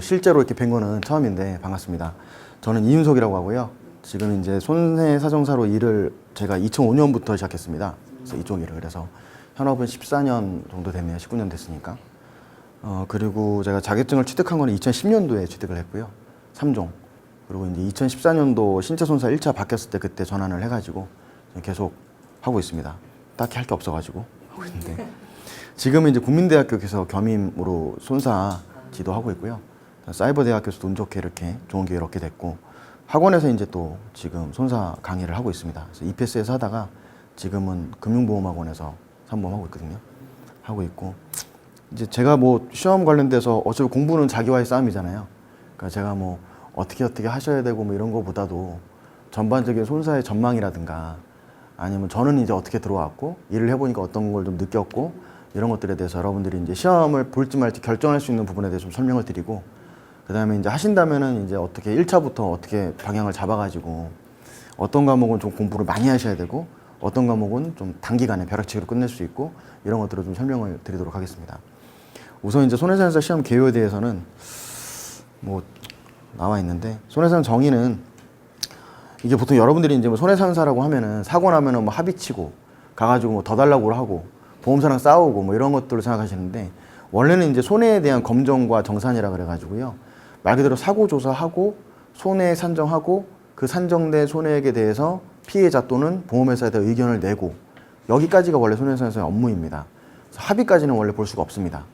실제로 이렇게 뵌 거는 처음인데 반갑습니다. 저는 이윤석이라고 하고요. 지금 이제 손해사정사로 일을 제가 2005년부터 시작했습니다. 그래서 이쪽 일을. 그래서 현업은 14년 정도 됐네요. 19년 됐으니까. 그리고 제가 자격증을 취득한 거는 2010년도에 취득을 했고요. 3종. 그리고 이제 2014년도 신체손사 1차 바뀌었을 때 그때 전환을 해가지고 계속 하고 있습니다. 딱히 할 게 없어가지고 하고 있는데. 지금은 이제 국민대학교에서 겸임으로 손사 지도하고 있고요. 사이버대학교에서도 운 좋게 이렇게 좋은 기회를 얻게 됐고, 학원에서 이제 또 지금 손사 강의를 하고 있습니다. 그래서 EPS에서 하다가 지금은 금융보험학원에서 산보험하고 있거든요. 하고 있고, 이제 제가 뭐 시험 관련돼서 어차피 공부는 자기와의 싸움이잖아요. 그러니까 제가 뭐 어떻게 하셔야 되고 뭐 이런 거보다도 전반적인 손사의 전망이라든가 아니면 저는 이제 어떻게 들어왔고 일을 해보니까 어떤 걸 좀 느꼈고 이런 것들에 대해서 여러분들이 이제 시험을 볼지 말지 결정할 수 있는 부분에 대해서 좀 설명을 드리고, 그 다음에 이제 하신다면은 이제 어떻게 1차부터 어떻게 방향을 잡아가지고 어떤 과목은 좀 공부를 많이 하셔야 되고 어떤 과목은 좀 단기간에 벼락치기로 끝낼 수 있고 이런 것들을 좀 설명을 드리도록 하겠습니다. 우선 이제 손해사정사 시험 개요에 대해서는 뭐 나와 있는데, 손해사정 정의는 이게 보통 여러분들이 이제 뭐 손해사정사라고 하면은 사고 나면은 뭐 합의치고 가가지고 뭐 더 달라고 하고 보험사랑 싸우고 뭐 이런 것들을 생각하시는데, 원래는 이제 손해에 대한 검정과 정산이라 그래가지고요. 말 그대로 사고 조사하고 손해 산정하고 그 산정된 손해액에 대해서 피해자 또는 보험회사에 대해 의견을 내고, 여기까지가 원래 손해사정사의 업무입니다. 합의까지는 원래 볼 수가 없습니다.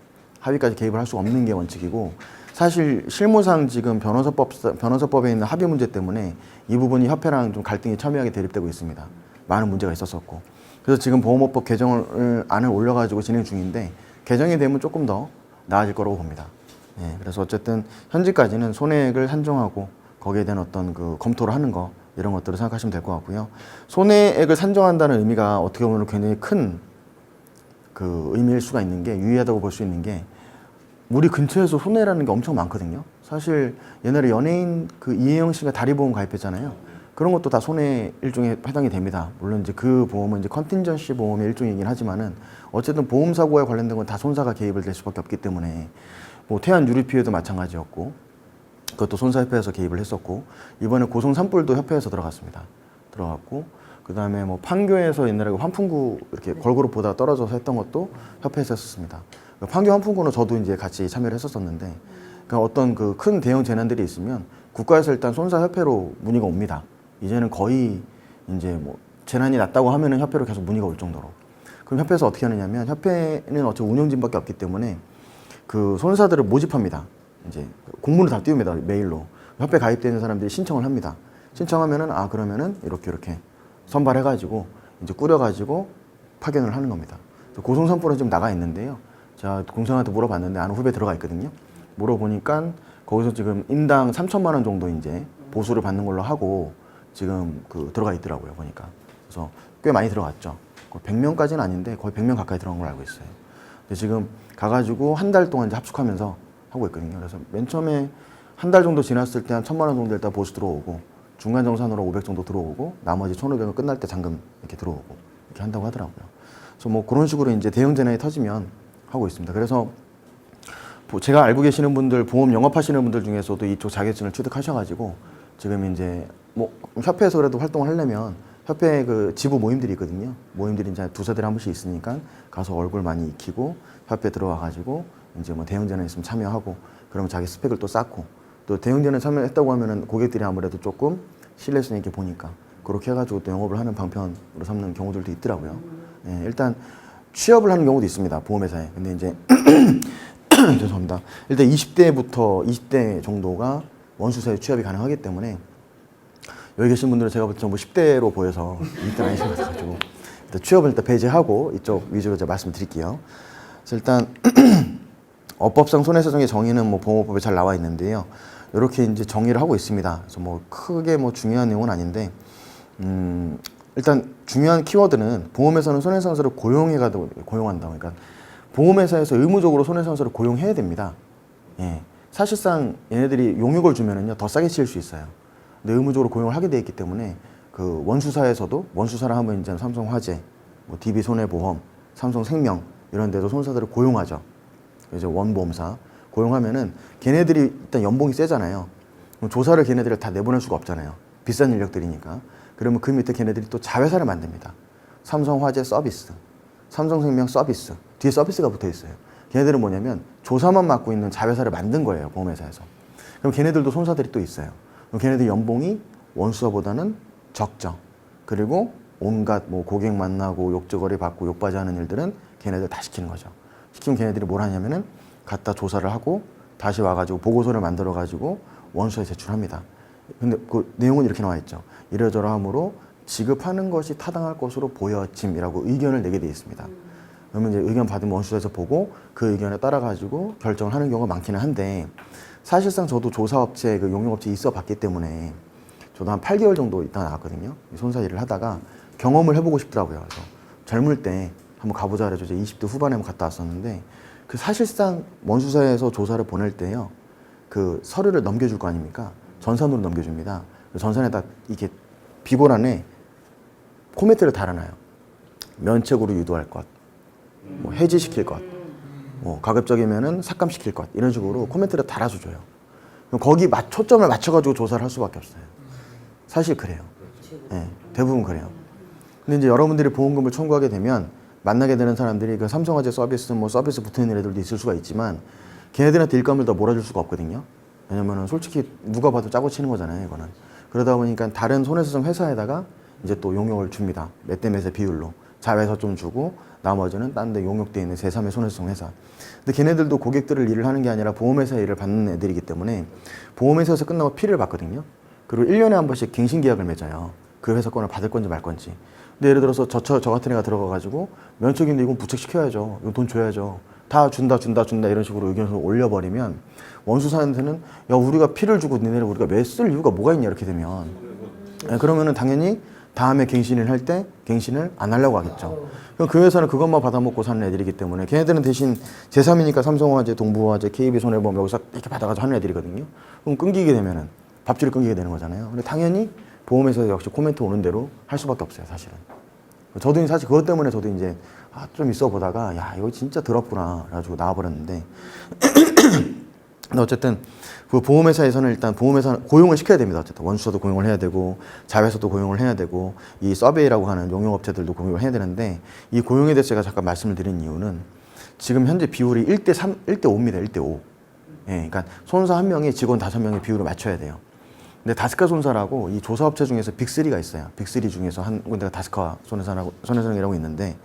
합의까지 개입을 할 수 없는 게 원칙이고, 사실 실무상 지금 변호사법에 있는 합의 문제 때문에 이 부분이 협회랑 좀 갈등이 첨예하게 대립되고 있습니다. 많은 문제가 있었었고, 그래서 지금 보험업법 개정을 안을 올려가지고 진행 중인데 개정이 되면 조금 더 나아질 거라고 봅니다. 예, 그래서 어쨌든 현재까지는 손해액을 산정하고 거기에 대한 어떤 그 검토를 하는 거, 이런 것들을 생각하시면 될 것 같고요. 손해액을 산정한다는 의미가 어떻게 보면 굉장히 큰 그 의미일 수가 있는 게, 유의하다고 볼 수 있는 게, 우리 근처에서 손해라는 게 엄청 많거든요. 사실 옛날에 연예인 그 이혜영 씨가 다리보험 가입했잖아요. 그런 것도 다 손해 일종에 해당이 됩니다. 물론 이제 그 보험은 이제 컨틴전시 보험의 일종이긴 하지만은 어쨌든 보험 사고에 관련된 건 다 손사가 개입을 될 수밖에 없기 때문에, 뭐 태안 유리 피해도 마찬가지였고 그것도 손사협회에서 개입을 했었고, 이번에 고성 산불도 협회에서 들어갔습니다. 들어갔고, 그 다음에 뭐 판교에서 옛날에 환풍구 이렇게 걸그룹 보다가 떨어져서 했던 것도 협회에서 했었습니다. 판교 환풍구는 저도 이제 같이 참여를 했었었는데, 그러니까 어떤 그 큰 대형 재난들이 있으면 국가에서 일단 손사협회로 문의가 옵니다. 이제는 거의 이제 뭐 재난이 났다고 하면은 협회로 계속 문의가 올 정도로. 그럼 협회에서 어떻게 하느냐면, 협회는 어차피 운영진밖에 없기 때문에 그 손사들을 모집합니다. 이제 공문을 다 띄웁니다. 메일로. 협회 가입되는 사람들이 신청을 합니다. 신청하면은 그러면은 이렇게 선발해가지고 이제 꾸려가지고 파견을 하는 겁니다. 고성산불은 지금 나가 있는데요. 제가 공사한테 물어봤는데 아는 후배 들어가 있거든요. 물어보니까 거기서 지금 인당 3천만 원 정도 이제 보수를 받는 걸로 하고 지금 그 들어가 있더라고요, 보니까. 그래서 꽤 많이 들어갔죠. 100명까지는 아닌데 거의 100명 가까이 들어간 걸로 알고 있어요. 근데 지금 가가지고 한 달 동안 이제 합숙하면서 하고 있거든요. 그래서 맨 처음에 한 달 정도 지났을 때 한 1,000만 원 정도 일단 보수 들어오고, 중간 정산으로 500 정도 들어오고, 나머지 1,500은 끝날 때 잔금 이렇게 들어오고 이렇게 한다고 하더라고요. 그래서 뭐 그런 식으로 이제 대형 재난이 터지면 하고 있습니다. 그래서 제가 알고 계시는 분들, 보험 영업하시는 분들 중에서도 이쪽 자격증을 취득하셔가지고 지금 이제 뭐 협회에서 그래도 활동을 하려면 협회 그 지부 모임들이 있거든요. 모임들이 이제 두세 달에 한 번씩 있으니까 가서 얼굴 많이 익히고 협회 들어와가지고 이제 뭐 대형 재난 있으면 참여하고, 그러면 자기 스펙을 또 쌓고, 또 대형 재난 참여했다고 하면은 고객들이 아무래도 조금 신뢰성 있게 보니까 그렇게 해가지고 또 영업을 하는 방편으로 삼는 경우들도 있더라고요. 예, 일단 취업을 하는 경우도 있습니다, 보험회사에. 근데 이제 죄송합니다. 일단 20대 정도가 원수사에 취업이 가능하기 때문에, 여기 계신 분들은 제가 볼 때 뭐 10대로 보여서 20대 아니신 것 같아가지고 일단 취업을 일단 배제하고 이쪽 위주로 제가 말씀드릴게요. 그래서 일단 업법상 손해사정의 정의는 뭐 보험업법에 잘 나와 있는데요. 이렇게 이제 정의를 하고 있습니다. 그래서 뭐 크게 뭐 중요한 내용은 아닌데, 일단 중요한 키워드는 보험회사는 손해사정사를 고용한다. 그러니까 보험회사에서 의무적으로 손해사정사를 고용해야 됩니다. 예. 사실상 얘네들이 용역을 주면은요 더 싸게 치일 수 있어요. 근데 의무적으로 고용을 하게 돼 있기 때문에 그 원수사에서도, 원수사라 하면 이제 삼성화재, 뭐 DB손해보험, 삼성생명 이런 데도 손사들을 고용하죠. 이제 원보험사 고용하면은 걔네들이 일단 연봉이 세잖아요. 그럼 조사를 걔네들을 다 내보낼 수가 없잖아요. 비싼 인력들이니까. 그러면 그 밑에 걔네들이 또 자회사를 만듭니다. 삼성화재 서비스, 삼성생명 서비스, 뒤에 서비스가 붙어 있어요. 걔네들은 뭐냐면 조사만 맡고 있는 자회사를 만든 거예요, 보험회사에서. 그럼 걔네들도 손사들이 또 있어요. 그럼 걔네들 연봉이 원수사보다는 적죠. 그리고 온갖 뭐 고객 만나고 욕저거리 받고 욕바지 하는 일들은 걔네들 다 시키는 거죠. 시키면 걔네들이 뭘 하냐면은 갖다 조사를 하고 다시 와가지고 보고서를 만들어가지고 원수에 제출합니다. 근데 그 내용은 이렇게 나와 있죠. 이러저러함으로 지급하는 것이 타당할 것으로 보여짐이라고 의견을 내게 되어 있습니다. 그러면 이제 의견 받으면 원수에서 보고 그 의견에 따라가지고 결정을 하는 경우가 많기는 한데 사실상 저도 조사업체, 그 용역업체 있어 봤기 때문에 저도 한 8개월 정도 있다 나왔거든요. 손사 일을 하다가 경험을 해보고 싶더라고요. 그래서 젊을 때 한번 가보자 그래서 이제 20대 후반에 한번 갔다 왔었는데 그 사실상 원수사에서 조사를 보낼 때요. 그 서류를 넘겨줄 거 아닙니까? 전산으로 넘겨줍니다. 전산에다 이게 비고란에 코멘트를 달아놔요. 면책으로 유도할 것, 뭐 해지시킬 것, 뭐 가급적이면은 삭감시킬 것 이런 식으로 코멘트를 달아줘요. 그럼 거기 초점을 맞춰가지고 조사를 할 수밖에 없어요. 사실 그래요. 네, 대부분 그래요. 근데 이제 여러분들이 보험금을 청구하게 되면 만나게 되는 사람들이 그 삼성화재 서비스, 뭐 서비스 붙어 있는 애들도 있을 수가 있지만 걔네들한테 일감을 더 몰아줄 수가 없거든요. 왜냐면은 솔직히 누가 봐도 짜고 치는 거잖아요, 이거는. 그러다 보니까 다른 손해배상 회사에다가 이제 또 용역을 줍니다. 몇 대 몇의 비율로. 자회사 좀 주고 나머지는 딴 데 용역돼 있는 제3의 손해배상 회사. 근데 걔네들도 고객들을 일을 하는 게 아니라 보험회사에 일을 받는 애들이기 때문에 보험회사에서 끝나고 피를 받거든요. 그리고 1년에 한 번씩 갱신계약을 맺어요. 그 회사 거를 받을 건지 말 건지. 근데 예를 들어서 저 같은 애가 들어가가지고 면책인데 이건 부책시켜야죠. 이거 돈 줘야죠. 다 준다 이런 식으로 의견을 올려버리면 원수사한테는 야 우리가 피를 주고 니네를 우리가 왜 쓸 이유가 뭐가 있냐 이렇게 되면 그러면은 당연히 다음에 갱신을 할 때 갱신을 안 하려고 하겠죠. 그럼 그 회사는 그것만 받아먹고 사는 애들이기 때문에 걔네들은 대신 제3이니까 삼성화재, 동부화재, KB손해보험 여기서 이렇게 받아가지고 하는 애들이거든요. 그럼 끊기게 되면은 밥줄이 끊기게 되는 거잖아요. 근데 당연히 보험회사 역시 코멘트 오는 대로 할 수밖에 없어요, 사실은. 저도 사실 그것 때문에 저도 이제 좀 있어 보다가 야 이거 진짜 더럽구나 그래가지고 나와버렸는데 근데 어쨌든 그 보험회사에서는 일단 보험회사 고용을 시켜야 됩니다. 어쨌든 원수사도 고용을 해야 되고 자회사도 고용을 해야 되고 이 서베이라고 하는 용역업체들도 고용을 해야 되는데 이 고용에 대해서 제가 잠깐 말씀을 드린 이유는 지금 현재 비율이 1대3, 1대5입니다. 1대5. 예, 그러니까 손사 한 명이 직원 5명의 비율을 맞춰야 돼요. 근데 다스카 손사라고 이 조사업체 중에서 빅3가 있어요. 빅3 중에서 한 군데가 다스카 손해상이라고 있는데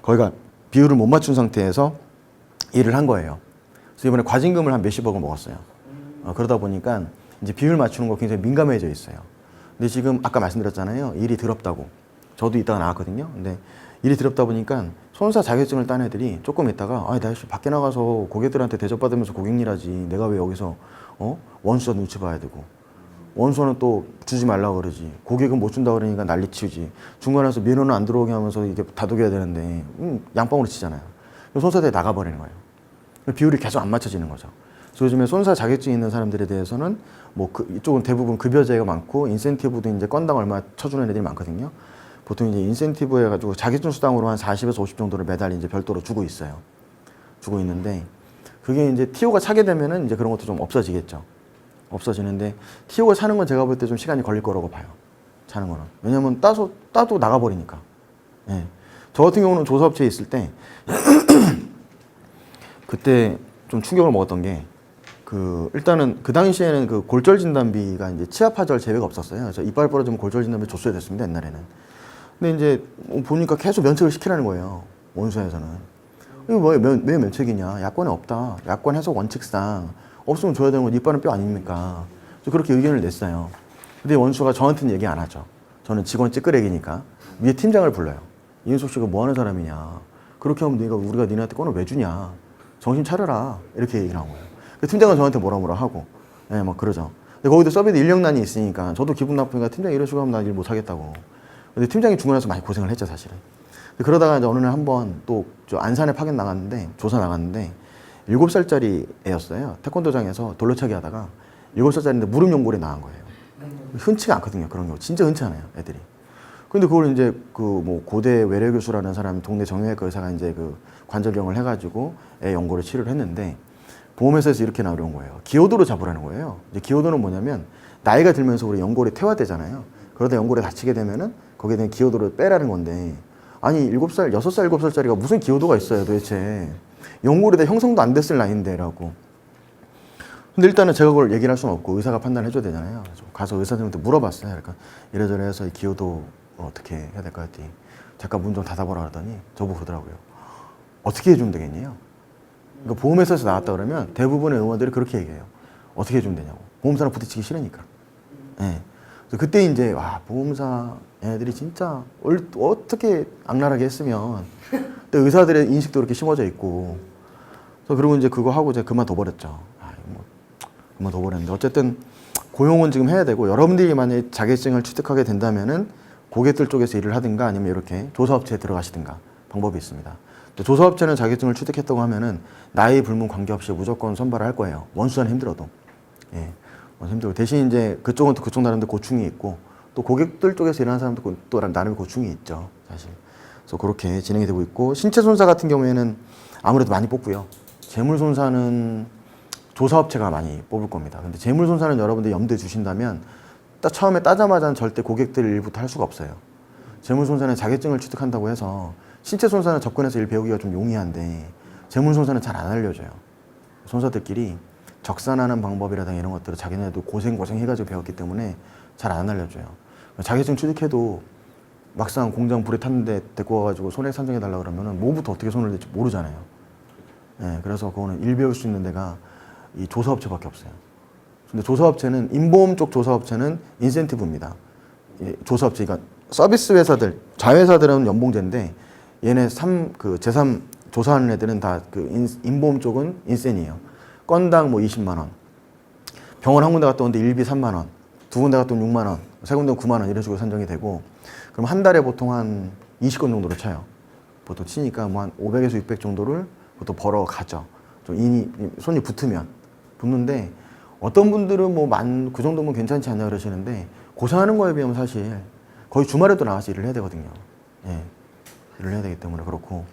거기가 비율을 못 맞춘 상태에서 일을 한 거예요. 그래서 이번에 과징금을 한 몇십억을 먹었어요. 그러다 보니까 이제 비율 맞추는 거 굉장히 민감해져 있어요. 근데 지금 아까 말씀드렸잖아요. 일이 더럽다고. 저도 이따가 나왔거든요. 근데 일이 더럽다 보니까 손사 자격증을 딴 애들이 조금 있다가 나 밖에 나가서 고객들한테 대접받으면서 고객 일하지. 내가 왜 여기서 원수사 눈치 봐야 되고 원수는 또 주지 말라고 그러지. 고객은 못 준다 그러니까 난리 치우지. 중간에서 민원은 안 들어오게 하면서 이게 다독여야 되는데 양방으로 치잖아요. 손사대에 나가버리는 거예요. 비율이 계속 안 맞춰지는 거죠. 그래서 요즘에 손사 자격증이 있는 사람들에 대해서는 뭐 이쪽은 대부분 급여제가 많고 인센티브도 이제 건당 얼마 쳐주는 애들이 많거든요. 보통 이제 인센티브 해가지고 자격증 수당으로 한 40에서 50 정도를 매달 이제 별도로 주고 있어요. 주고 있는데 그게 이제 TO가 차게 되면은 이제 그런 것도 좀 없어지겠죠. 없어지는데 TO가 차는 건 제가 볼 때 좀 시간이 걸릴 거라고 봐요. 차는 거는. 왜냐면 따도 나가버리니까. 예. 저 같은 경우는 조사업체에 있을 때 그때 좀 충격을 먹었던 게 일단은 그 당시에는 그 골절 진단비가 이제 치아파절 제외가 없었어요. 그래서 이빨 부러지면 골절 진단비 줬어야 됐습니다, 옛날에는. 근데 이제 보니까 계속 면책을 시키라는 거예요, 원수에서는. 이거 왜 면책이냐? 야권에 없다. 야권 해석 원칙상 없으면 줘야 되는 건 이빨은 뼈 아닙니까? 그렇게 의견을 냈어요. 근데 원수가 저한테는 얘기 안 하죠. 저는 직원 찌끄레기니까 위에 팀장을 불러요. 이윤석 씨가 뭐 하는 사람이냐? 그렇게 하면 우리가 니네한테 건을 왜 주냐? 정신 차려라. 이렇게 얘기를 한 거예요. 팀장은 저한테 뭐라 하고, 예, 막 그러죠. 근데 거기도 서비스 인력난이 있으니까 저도 기분 나쁘니까 팀장이 이런 식으로 하면 나 일 못 하겠다고. 근데 팀장이 중간에서 많이 고생을 했죠, 사실은. 그러다가 이제 어느 날 한번 또 안산에 파견 나갔는데, 조사 나갔는데, 7살짜리 애였어요. 태권도장에서 돌려차기 하다가 7살짜리인데 무릎 연골이 나간 거예요. 흔치가 않거든요, 그런 경우. 진짜 흔치 않아요, 애들이. 근데 그걸 이제 뭐 고대 외래 교수라는 사람 동네 정형외과 의사가 이제 그 관절경을 해가지고 애 연골을 치료를 했는데 보험회사에서 이렇게 나오는 거예요. 기여도로 잡으라는 거예요. 이제 기여도는 뭐냐면 나이가 들면서 우리 연골이 퇴화되잖아요. 그러다 연골에 다치게 되면은 거기에 대한 기여도를 빼라는 건데 아니 7살, 6살, 7살짜리가 무슨 기여도가 있어요 도대체. 연골이 다 형성도 안 됐을 나이인데라고. 근데 일단은 제가 그걸 얘기를 할 수는 없고 의사가 판단을 해줘야 되잖아요. 그래서 가서 의사님한테 물어봤어요. 그러니까 이래저래 해서 이 기여도 어떻게 해야 될까 했더니 잠깐 문 좀 닫아보라 하더니 저보고 그러더라고요. 어떻게 해주면 되겠니요? 그러니까 보험회사에서 나왔다 그러면 대부분의 의원들이 그렇게 얘기해요. 어떻게 해주면 되냐고. 보험사랑 부딪히기 싫으니까. 네. 그래서 그때 이제 와 보험사 애들이 진짜 어떻게 악랄하게 했으면 근데 의사들의 인식도 그렇게 심어져 있고 그래서 그리고 이제 그거 하고 제가 그만둬버렸죠. 그만둬버렸는데 어쨌든 고용은 지금 해야 되고 여러분들이 만약에 자격증을 취득하게 된다면은 고객들 쪽에서 일을 하든가 아니면 이렇게 조사업체에 들어가시든가 방법이 있습니다. 조사업체는 자격증을 취득했다고 하면은 나이 불문 관계없이 무조건 선발을 할 거예요. 원수는 힘들어도. 예. 힘들고 대신 이제 그쪽은 또 그쪽 나름대로 고충이 있고 또 고객들 쪽에서 일하는 사람도 또 나름의 고충이 있죠. 사실. 그래서 그렇게 진행이 되고 있고 신체 손사 같은 경우에는 아무래도 많이 뽑고요. 재물 손사는 조사업체가 많이 뽑을 겁니다. 근데 재물 손사는 여러분들 염두에 주신다면 딱 처음에 따자마자 절대 고객들 일부터 할 수가 없어요. 재물 손사는 자격증을 취득한다고 해서 신체 손사는 접근해서 일 배우기가 좀 용이한데 재물 손사는 잘 안 알려줘요. 손사들끼리 적산하는 방법이라든가 이런 것들을 자기네도 고생 해가지고 배웠기 때문에 잘 안 알려줘요. 자격증 취득해도 막상 공장 불에 탔는데 데리고 와가지고 손해 산정해 달라 그러면은 뭐부터 어떻게 손을 댈지 모르잖아요. 네, 그래서 그거는 일 배울 수 있는 데가 이 조사업체밖에 없어요. 근데 조사업체는 인보험 쪽 조사업체는 인센티브입니다. 조사업체, 그러니까 서비스 회사들, 자회사들은 연봉제인데 얘네 제3 조사하는 애들은 다 그 인보험 쪽은 인센이에요. 건당 뭐 20만 원. 병원 한 군데 갔다 오는데 일비 3만 원. 두 군데 갔다 오면 6만 원. 세 군데 오면 9만 원 이런 식으로 산정이 되고 그럼 한 달에 보통 한 20건 정도로 쳐요. 보통 치니까 뭐 한 500에서 600 정도를 보통 벌어 가죠. 좀 손이 붙는데 어떤 분들은 뭐 그 정도면 괜찮지 않냐 그러시는데 고생하는 거에 비하면 사실 거의 주말에도 나와서 일을 해야 되거든요. 예. 일을 해야 되기 때문에 그렇고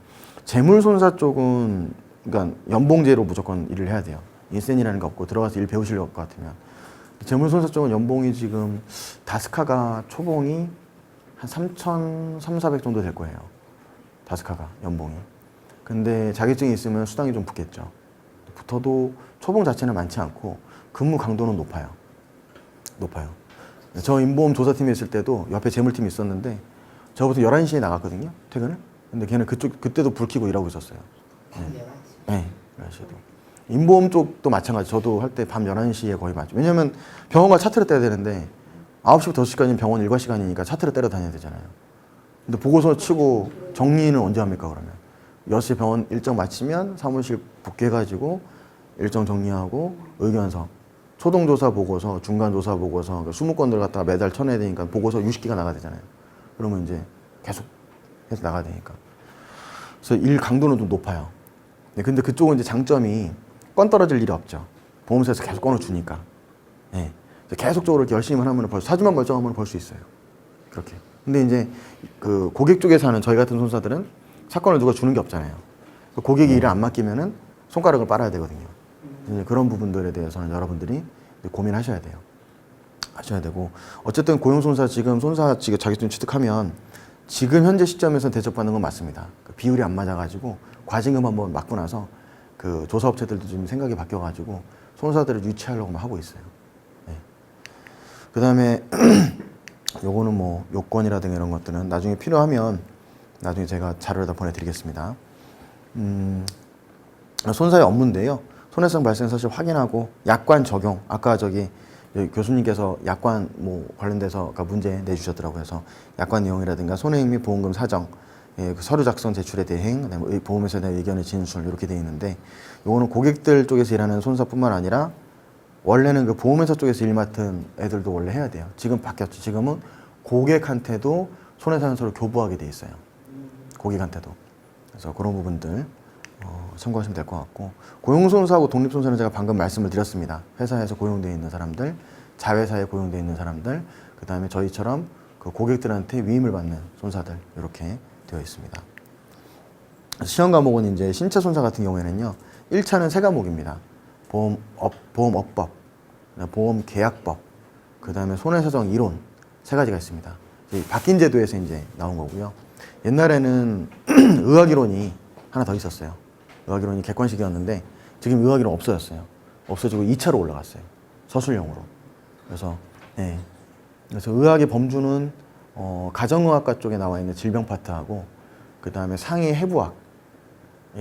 재물손사 쪽은 그러니까 연봉제로 무조건 일을 해야 돼요. 인센이라는 게 없고 들어가서 일 배우실 것 같으면 재물손사 쪽은 연봉이 지금 다스카가 초봉이 한 3,400 정도 될 거예요. 다스카가 연봉이. 근데 자격증이 있으면 수당이 좀 붙겠죠. 붙어도 초봉 자체는 많지 않고 근무 강도는 높아요. 저 인보험 조사팀에 있을 때도 옆에 재물팀이 있었는데 저부터 11시에 나갔거든요. 퇴근을. 근데 걔는 그때도 불 켜고 일하고 있었어요. 네. 11시에도. 인보험 쪽도 마찬가지. 저도 할 때 밤 11시에 거의 맞죠. 왜냐면 병원 갈 차트를 떼야 되는데 9시부터 5시까지는 병원 일과 시간이니까 차트를 떼러 다녀야 되잖아요. 근데 보고서 치고 정리는 언제 합니까 그러면? 6시 병원 일정 마치면 사무실 복귀해가지고 일정 정리하고 의견서, 초동조사 보고서, 중간조사 보고서, 20건들 갖다가 매달 쳐내야 되니까 보고서 60기가 나가야 되잖아요. 그러면 이제 계속 해서 나가야 되니까. 그래서 일 강도는 좀 높아요. 근데 그쪽은 이제 장점이 건 떨어질 일이 없죠. 보험사에서 계속 건을 주니까. 네. 계속적으로 이렇게 열심히 하면 사주만 멀쩡하면 벌 수 있어요. 그렇게. 근데 이제 그 고객 쪽에서 하는 저희 같은 손사들은 사건을 누가 주는 게 없잖아요. 고객이 일을 안 맡기면은 손가락을 빨아야 되거든요. 이제 그런 부분들에 대해서는 여러분들이 고민하셔야 돼요. 하셔야 되고 어쨌든 고용손사 지금 자격증 취득하면 지금 현재 시점에서 대접받는 건 맞습니다. 그 비율이 안 맞아가지고 과징금 한번 맞고 나서 그 조사업체들도 좀 생각이 바뀌어가지고 손사들을 유치하려고 하고 있어요. 네. 그 다음에 요거는 뭐 요건이라든가 이런 것들은 나중에 필요하면 나중에 제가 자료를 다 보내드리겠습니다. 손사의 업무인데요. 손해성 발생 사실 확인하고 약관 적용. 아까 교수님께서 약관 뭐 관련돼서 문제 내주셨더라고요. 그래서 약관 내용이라든가 손해액 및 보험금 사정, 그 서류 작성 제출에 대행, 그다음에 보험회사에 대한 의견의 진술 이렇게 되어 있는데 요거는 고객들 쪽에서 일하는 손사뿐만 아니라 원래는 그 보험회사 쪽에서 일 맡은 애들도 원래 해야 돼요. 지금 바뀌었죠. 지금은 고객한테도 손해사연서를 교부하게 돼 있어요. 고객한테도. 그래서 그런 부분들 참고하시면 될 것 같고 고용손사하고 독립손사는 제가 방금 말씀을 드렸습니다. 회사에서 고용되어 있는 사람들, 자회사에 고용되어 있는 사람들, 그 다음에 저희처럼 그 고객들한테 위임을 받는 손사들 이렇게 되어 있습니다. 시험 과목은 이제 신체 손사 같은 경우에는요 1차는 3과목입니다. 보험업법, 보험계약법, 그 다음에 손해사정 이론 세 가지가 있습니다. 바뀐 제도에서 이제 나온 거고요. 옛날에는 의학이론이 하나 더 있었어요. 의학이론이 객관식이었는데 지금 의학이론 없어졌어요. 없어지고 2차로 올라갔어요. 서술형으로. 그래서 네. 그래서 의학의 범주는 가정의학과 쪽에 나와 있는 질병 파트하고 그 다음에 상해 해부학에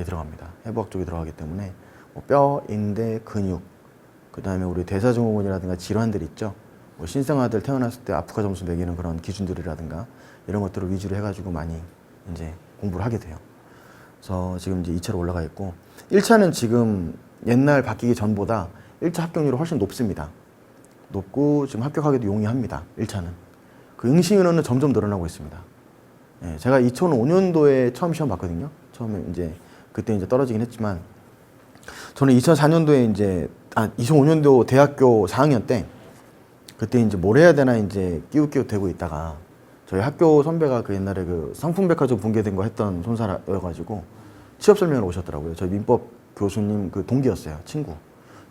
들어갑니다. 해부학 쪽에 들어가기 때문에 뭐 뼈, 인대, 근육, 그 다음에 우리 대사증후군이라든가 질환들 있죠. 뭐 신생아들 태어났을 때 아프카 점수 매기는 그런 기준들이라든가 이런 것들을 위주로 해가지고 많이 이제 공부를 하게 돼요. 그래서 지금 이제 2차로 올라가 있고 1차는 지금 옛날 바뀌기 전보다 1차 합격률이 훨씬 높습니다. 높고 지금 합격하기도 용이합니다. 1차는. 그 응시 인원은 점점 늘어나고 있습니다. 예, 제가 2005년도에 처음 시험 봤거든요. 처음에 이제 그때 이제 떨어지긴 했지만 저는 2004년도에 이제 2005년도 대학교 4학년 때 그때 이제 뭘 해야 되나 이제 끼웃끼웃 대고 있다가 저희 학교 선배가 그 옛날에 그 상품백화점 붕괴된 거 했던 손사여가지고 취업 설명을 오셨더라고요. 저희 민법 교수님 그 동기였어요. 친구.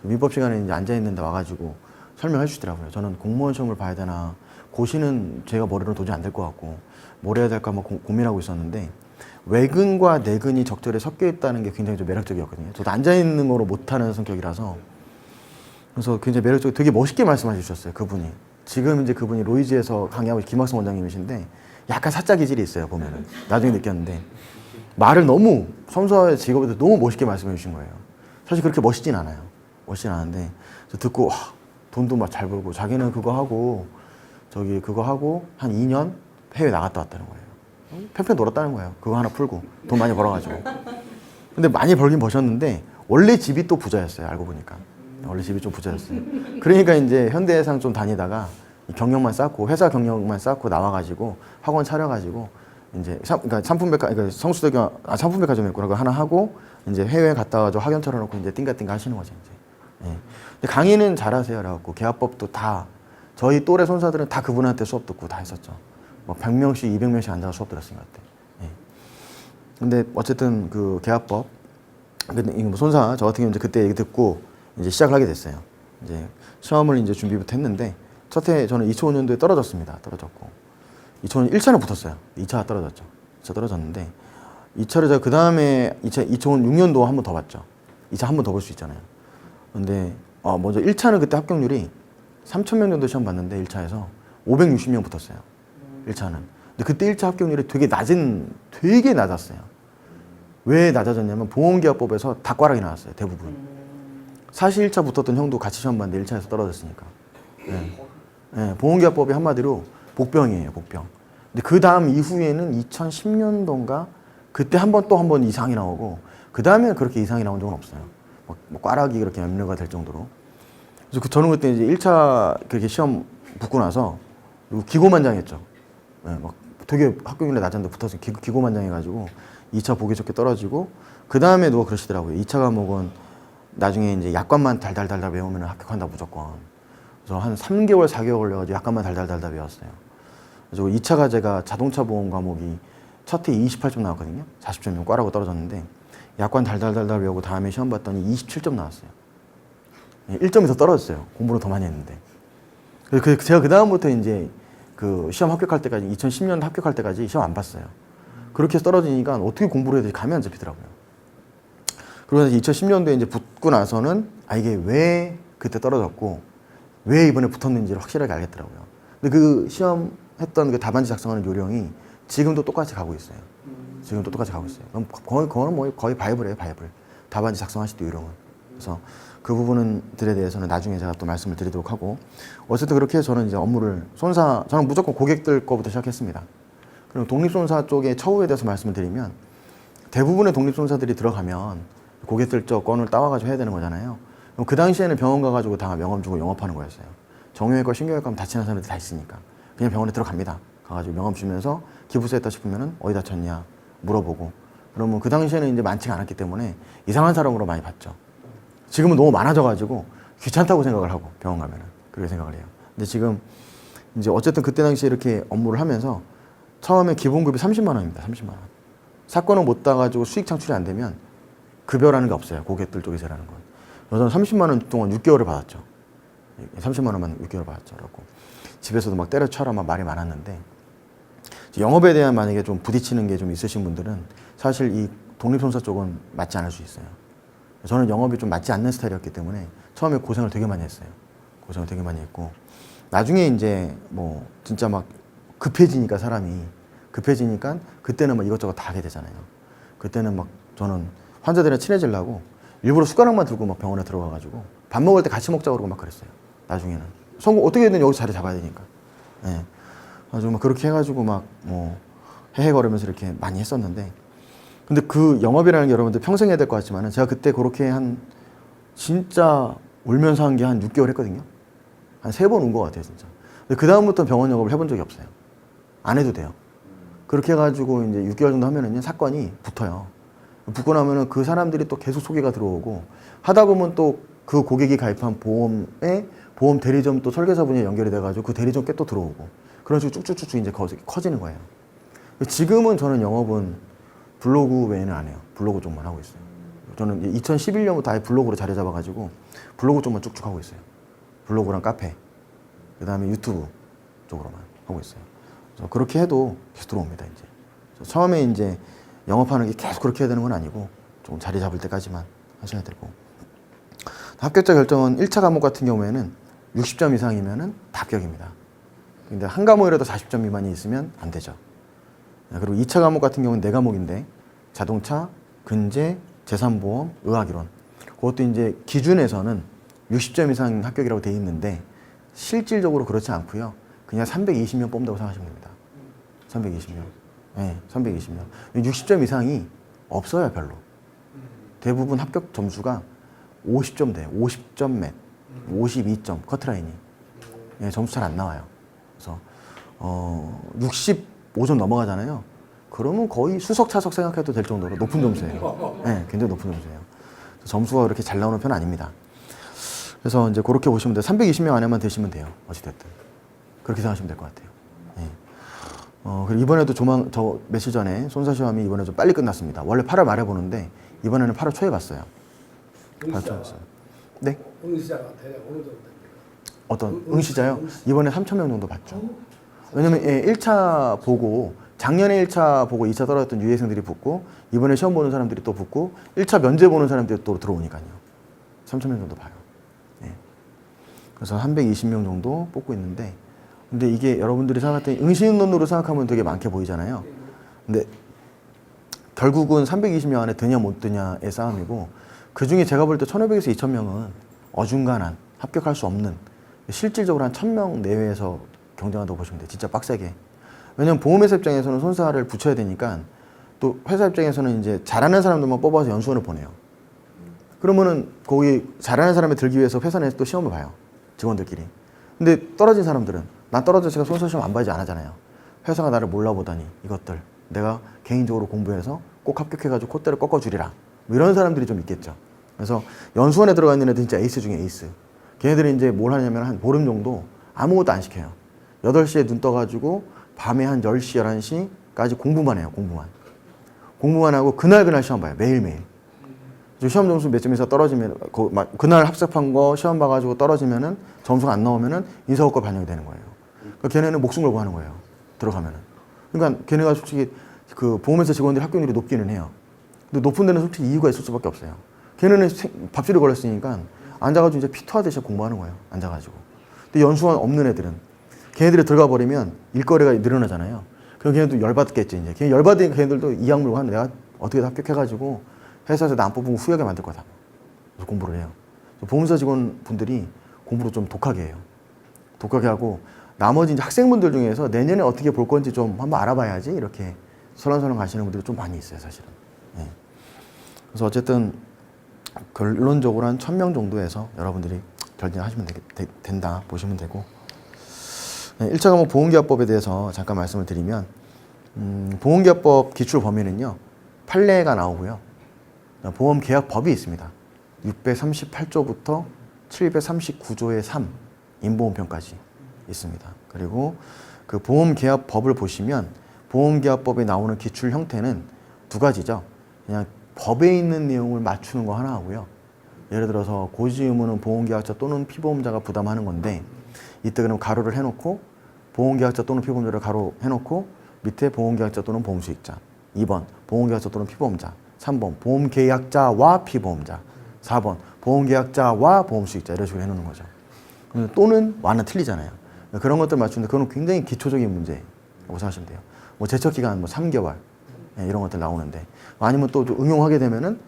민법 시간에 이제 앉아 있는데 와가지고 설명해 주시더라고요. 저는 공무원 시험을 봐야 되나 고시는 제가 머리로 도저히 안 될 것 같고 뭘 해야 될까 뭐 고민하고 있었는데 외근과 내근이 적절히 섞여 있다는 게 굉장히 좀 매력적이었거든요. 저도 앉아 있는 거로 못하는 성격이라서 그래서 굉장히 매력적이고 되게 멋있게 말씀해 주셨어요. 그분이. 지금 이제 그분이 로이즈에서 강의하고 김학성 원장님이신데 약간 사짜 기질이 있어요. 보면은. 나중에 느꼈는데 말을 너무 선수와의 직업에도 너무 멋있게 말씀해 주신 거예요. 사실 그렇게 멋있진 않아요. 멋있진 않은데 듣고 와, 돈도 막 잘 벌고 자기는 그거 하고 저기 그거 하고 한 2년 해외 나갔다 왔다는 거예요. 팽팽 놀았다는 거예요. 그거 하나 풀고 돈 많이 벌어가지고. 근데 많이 벌긴 버셨는데 원래 집이 또 부자였어요. 알고 보니까. 원래 집이 좀 부자였어요. 그러니까 이제 현대해상 좀 다니다가 경력만 쌓고 회사 경력만 쌓고 나와가지고 학원 차려가지고 이제 그러니까 그러니까 성수대교 상품백화점이었고 그거 하나 하고 이제 해외 갔다 와가지고 학연 차려놓고 이제 띵가띵가 하시는 거죠 이제. 예. 근데 강의는 잘하세요. 그래갖고 계약법도 다 저희 또래 손사들은 다 그분한테 수업 듣고 다 했었죠. 뭐 100명씩 200명씩 앉아서 수업 들었으니까 그때. 예. 근데 어쨌든 그 계약법 근데 뭐 손사 저 같은 경우는 이제 그때 얘기 듣고 이제 시작을 하게 됐어요. 이제 시험을 이제 준비부터 했는데 첫 해 저는 2005년도에 떨어졌습니다. 떨어졌고 2005년 1차는 붙었어요. 2차 떨어졌죠. 2차 떨어졌는데 2차를 제가 그 다음에 2006년도 한 번 더 봤죠. 2차 한 번 더 볼 수 있잖아요. 근데 먼저 1차는 그때 합격률이 3,000명 정도 시험 봤는데 1차에서 560명 붙었어요. 1차는. 근데 그때 1차 합격률이 되게 낮았어요. 왜 낮아졌냐면 보험계약법에서 다 꽈락이 나왔어요. 대부분. 사실 1차 붙었던 형도 같이 시험 봤는데 1차에서 떨어졌으니까. 네. 네, 보험계약법이 한마디로 복병이에요. 복병. 근데 그 다음 이후에는 2010년도인가 그때 한 번 이상이 나오고 그 다음에는 그렇게 이상이 나온 적은 없어요. 뭐 꽈락이 그렇게 염려가 될 정도로. 그래서 저는 그때 이제 1차 그렇게 시험 붙고 나서 기고만장했죠. 네, 막 되게 합격률이 낮았는데 붙어서 기고만장해가지고 2차 보기 좋게 떨어지고 그 다음에 누가 그러시더라고요. 2차 과목은 나중에 이제 약관만 달달달달 외우면 합격한다 무조건. 그래서 한 3개월, 4개월 걸려가지고 약관만 달달달달 외웠어요. 그래서 2차 과제가 자동차 보험 과목이 첫 해 28점 나왔거든요. 40점이면 꽈라고 떨어졌는데 약관 달달달달 외우고 다음에 시험 봤더니 27점 나왔어요. 1점이 더 떨어졌어요. 공부를 더 많이 했는데. 그래서 제가 그 다음부터 이제 그 시험 합격할 때까지 2010년 합격할 때까지 시험 안 봤어요. 그렇게 해서 떨어지니까 어떻게 공부를 해야 될지 감이 안 잡히더라고요. 그러고 2010년도에 이제 붙고 나서는 이게 왜 그때 떨어졌고 왜 이번에 붙었는지를 확실하게 알겠더라고요. 근데 그 시험 했던 그 답안지 작성하는 요령이 지금도 똑같이 가고 있어요. 지금도 똑같이 가고 있어요. 그거는 뭐 거의 바이블이에요, 바이블. 답안지 작성하실 때 요령은. 그래서 그 부분들에 대해서는 나중에 제가 또 말씀을 드리도록 하고 어쨌든 그렇게 해서 저는 이제 업무를 저는 무조건 고객들 거부터 시작했습니다. 그리고 독립손사 쪽의 처우에 대해서 말씀을 드리면 대부분의 독립손사들이 들어가면 고객들 쪽 건을 따와가지고 해야 되는 거잖아요. 그럼 그 당시에는 병원 가가지고 다 명함 주고 영업하는 거였어요. 정형외과, 신경외과 하면 다치는 사람들 다 있으니까. 그냥 병원에 들어갑니다. 가가지고 명함 주면서 기부서 했다 싶으면은 어디 다쳤냐 물어보고. 그러면 그 당시에는 이제 많지가 않았기 때문에 이상한 사람으로 많이 봤죠. 지금은 너무 많아져가지고 귀찮다고 생각을 하고 병원 가면은 그렇게 생각을 해요. 근데 지금 이제 어쨌든 그때 당시에 이렇게 업무를 하면서 처음에 기본급이 30만 원입니다. 30만 원. 사건을 못 따가지고 수익 창출이 안 되면 급여라는 게 없어요. 고객들 쪽에서 일하는 건. 저는 30만 원 동안 6개월을 받았죠. 30만 원만 6개월 받았죠. 그래갖고 집에서도 막 때려쳐라 막 말이 많았는데, 영업에 대한 만약에 좀 부딪히는 게 좀 있으신 분들은 사실 이 독립손사 쪽은 맞지 않을 수 있어요. 저는 영업이 좀 맞지 않는 스타일이었기 때문에 처음에 고생을 되게 많이 했어요. 고생을 되게 많이 했고, 나중에 이제 뭐 진짜 막 급해지니까 사람이 급해지니까 그때는 막 이것저것 다 하게 되잖아요. 그때는 막 저는 환자들이랑 친해지려고 일부러 숟가락만 들고 막 병원에 들어가가지고 밥 먹을 때 같이 먹자고 그러고 막 그랬어요. 나중에는 성공 어떻게든 여기서 자리 잡아야 되니까. 예. 아주 막 그렇게 해가지고 막 뭐 헤헤거리면서 이렇게 많이 했었는데, 근데 그 영업이라는 게 여러분들 평생 해야 될 것 같지만은 제가 그때 그렇게 한 진짜 울면서 한 게 한 6개월 했거든요. 한 3번 운 것 같아요, 진짜. 근데 그 다음부터 병원 영업을 해본 적이 없어요. 안 해도 돼요. 그렇게 해가지고 이제 6개월 정도 하면은요, 사건이 붙어요. 붙고 나면은 그 사람들이 또 계속 소개가 들어오고, 하다 보면 또 그 고객이 가입한 보험에 보험 대리점 또 설계사분이 연결이 돼가지고 그 대리점 꽤 또 들어오고, 그런 식으로 쭉쭉쭉쭉 이제 커지는 거예요. 지금은 저는 영업은 블로그 외에는 안 해요. 블로그 쪽만 하고 있어요. 저는 2011년부터 아예 블로그로 자리 잡아가지고 블로그 쪽만 쭉쭉 하고 있어요. 블로그랑 카페, 그 다음에 유튜브 쪽으로만 하고 있어요. 그래서 그렇게 해도 계속 들어옵니다, 이제. 처음에 이제 영업하는 게 계속 그렇게 해야 되는 건 아니고, 좀 자리 잡을 때까지만 하셔야 되고. 합격자 결정은 1차 과목 같은 경우에는 60점 이상이면은 다 합격입니다. 근데 한 과목이라도 40점 미만이 있으면 안 되죠. 그리고 2차 과목 같은 경우는 4과목인데, 자동차, 근제, 재산보험, 의학이론. 그것도 이제 기준에서는 60점 이상 합격이라고 돼 있는데, 실질적으로 그렇지 않고요. 그냥 320명 뽑는다고 생각하시면 됩니다. 320명. 네, 320명. 60점 이상이 없어요, 별로. 대부분 합격 점수가 50점 돼요. 50점 몇, 52점, 커트라인이. 네, 점수 잘 안 나와요. 그래서 65점 넘어가잖아요. 그러면 거의 수석 차석 생각해도 될 정도로 높은 점수예요. 네, 굉장히 높은 점수예요. 점수가 그렇게 잘 나오는 편은 아닙니다. 그래서 이제 그렇게 보시면 돼요. 320명 안에만 되시면 돼요. 어찌됐든. 그렇게 생각하시면 될 것 같아요. 네. 그리고 이번에도 저 며칠 전에 손사 시험이 이번에 좀 빨리 끝났습니다. 원래 8월 말에 보는데 이번에는 8월 초에 봤어요. 8월 초에 봤어요. 네? 응시자가 대략 어느 정도 됩니까? 어떤 응시자요? 이번에 3,000명 정도 봤죠. 왜냐면 1차 보고 작년에 1차 보고 2차 떨어졌던 유해생들이 붙고, 이번에 시험 보는 사람들이 또 붙고, 1차 면제 보는 사람들이 또 들어오니까요. 3,000명 정도 봐요. 네. 그래서 320명 정도 뽑고 있는데, 근데 이게 여러분들이 생각할 때 응시인원으로 생각하면 되게 많게 보이잖아요. 근데 결국은 320명 안에 드냐 못 드냐의 싸움이고, 그 중에 제가 볼 때 1,500에서 2,000명은 어중간한, 합격할 수 없는, 실질적으로 한 1,000명 내외에서 경쟁한다고 보시면 돼요. 진짜 빡세게. 왜냐면 보험회사 입장에서는 손사를 붙여야 되니까, 또 회사 입장에서는 이제 잘하는 사람들만 뽑아서 연수원을 보내요. 그러면은 거기 잘하는 사람이 들기 위해서 회사 내에서 또 시험을 봐요. 직원들끼리. 근데 떨어진 사람들은, 난 떨어져서 제가 손사 시험 안 봐야지 안 하잖아요. 회사가 나를 몰라보다니 이것들 내가 개인적으로 공부해서 꼭 합격해가지고 콧대를 꺾어주리라, 뭐 이런 사람들이 좀 있겠죠. 그래서 연수원에 들어가 있는 애들 진짜 에이스 중에 에이스. 걔네들이 이제 뭘 하냐면 한 보름 정도 아무것도 안 시켜요. 8시에 눈 떠가지고 밤에 한 10시, 11시까지 공부만 해요. 공부만 하고 그날 시험 봐요. 매일매일. 시험 점수 몇 점에서 떨어지면, 그날 합격한 거 시험 봐가지고 떨어지면은, 점수가 안 나오면은 인사고과 반영이 되는 거예요. 그러니까 걔네는 목숨 걸고 하는 거예요. 들어가면은. 그러니까 걔네가 솔직히 그 보험회사 직원들이 합격률이 높기는 해요. 근데 높은 데는 솔직히 이유가 있을 수밖에 없어요. 걔네는 밥줄이 걸렸으니까 앉아가지고 이제 피토하듯이 공부하는 거예요. 앉아가지고. 근데 연수원 없는 애들은, 걔네들이 들어가 버리면 일거리가 늘어나잖아요. 그럼 걔네도 열받겠지, 이제. 걔네 열받으니까 걔네들도 이악 물고 하는, 내가 어떻게든 합격해가지고 회사에서 나 안 뽑으면 후회하게 만들 거다. 그래서 공부를 해요. 보험사 직원분들이 공부를 좀 독하게 해요. 독하게 하고, 나머지 이제 학생분들 중에서 내년에 어떻게 볼 건지 좀 한번 알아봐야지, 이렇게 설렁설렁 가시는 분들이 좀 많이 있어요, 사실은. 네. 그래서 어쨌든 결론적으로 한 1,000명 정도에서 여러분들이 결정하시면 된다 보시면 되고, 네, 1차 과목 보험계약법에 대해서 잠깐 말씀을 드리면, 보험계약법 기출 범위는요, 판례가 나오고요, 보험계약법이 있습니다. 638조부터 739조의 3 인보험편까지 있습니다. 그리고 그 보험계약법을 보시면 보험계약법에 나오는 기출 형태는 두 가지죠. 그냥 법에 있는 내용을 맞추는 거 하나 하고요, 예를 들어서 고지 의무는 보험계약자 또는 피보험자가 부담하는 건데 이때 그럼 가로를 해놓고 보험계약자 또는 피보험자를 가로 해놓고 밑에 보험계약자 또는 보험수익자 2번 보험계약자 또는 피보험자 3번 보험계약자와 피보험자 4번 보험계약자와 보험수익자 이런 식으로 해놓는 거죠. 또는 와는 틀리잖아요. 그런 것들 맞추는데 그건 굉장히 기초적인 문제라고 생각하시면 돼요. 뭐 제척기간 뭐 3개월 이런 것들 나오는데 아니면 또 응용하게 되면은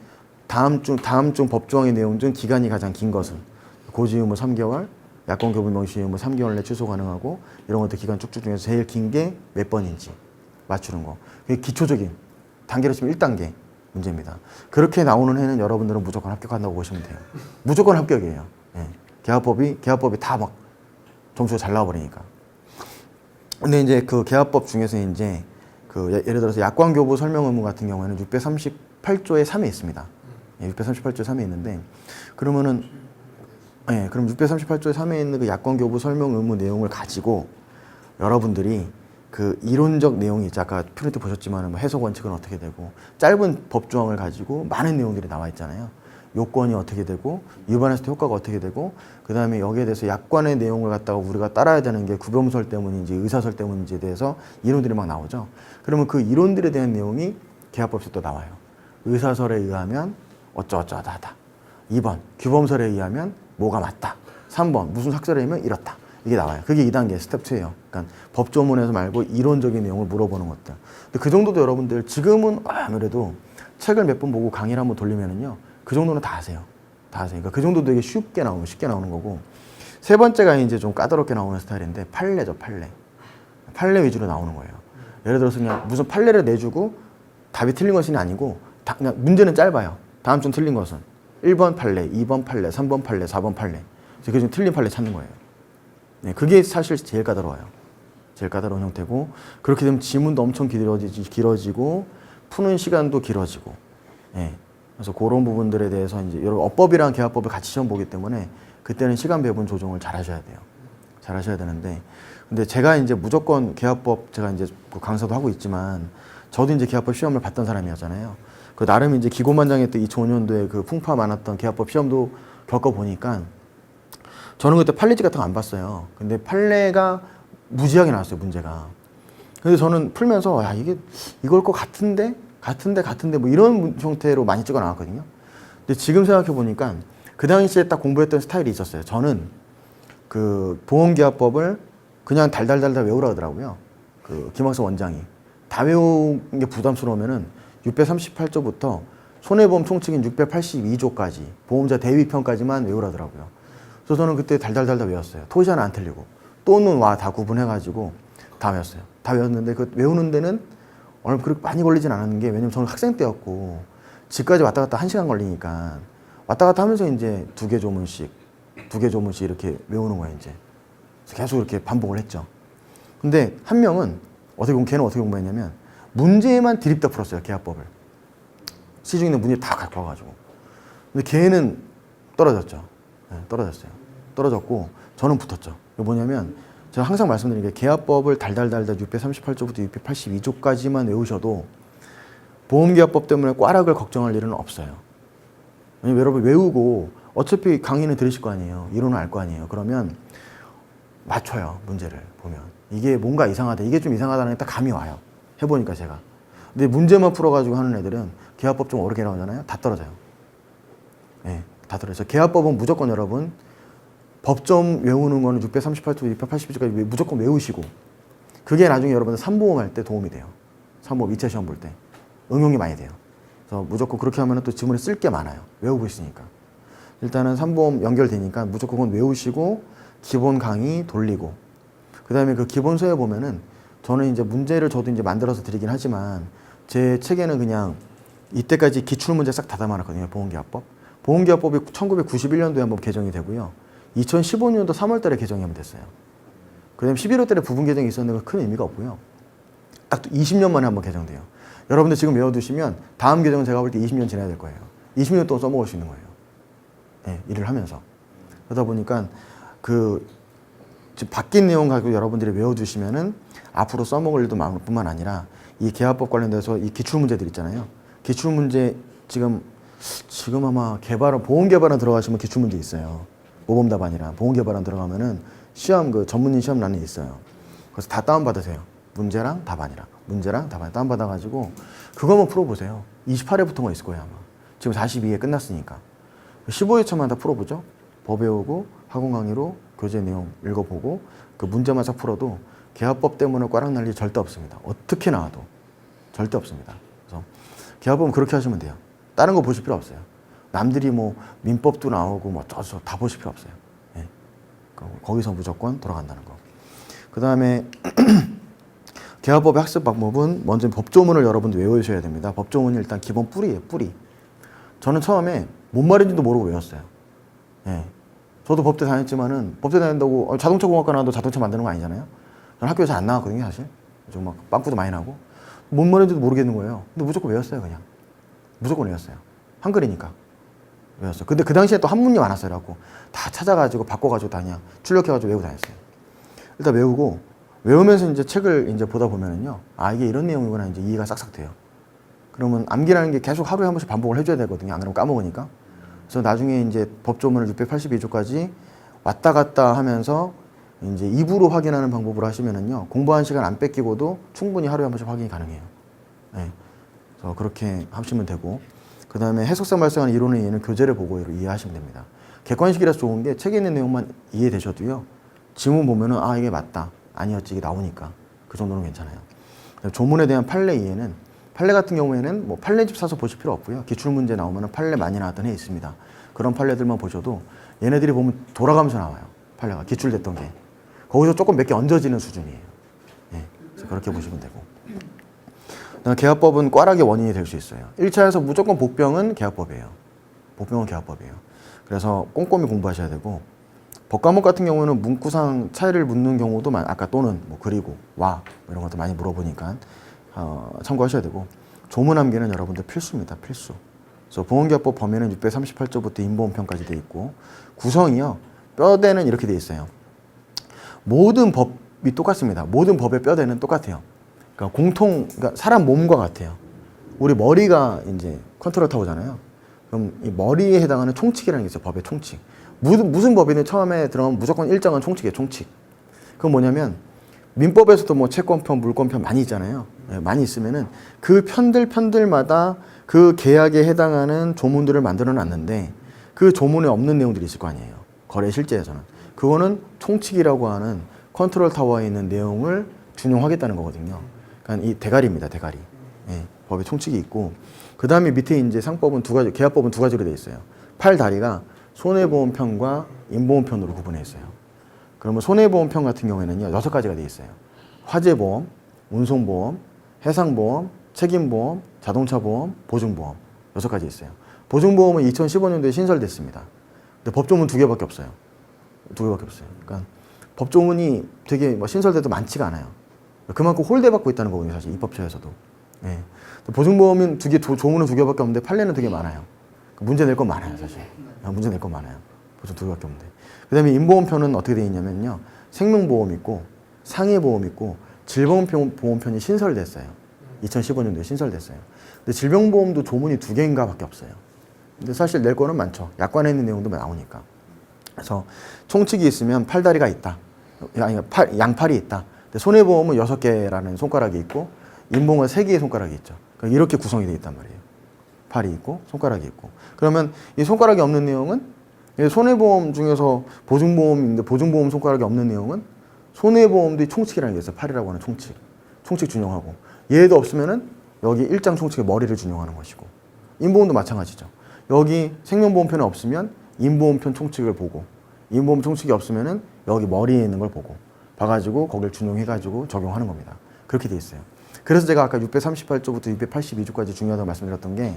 다음 중 법조항의 내용 중 기간이 가장 긴 것은 고지 의무 3개월, 약관 교부 명시 의무 3개월 내 취소 가능하고 이런 것들 기간 쭉쭉 중에서 제일 긴 게 몇 번인지 맞추는 거. 그게 기초적인 단계로 치면 1단계 문제입니다. 그렇게 나오는 해는 여러분들은 무조건 합격한다고 보시면 돼요. 무조건 합격이에요. 예. 계약법이 다 막 점수가 잘 나와버리니까. 근데 이제 그 계약법 중에서 이제 그 예를 들어서 약관 교부 설명 의무 같은 경우에는 638조의 3에 있습니다. 638조의 3에 있는데 그러면은 그럼 638조의 3에 있는 그 약관 교부 설명 의무 내용을 가지고 여러분들이 그 이론적 내용이 있죠. 아까 프린트 보셨지만 뭐 해석 원칙은 어떻게 되고 짧은 법조항을 가지고 많은 내용들이 나와 있잖아요. 요건이 어떻게 되고 위반했을 때 효과가 어떻게 되고 그 다음에 여기에 대해서 약관의 내용을 갖다가 우리가 따라야 되는 게 구별설 때문인지 의사설 때문인지에 대해서 이론들이 막 나오죠. 그러면 그 이론들에 대한 내용이 계약법에서 또 나와요. 의사설에 의하면 어쩌어쩌하다. 2번 규범설에 의하면 뭐가 맞다. 3번 무슨 학설에 의하면 이렇다. 이게 나와요. 그게 2단계 스텝 2예요. 그러니까 법조문에서 말고 이론적인 내용을 물어보는 것들. 근데 그 정도도 여러분들 지금은 아무래도 책을 몇 번 보고 강의를 한번 돌리면은요. 그 정도는 다 아세요. 다 아세요. 그러니까 그 정도 되게 쉽게 나오는 거고. 세 번째가 이제 좀 까다롭게 나오는 스타일인데 판례죠, 판례. 판례 위주로 나오는 거예요. 예를 들어서 그냥 무슨 판례를 내주고 답이 틀린 것이 아니고 그냥 문제는 짧아요. 다음 중 틀린 것은 1번 판례, 2번 판례, 3번 판례, 4번 판례. 그 중 틀린 판례 찾는 거예요. 네, 그게 사실 제일 까다로워요. 제일 까다로운 형태고 그렇게 되면 지문도 엄청 길어지고 푸는 시간도 길어지고. 네. 그래서 그런 부분들에 대해서 이제 여러분 업법이랑 계약법을 같이 시험 보기 때문에 그때는 시간 배분 조정을 잘 하셔야 돼요. 잘 하셔야 되는데 근데 제가 이제 무조건 계약법 제가 이제 강사도 하고 있지만 저도 이제 계약법 시험을 봤던 사람이었잖아요. 그 나름 이제 기고만장했던 2005년도에 그 풍파 많았던 계약법 시험도 겪어보니까 저는 그때 판례집 같은 거 안 봤어요. 근데 판례가 무지하게 나왔어요, 문제가. 그래서 저는 풀면서 야 이걸 것 같은데 뭐 이런 형태로 많이 찍어 나왔거든요. 근데 지금 생각해 보니까 그 당시에 딱 공부했던 스타일이 있었어요. 저는 그 보험계약법을 그냥 달달달달 외우라 하더라고요. 그 김학석 원장이. 다 외우는 게 부담스러우면은 638조부터 손해보험 총칙인 682조까지 보험자 대위편까지만 외우라더라고요. 그래서 저는 그때 달달달달 외웠어요. 토시 하나 안 틀리고 또는 와 다 구분해가지고 다 외웠어요. 다 외웠는데 그 외우는 데는 얼마 그렇게 많이 걸리진 않았는 게 왜냐면 저는 학생 때였고 집까지 왔다 갔다 1시간 걸리니까 왔다 갔다 하면서 이제 두 개 조문씩 이렇게 외우는 거예요 이제. 그래서 계속 이렇게 반복을 했죠. 근데 한 명은 걔는 어떻게 공부했냐면 문제만 드립다 풀었어요 계약법을. 시중에 있는 문제 다 갖고 와가지고. 근데 걔는 떨어졌죠. 네, 떨어졌고 저는 붙었죠. 이게 뭐냐면 제가 항상 말씀드리는 게 계약법을 달달달달 638조부터 682조까지만 외우셔도 보험계약법 때문에 꽈락을 걱정할 일은 없어요. 왜냐면 여러분 외우고 어차피 강의는 들으실 거 아니에요. 이론은 알 거 아니에요. 그러면 맞춰요. 문제를 보면. 이게 뭔가 이상하다. 이게 좀 이상하다는 게 딱 감이 와요. 해보니까 제가. 근데 문제만 풀어가지고 하는 애들은 계약법 좀 어렵게 나오잖아요. 다 떨어져요. 네, 다 떨어져요. 계약법은 무조건 여러분 법점 외우는 거는 638조, 682조까지 무조건 외우시고 그게 나중에 여러분들 삼보험 할 때 도움이 돼요. 삼보험 2차 시험 볼 때. 응용이 많이 돼요. 그래서 무조건 그렇게 하면 또 지문에 쓸 게 많아요. 외우고 있으니까. 일단은 삼보험 연결되니까 무조건 그건 외우시고 기본 강의 돌리고 그 다음에 그 기본서에 보면은 저는 이제 문제를 저도 이제 만들어서 드리긴 하지만 제 책에는 그냥 이때까지 기출문제 싹 다 담아놨거든요. 보험계약법. 보험계약법이 1991년도에 한번 개정이 되고요. 2015년도 3월 달에 개정이 한번 됐어요. 그 다음에 11월 달에 부분 개정이 있었는데 큰 의미가 없고요. 딱 20년 만에 한번 개정돼요. 여러분들 지금 외워두시면 다음 개정은 제가 볼 때 20년 지나야 될 거예요. 20년 동안 써먹을 수 있는 거예요. 네, 일을 하면서. 그러다 보니까 그 지금 바뀐 내용 가지고 여러분들이 외워두시면은 앞으로 써먹을 일도 많을 뿐만 아니라 이 계약법 관련돼서 이 기출문제들 있잖아요. 기출문제 지금 지금 아마 보험 개발원 들어가시면 기출문제 있어요. 모범 답안이랑 보험 개발원 들어가면은 시험 그 전문의 시험란에 있어요. 그래서 다 다운받으세요. 문제랑 답안이랑 문제랑 답안 다운받아가지고 그거만 풀어보세요. 28회부터가 있을 거예요 아마. 지금 42회 끝났으니까 15회차만 다 풀어보죠. 법 외우고 학원 강의로 교재 내용 읽어보고 그 문제만 싹 풀어도 계약법 때문에 꽈락 날 일 절대 없습니다. 어떻게 나와도 절대 없습니다. 그래서 계약법은 그렇게 하시면 돼요. 다른 거 보실 필요 없어요. 남들이 뭐 민법도 나오고 뭐 어쩌고 다 보실 필요 없어요. 예. 거기서 무조건 돌아간다는 거. 그 다음에 계약법의 학습 방법은 먼저 법조문을 여러분들 외우셔야 됩니다. 법조문이 일단 기본 뿌리예요. 뿌리. 저는 처음에 뭔 말인지도 모르고 외웠어요. 예. 저도 법대 다녔지만은 법대 다닌다고 자동차 공학과 나와도 자동차 만드는 거 아니잖아요. 저는 학교에서 안 나왔거든요, 사실. 좀 막 빵꾸도 많이 나고 뭔 말인지도 모르겠는 거예요. 근데 무조건 외웠어요, 그냥. 무조건 외웠어요. 한글이니까 외웠어요. 근데 그 당시에 또 한문이 많았어요. 그래갖고 다 찾아가지고 바꿔가지고 다 그냥 출력해가지고 외우고 다녔어요. 일단 외우고 외우면서 이제 책을 이제 보다 보면은요, 아 이게 이런 내용이구나 이제 이해가 싹싹 돼요. 그러면 암기라는 게 계속 하루에 한 번씩 반복을 해줘야 되거든요. 안 그러면 까먹으니까. 그래서 나중에 이제 법조문을 682조까지 왔다 갔다 하면서 이제 입으로 확인하는 방법으로 하시면은요, 공부한 시간 안 뺏기고도 충분히 하루에 한 번씩 확인이 가능해요. 네. 그래서 그렇게 하시면 되고, 그 다음에 해석상 발생하는 이론의 이해는 교재를 보고 이해하시면 됩니다. 객관식이라서 좋은 게 책에 있는 내용만 이해되셔도요, 지문 보면은 아 이게 맞다, 아니었지, 이게 나오니까 그 정도는 괜찮아요. 조문에 대한 판례 이해는, 판례 같은 경우에는 뭐 판례집 사서 보실 필요 없고요. 기출문제 나오면 판례 많이 나왔던 해 있습니다. 그런 판례들만 보셔도 얘네들이 보면 돌아가면서 나와요. 판례가 기출됐던 게. 거기서 조금 몇 개 얹어지는 수준이에요. 예, 그래서 그렇게 보시면 되고. 계약법은 꽈락의 원인이 될 수 있어요. 1차에서 무조건 복병은 계약법이에요. 복병은 계약법이에요. 그래서 꼼꼼히 공부하셔야 되고, 법과목 같은 경우는 문구상 차이를 묻는 경우도 아까 또는 뭐 그리고 와 이런 것도 많이 물어보니까 참고하셔야 되고, 조문 암기는 여러분들 필수입니다. 필수. 그래서 보험계약법 범위는 638조부터 인보험편까지 돼 있고, 구성이요, 뼈대는 이렇게 돼 있어요. 모든 법이 똑같습니다. 모든 법의 뼈대는 똑같아요. 그러니까 그러니까 사람 몸과 같아요. 우리 머리가 이제 컨트롤 타워잖아요. 그럼 이 머리에 해당하는 총칙이라는 게 있어요. 법의 총칙. 무슨 법이든 처음에 들어가면 무조건 일정한 총칙이에요. 총칙. 그건 뭐냐면 민법에서도 뭐 채권편, 물권편 많이 있잖아요. 네, 많이 있으면은 그 편들마다 그 계약에 해당하는 조문들을 만들어 놨는데 그 조문에 없는 내용들이 있을 거 아니에요. 거래 실제에서는. 그거는 총칙이라고 하는 컨트롤 타워에 있는 내용을 준용하겠다는 거거든요. 그러니까 이 대가리입니다, 대가리. 예, 법에 총칙이 있고, 그 다음에 밑에 이제 상법은 두 가지, 계약법은 두 가지로 되어 있어요. 팔다리가 손해보험편과 인보험편으로 구분해 있어요. 그러면 손해보험편 같은 경우에는요, 6가지가 되어 있어요. 화재보험, 운송보험, 해상보험, 책임보험, 자동차보험, 보증보험. 6가지 있어요. 보증보험은 2015년도에 신설됐습니다. 근데 법조문 2개밖에 없어요. 2개밖에 없어요. 그러니까 법조문이 되게 뭐 신설돼도 많지가 않아요. 그만큼 홀대받고 있다는 거거든요, 사실 입법처에서도. 예. 보증보험은 조문은 2개밖에 없는데 판례는 되게 많아요. 문제 낼 건 많아요, 사실. 문제 낼 건 많아요. 보증 2개밖에 없는데. 그 다음에 인보험편은 어떻게 되어 있냐면요, 생명보험 있고 상해보험 있고 질병보험편이 신설됐어요. 2015년도에 신설됐어요. 근데 질병보험도 조문이 2개인가 밖에 없어요. 근데 사실 낼 거는 많죠. 약관에 있는 내용도 나오니까. 그래서 총칙이 있으면 팔다리가 있다. 아니, 양팔이 있다. 근데 손해보험은 6개라는 손가락이 있고, 인보험은 3개의 손가락이 있죠. 그러니까 이렇게 구성이 되어 있단 말이에요. 팔이 있고, 손가락이 있고. 그러면 이 손가락이 없는 내용은, 손해보험 중에서 보증보험인데 보증보험 손가락이 없는 내용은 손해보험도 총칙이라는 게 있어요. 팔이라고 하는 총칙. 총칙 준용하고. 얘도 없으면은 여기 일장 총칙의 머리를 준용하는 것이고. 인보험도 마찬가지죠. 여기 생명보험편이 없으면 인보험편 총칙을 보고, 인보험 총칙이 없으면은 여기 머리에 있는 걸 보고, 봐가지고 거기를 준용해가지고 적용하는 겁니다. 그렇게 돼 있어요. 그래서 제가 아까 638조부터 682조까지 중요하다고 말씀드렸던 게,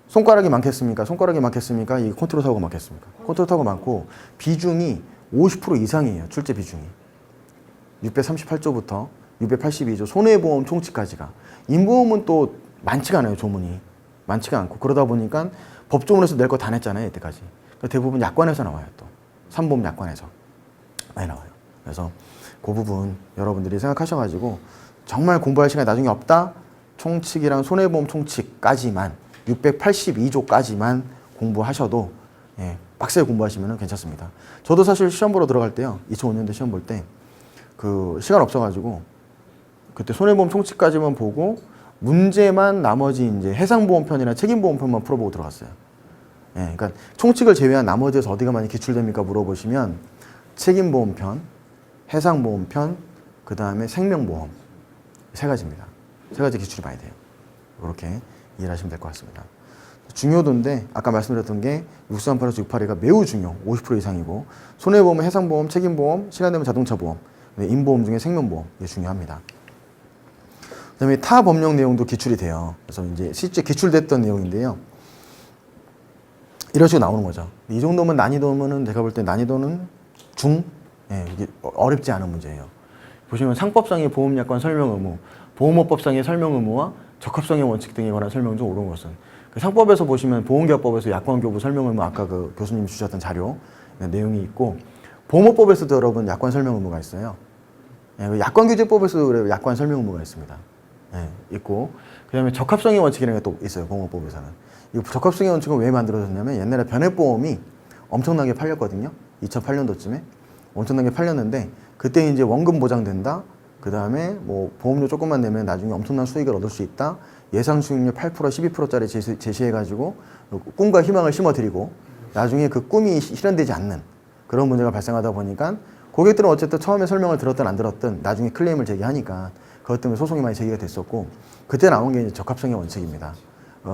손가락이 많겠습니까? 손가락이 많겠습니까? 이 컨트롤 타워가 많겠습니까? 컨트롤 타워가 많고 비중이 50% 이상이에요. 출제 비중이. 638조부터 682조 손해보험 총칙까지가. 인보험은 또 많지가 않아요. 조문이. 많지가 않고. 그러다 보니까 법조문에서 낼 거 다 냈잖아요. 이때까지. 대부분 약관에서 나와요. 또 산보험 약관에서 많이 나와요. 그래서 그 부분 여러분들이 생각하셔가지고 정말 공부할 시간이 나중에 없다? 총칙이랑 손해보험 총칙까지만 682조까지만 공부하셔도 예, 빡세게 공부하시면 괜찮습니다. 저도 사실 시험 보러 들어갈 때요. 2005년도 시험 볼 때 그 시간 없어가지고 그때 손해보험 총칙까지만 보고 문제만 나머지 이제 해상보험편이나 책임보험편만 풀어보고 들어갔어요. 예, 그러니까 총칙을 제외한 나머지에서 어디가 많이 기출됩니까 물어보시면 책임보험편, 해상보험편, 그 다음에 생명보험 세 가지입니다. 세 가지 기출이 많이 돼요. 이렇게 이해를 하시면 될 것 같습니다. 중요도인데 아까 말씀드렸던 게 638에서 682가 매우 중요, 50% 이상이고 손해보험, 해상보험, 책임보험, 시간되면 자동차보험, 인보험 중에 생명보험 이게 중요합니다. 그다음에 타 법령 내용도 기출이 돼요. 그래서 이제 실제 기출됐던 내용인데요. 이런 식으로 나오는 거죠. 이 정도면 난이도면은 제가 볼 때 난이도는 중, 예, 이게 어렵지 않은 문제예요. 보시면 상법상의 보험약관 설명 의무, 보험업법상의 설명 의무와 적합성의 원칙 등에 관한 설명 중 옳은 것은 그 상법에서 보시면 보험계약법에서 약관교부 설명 의무 아까 그 교수님이 주셨던 자료 내용이 있고 보험업법에서도 여러분 약관 설명 의무가 있어요. 예, 그 약관규제법에서도 약관 설명 의무가 있습니다. 예, 있고 그다음에 적합성의 원칙이라는 게 또 있어요. 보험업법에서는. 이 적합성의 원칙은 왜 만들어졌냐면 옛날에 변액보험이 엄청나게 팔렸거든요. 2008년도쯤에 엄청나게 팔렸는데 그때 이제 원금 보장된다. 그 다음에 뭐 보험료 조금만 내면 나중에 엄청난 수익을 얻을 수 있다. 예상 수익률 8% 12%짜리 제시해가지고 꿈과 희망을 심어드리고 나중에 그 꿈이 실현되지 않는 그런 문제가 발생하다 보니까 고객들은 어쨌든 처음에 설명을 들었든 안 들었든 나중에 클레임을 제기하니까 그것 때문에 소송이 많이 제기가 됐었고 그때 나온 게 이제 적합성의 원칙입니다.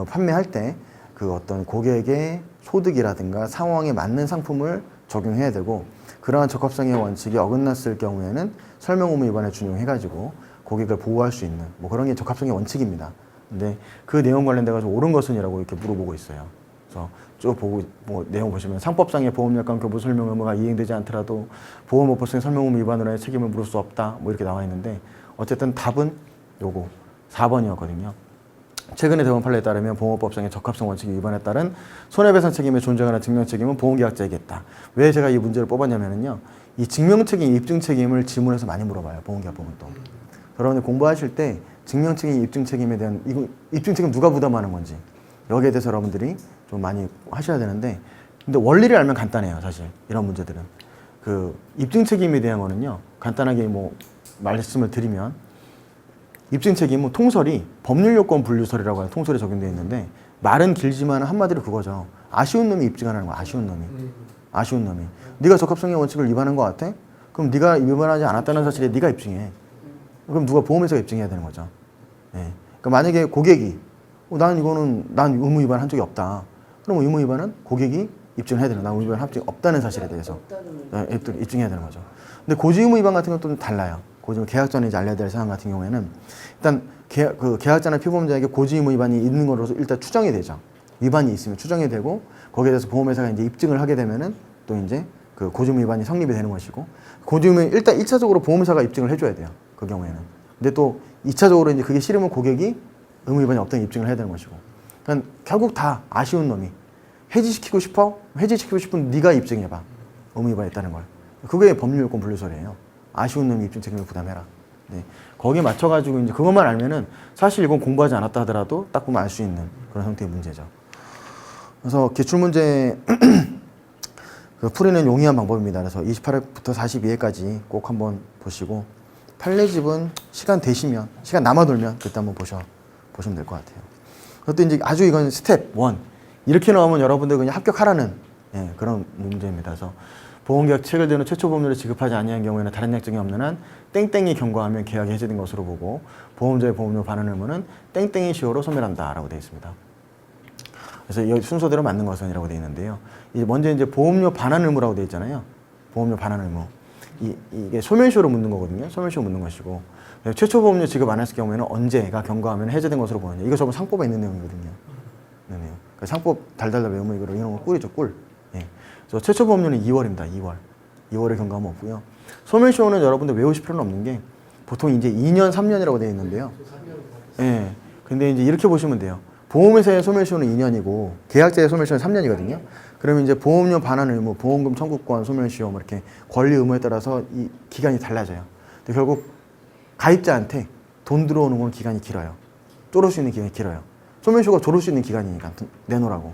판매할 때 그 어떤 고객의 소득이라든가 상황에 맞는 상품을 적용해야 되고 그러한 적합성의 원칙이 어긋났을 경우에는 설명 의무 위반에 준용해가지고 고객을 보호할 수 있는 뭐 그런 게 적합성의 원칙입니다. 근데 그 내용 관련돼가지고 옳은 것은이라고 이렇게 물어보고 있어요. 그래서 쭉 보고 뭐 내용 보시면 상법상의 보험약관 교부 설명 의무가 이행되지 않더라도 보험업법상 설명 의무 위반으로 해 책임을 물을 수 없다 뭐 이렇게 나와 있는데 어쨌든 답은 요거 4번이었거든요. 최근의 대법원 판례에 따르면 보험업법상의 적합성 원칙 위반에 따른 손해배상 책임의 존재하는 증명책임은 보험계약자에게 있다. 왜 제가 이 문제를 뽑았냐면요. 이 증명책임, 입증책임을 지문에서 많이 물어봐요. 보험계약법은 또. 여러분들 공부하실 때 증명책임, 입증책임에 대한 이거 입증책임 누가 부담하는 건지 여기에 대해서 여러분들이 좀 많이 하셔야 되는데 근데 원리를 알면 간단해요. 사실 이런 문제들은. 그 입증책임에 대한 거는요. 간단하게 뭐 말씀을 드리면 입증 책임은 통설이 법률요건 분류설이라고 하는 통설에 적용되어 있는데 말은 길지만 한마디로 그거죠. 아쉬운 놈이 입증하는 거야. 아쉬운 놈이. 아쉬운 놈이. 네가 적합성의 원칙을 위반한 것 같아? 그럼 네가 위반하지 않았다는 사실에 네가 입증해. 그럼 누가 보험회사가 입증해야 되는 거죠. 예. 그러니까 만약에 고객이 난 의무 위반한 적이 없다. 그럼 의무 위반은 고객이 입증을 해야 되는 거야. 난 의무 위반한 적이 없다는 사실에 대해서 입증해야 되는 거죠. 근데 고지 의무 위반 같은 건 좀 달라요. 계약 전에 이제 알려야 될 사항 같은 경우에는 일단 계약자나 피보험자에게 고지 의무 위반이 있는 것으로서 일단 추정이 되죠. 위반이 있으면 추정이 되고 거기에 대해서 보험회사가 이제 입증을 하게 되면은 또 이제 그 고지 의무 위반이 성립이 되는 것이고 고지 의무 일단 1차적으로 보험회사가 입증을 해줘야 돼요. 그 경우에는. 근데 또 2차적으로 이제 그게 싫으면 고객이 의무 위반이 없다는 입증을 해야 되는 것이고. 그러니까 결국 다 아쉬운 놈이 해지시키고 싶어? 해지시키고 싶은 네가 입증해봐. 의무 위반이 있다는 걸. 그게 법률요건 분류설이에요. 아쉬운 놈이 입증 책임을 부담해라. 네. 거기에 맞춰가지고 이제 그것만 알면은 사실 이건 공부하지 않았다 하더라도 딱 보면 알 수 있는 그런 형태의 문제죠. 그래서 기출문제 그 풀이는 용이한 방법입니다. 그래서 28회부터 42회까지 꼭 한번 보시고 판례집은 시간 되시면 시간 남아돌면 그때 한번 보시면 될 것 같아요. 그것도 이제 아주 이건 스텝 1 이렇게 나오면 여러분들 그냥 합격하라는 예, 그런 문제입니다. 그래서 보험계약 체결되는 최초 보험료를 지급하지 아니한 경우에는 다른 약정이 없는 한 땡땡이 경과하면 계약이 해지된 것으로 보고 보험자의 보험료 반환 의무는 땡땡이 시효로 소멸한다라고 되어 있습니다. 그래서 이 순서대로 맞는 것은이라고 되어 있는데요. 먼저 이제 보험료 반환 의무라고 되어 있잖아요. 보험료 반환 의무. 이게 소멸시효로 묻는 거거든요. 소멸시효 묻는 것이고 최초 보험료 지급 안 했을 경우에는 언제가 경과하면 해제된 것으로 보느냐. 이거 전부 상법에 있는 내용이거든요. 네. 그러니까 상법 달달달 외우면 이런 거 꿀이죠, 꿀. 예. 그래서 최초 보험료는 2월입니다. 2월에 경과하면 없고요. 소멸시효는 여러분들 외우실 필요는 없는 게 보통 이제 2년, 3년이라고 되어 있는데요. 예. 근데 이제 이렇게 보시면 돼요. 보험회사의 소멸시효는 2년이고 계약자의 소멸시효는 3년이거든요. 그러면 이제 보험료 반환 의무, 보험금 청구권, 소멸시효 뭐 이렇게 권리 의무에 따라서 이 기간이 달라져요. 근데 결국 가입자한테 돈 들어오는 건 기간이 길어요. 쫄을 수 있는 기간이 길어요. 소멸시효가 졸을 수 있는 기간이니까 내놓으라고.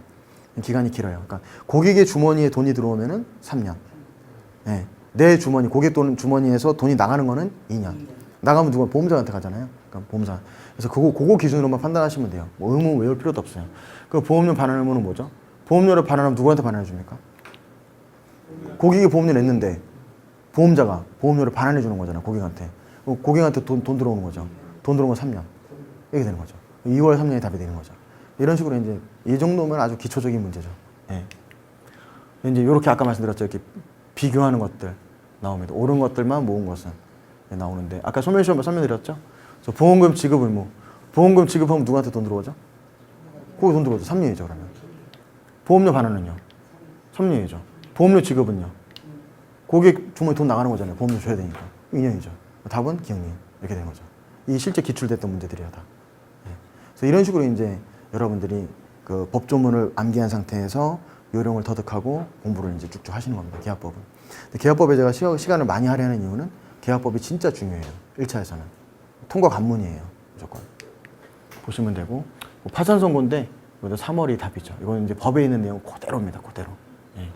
기간이 길어요. 그러니까 고객의 주머니에 돈이 들어오면은 3년. 네. 내 주머니, 고객 돈 주머니에서 돈이 나가는 거는 2년. 나가면 누가 보험자한테 가잖아요. 그러니까 보험사. 그래서 그거 기준으로만 판단하시면 돼요. 뭐 의무 외울 필요도 없어요. 그 보험료 반환 의무는 뭐죠? 보험료를 반환하면 누구한테 반환해 줍니까? 고객이 보험료 냈는데 보험자가 보험료를 반환해 주는 거잖아요. 고객한테. 고객한테 돈 들어오는 거죠. 돈 들어온 건 3년. 이렇게 되는 거죠. 2월 3년이 답이 되는 거죠. 이런 식으로 이제 이 정도면 아주 기초적인 문제죠. 예. 이제 이렇게 아까 말씀드렸죠. 이렇게 비교하는 것들 나옵니다. 옳은 것들만 모은 것은 나오는데 아까 소멸시효 설명드렸죠. 그래서 보험금 지급 의무. 보험금 지급하면 누구한테 돈 들어오죠? 거기 돈 들어오죠. 3년이죠. 그러면. 보험료 반환은요? 3년이죠. 보험료 지급은요? 고객 주머니 돈 나가는 거잖아요. 보험료 줘야 되니까. 2년이죠. 답은 기억님. 이렇게 되는 거죠. 이 실제 기출됐던 문제들이야 다. 예. 그래서 이런 식으로 이제 여러분들이 그 법조문을 암기한 상태에서 요령을 터득하고 공부를 이제 쭉쭉 하시는 겁니다. 계약법은. 근데 계약법에 제가 시간을 많이 하려는 이유는 계약법이 진짜 중요해요. 1차에서는. 통과 관문이에요. 무조건. 보시면 되고. 뭐 파산 선고인데 이것도 3월이 답이죠. 이건 이제 법에 있는 내용 그대로입니다. 그대로. 예.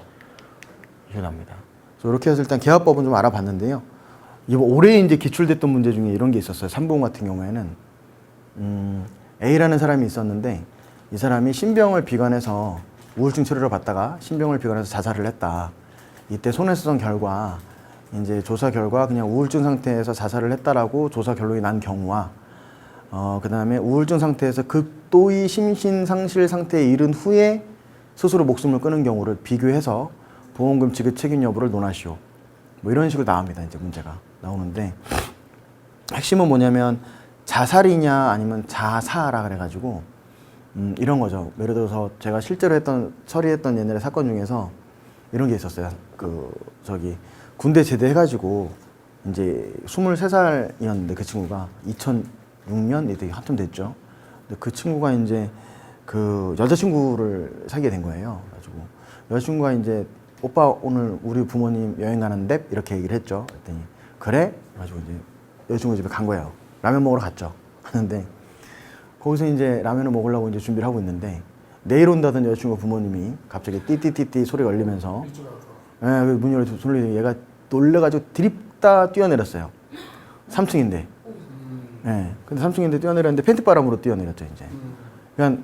이게 납니다. 그래서 이렇게 해서 일단 계약법은 좀 알아봤는데요. 이번 올해 이제 기출됐던 문제 중에 이런 게 있었어요. 3번 같은 경우에는 A라는 사람이 있었는데 이 사람이 신병을 비관해서 우울증 치료를 받다가 신병을 비관해서 자살을 했다. 이때 손해수송 결과 이제 조사 결과 그냥 우울증 상태에서 자살을 했다라고 조사 결론이 난 경우와 그다음에 우울증 상태에서 극도의 심신 상실 상태에 이른 후에 스스로 목숨을 끊은 경우를 비교해서 보험금 지급 책임 여부를 논하시오. 뭐 이런 식으로 나옵니다. 이제 문제가 나오는데 핵심은 뭐냐면 자살이냐 아니면 자사라 그래가지고 이런 거죠. 예를 들어서 제가 실제로 처리했던 옛날에 사건 중에서 이런 게 있었어요. 군대 제대해가지고 이제 23살이었는데 그 친구가 2006년 이때 한참 됐죠. 근데 그 친구가 이제 그 여자친구를 사귀게 된 거예요. 그래가지고 여자친구가 이제 오빠 오늘 우리 부모님 여행 가는데 이렇게 얘기를 했죠. 그랬더니 그래? 그래가지고 이제 여자친구 집에 간 거예요. 라면 먹으러 갔죠. 하는데 거기서 이제 라면을 먹으려고 이제 준비를 하고 있는데 내일 온다던 여자친구 부모님이 갑자기 띠띠띠띠 소리가 울리면서 문이 열려 소리 얘가 놀래가지고 드립다 뛰어내렸어요. 3층인데. 예. 근데 3층인데 뛰어내렸는데 팬티바람으로 뛰어내렸죠 이제. 그냥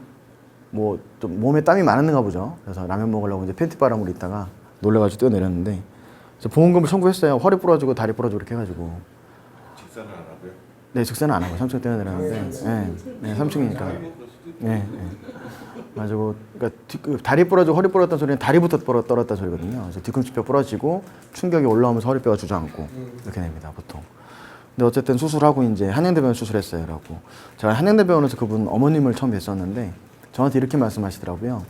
뭐 좀 몸에 땀이 많았는가 보죠. 그래서 라면 먹으려고 이제 팬티바람으로 있다가 놀래가지고 뛰어내렸는데 그래서 보험금을 청구했어요. 허리 부러지고 다리 부러지고 이렇게 해가지고. 직사는 안 하고요? 네, 직사는 안 하고 3층 뛰어내렸는데, 네, 3층이니까. 네. 가지고 그러니까 다리 부러지고 허리 부러졌다는 소리는 다리부터 떨었다는 소리거든요. 그래서 뒤꿈치뼈 부러지고 충격이 올라오면서 허리뼈가 주저앉고 이렇게 됩니다, 보통. 근데 어쨌든 수술하고 이제 한양대병원 수술했어요, 라고. 제가 한양대병원에서 그분 어머님을 처음 뵀었는데 저한테 이렇게 말씀하시더라고요.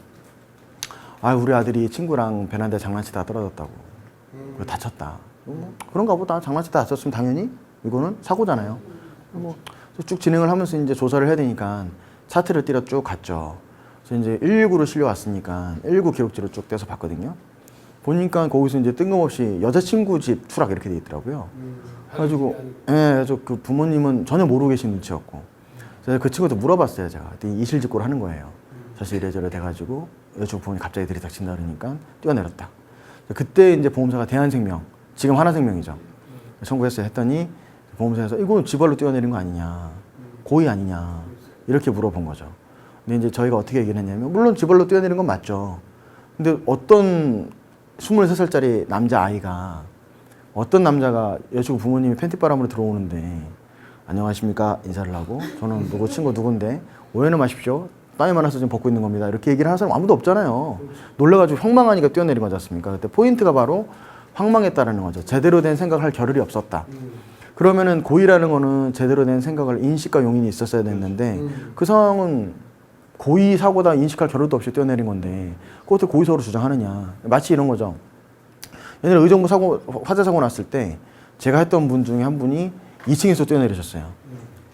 아, 우리 아들이 친구랑 베란다에 장난치다가 떨어졌다고. 그리고 다쳤다. 그런가 보다. 장난치다 다쳤으면 당연히 이거는 사고잖아요. 뭐 쭉 진행을 하면서 이제 조사를 해야 되니까 차트를 띠려 쭉 갔죠. 그래서 이제 119로 실려왔으니까 119 기록지를 쭉 떼서 봤거든요. 보니까 거기서 이제 뜬금없이 여자친구 집 추락 이렇게 돼 있더라고요. 그래가지고, 그래서 그 부모님은 전혀 모르고 계신 눈치였고. 그래서 그 친구한테 물어봤어요, 제가. 그때 이실직고를 하는 거예요. 사실 이래저래 돼가지고 여자친구 부모님이 갑자기 들이닥친다 그러니까 뛰어내렸다. 그때 이제 보험사가 대한생명, 지금 하나생명이죠. 청구했어요. 했더니 보험사에서 이거 지발로 뛰어내린 거 아니냐, 고의 아니냐 이렇게 물어본 거죠. 근데 이제 저희가 어떻게 얘기를 했냐면 물론 지발로 뛰어내린 건 맞죠. 근데 어떤 23살짜리 남자아이가 어떤 남자가 여자친구 부모님이 팬티바람으로 들어오는데 안녕하십니까 인사를 하고 저는 누구 친구 누군데 오해는 마십시오. 땀이 많아서 지금 벗고 있는 겁니다. 이렇게 얘기를 하는 사람 아무도 없잖아요. 놀래가지고 황망하니까 뛰어내린 거지 않습니까? 그때 포인트가 바로 황망했다라는 거죠. 제대로 된 생각을 할 겨를이 없었다. 그러면은 고의라는 거는 제대로 된 생각을 인식과 용인이 있었어야 됐는데 그 상황은 고의 사고다 인식할 겨를도 없이 뛰어내린 건데 그것도 고의사고로 주장하느냐. 마치 이런 거죠. 옛날에 의정부 화재 사고 났을 때 제가 했던 분 중에 한 분이 2층에서 뛰어내리셨어요.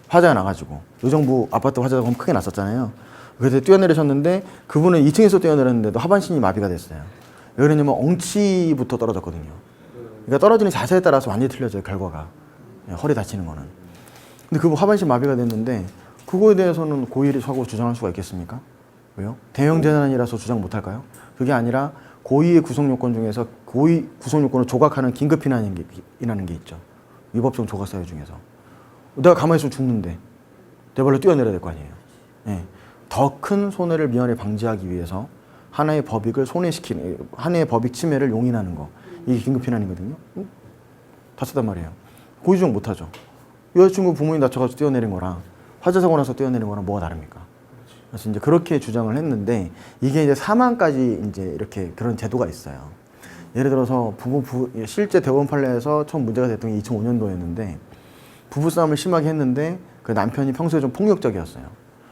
화재가 나가지고 의정부 아파트 화재 사고 크게 났었잖아요. 그때 뛰어내리셨는데 그분은 2층에서 뛰어내렸는데도 하반신이 마비가 됐어요. 왜 그러냐면 엉치부터 떨어졌거든요. 그러니까 떨어지는 자세에 따라서 완전히 틀려져요, 결과가. 허리 다치는 거는. 근데 그분 하반신 마비가 됐는데 그거에 대해서는 고의를 사고 주장할 수가 있겠습니까? 왜요? 대형 재난이라서 주장 못할까요? 그게 아니라 고의의 구성 요건 중에서 고의 구성 요건을 조각하는 긴급 피난이라는 게 있죠. 위법성 조각 사유 중에서. 내가 가만히 있으면 죽는데 내 발로 뛰어내려야 될 거 아니에요. 예. 더 큰 손해를 미연에 방지하기 위해서 하나의 법익을 손해시키는, 하나의 법익 침해를 용인하는 거. 이게 긴급 피난이거든요. 다쳤단 말이에요. 고의 주장 못하죠. 여자친구 부모님 다쳐가지고 뛰어내린 거랑 화재 사고 나서 뛰어내린 거랑 뭐가 다릅니까? 그래서 이제 그렇게 주장을 했는데 이게 이제 사망까지 이제 이렇게 그런 제도가 있어요. 예를 들어서 실제 대법원 판례에서 처음 문제가 됐던 게 2005년도였는데 부부싸움을 심하게 했는데 그 남편이 평소에 좀 폭력적이었어요.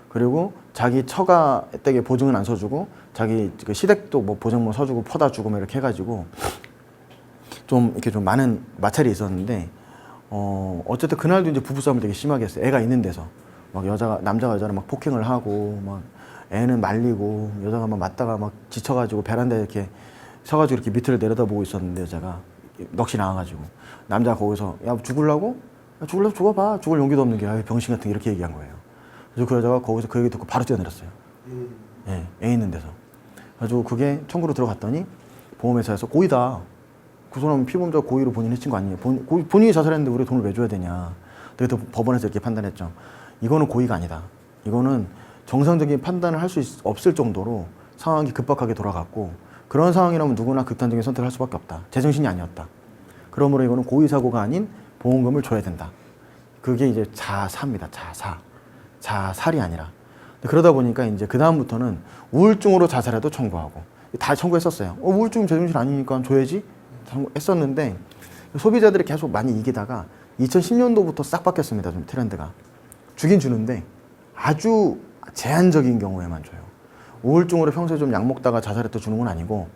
그리고 자기 처가댁에 보증은 안 서주고 자기 그 시댁도 뭐 보증금 서주고 퍼다 주고 뭐 이렇게 해가지고 좀 이렇게 좀 많은 마찰이 있었는데 어쨌든 그날도 이제 부부싸움을 되게 심하게 했어요. 애가 있는 데서 막 남자가 여자를 막 폭행을 하고 막 애는 말리고 여자가 막 맞다가 막 지쳐가지고 베란다에 이렇게 서가지고 이렇게 밑을 내려다보고 있었는데 여자가 넋이 나와가지고 남자가 거기서 야 죽을라고? 야, 죽을라고 죽어봐. 죽을 용기도 없는 게 야, 병신 같은 게 이렇게 얘기한 거예요. 그래서 그 여자가 거기서 그 얘기 듣고 바로 뛰어내렸어요. 예, 애 있는 데서. 그래가지고 그게 청구로 들어갔더니 보험회사에서 고의다. 그 사람 피보험자 고의로 본인이 해친 거 아니에요. 본인이 자살했는데 우리 돈을 왜 줘야 되냐. 그래서 법원에서 이렇게 판단했죠. 이거는 고의가 아니다. 이거는 정상적인 판단을 할 수 없을 정도로 상황이 급박하게 돌아갔고 그런 상황이라면 누구나 극단적인 선택을 할 수밖에 없다. 제정신이 아니었다. 그러므로 이거는 고의 사고가 아닌 보험금을 줘야 된다. 그게 이제 자사입니다. 자살이 아니라. 그러다 보니까 이제 그 다음부터는 우울증으로 자살해도 청구하고 다 청구했었어요. 우울증 제정신 아니니까 줘야지 했었는데 소비자들이 계속 많이 이기다가 2010년도부터 싹 바뀌었습니다. 좀 트렌드가. 주긴 주는데 아주 제한적인 경우에만 줘요. 우울증으로 평소에 좀 약 먹다가 자살했다 주는 건 아니고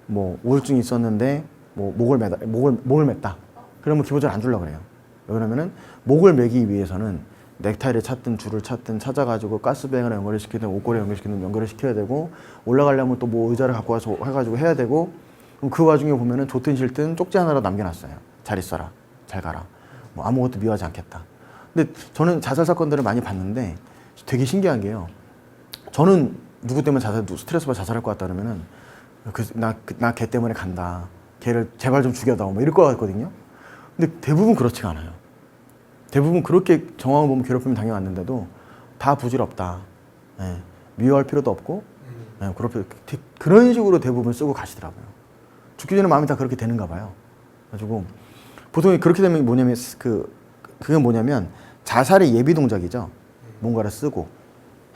뭐 우울증이 있었는데 뭐 목을 맸다. 그러면 기본적으로 안 주려고 그래요. 왜 그러면은 목을 매기 위해서는 넥타이를 찾든 줄을 찾든 찾아가지고 가스뱅을 연결을 시키든 옷걸이 연결시키든 연결을 시켜야 되고 올라가려면 또 뭐 의자를 갖고 와서 해가지고 해야 되고 그럼 그 와중에 보면은 좋든 싫든 쪽지 하나로 남겨놨어요. 잘 있어라. 잘 가라. 뭐 아무것도 미워하지 않겠다. 근데 저는 자살 사건들을 많이 봤는데 되게 신기한 게요. 저는 누구 때문에 스트레스 받아 자살할 것 같다 그러면은 나 걔 때문에 간다. 걔를 제발 좀 죽여다오. 뭐 이럴 것 같거든요. 근데 대부분 그렇지가 않아요. 대부분 그렇게 정황을 보면 괴롭힘을 당해왔는데도 다 부질없다. 예, 미워할 필요도 없고 예, 그런 식으로 대부분 쓰고 가시더라고요. 죽기 전에 마음이 다 그렇게 되는가 봐요. 그래가지고 보통 그렇게 되면 뭐냐면 그게 뭐냐면 자살의 예비 동작이죠. 뭔가를 쓰고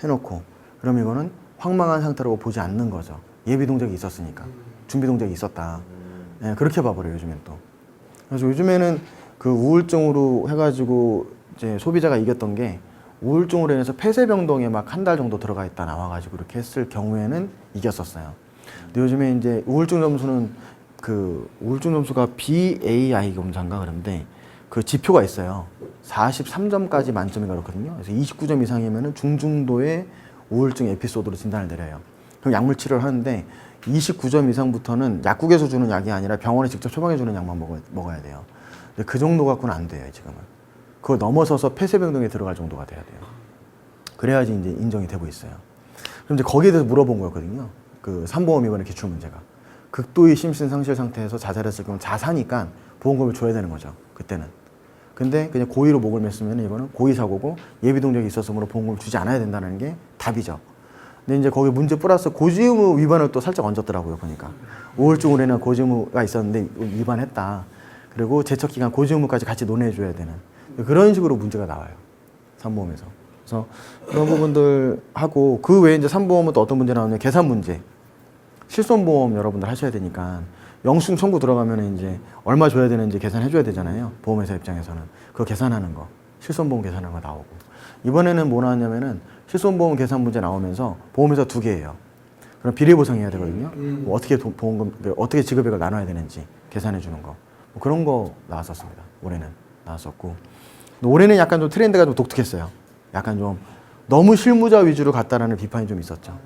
해놓고 그럼 이거는 황망한 상태라고 보지 않는 거죠. 예비 동작이 있었으니까 준비 동작이 있었다. 예, 그렇게 봐버려요 요즘엔 또. 그래서 요즘에는 그 우울증으로 해가지고 이제 소비자가 이겼던 게 우울증으로 인해서 폐쇄병동에 막 한 달 정도 들어가 있다 나와가지고 이렇게 했을 경우에는 이겼었어요. 근데 요즘에 이제 우울증 점수가 BAI 검사인가 그런데 그 지표가 있어요. 43점까지 만점이 그렇거든요. 그래서 29점 이상이면은 중증도의 우울증 에피소드로 진단을 내려요. 그럼 약물 치료를 하는데 29점 이상부터는 약국에서 주는 약이 아니라 병원에 직접 처방해 주는 약만 먹어야 돼요. 근데 그 정도 갖고는 안 돼요, 지금은. 그걸 넘어서서 폐쇄병동에 들어갈 정도가 돼야 돼요. 그래야지 이제 인정이 되고 있어요. 그럼 이제 거기에 대해서 물어본 거였거든요. 그 산보험이번에 기출 문제가. 극도의 심신 상실 상태에서 자살했을 경우 자사니까 보험금을 줘야 되는 거죠, 그때는. 근데 그냥 고의로 목을 맸으면 이거는 고의 사고고 예비 동작이 있었으므로 보험금을 주지 않아야 된다는 게 답이죠. 근데 이제 거기 문제 플러스 고지 의무 위반을 또 살짝 얹었더라고요, 보니까. 우울증으로 인한 고지 의무가 있었는데 위반했다. 그리고 제척기간 고지 의무까지 같이 논의해줘야 되는 그런 식으로 문제가 나와요, 산보험에서. 그래서 그런 부분들 하고 그 외에 이제 산보험은 또 어떤 문제 나오냐면 계산 문제. 실손보험 여러분들 하셔야 되니까 영수증 청구 들어가면 이제 얼마 줘야 되는지 계산해줘야 되잖아요. 보험회사 입장에서는. 그거 계산하는 거. 실손보험 계산하는 거 나오고. 이번에는 뭐 나왔냐면은 실손보험 계산 문제 나오면서 보험회사 2개예요. 그럼 비례보상해야 되거든요. 뭐 어떻게 지급액을 나눠야 되는지 계산해주는 거. 뭐 그런 거 나왔었습니다. 올해는 나왔었고. 올해는 약간 좀 트렌드가 좀 독특했어요. 약간 좀 너무 실무자 위주로 갔다라는 비판이 좀 있었죠.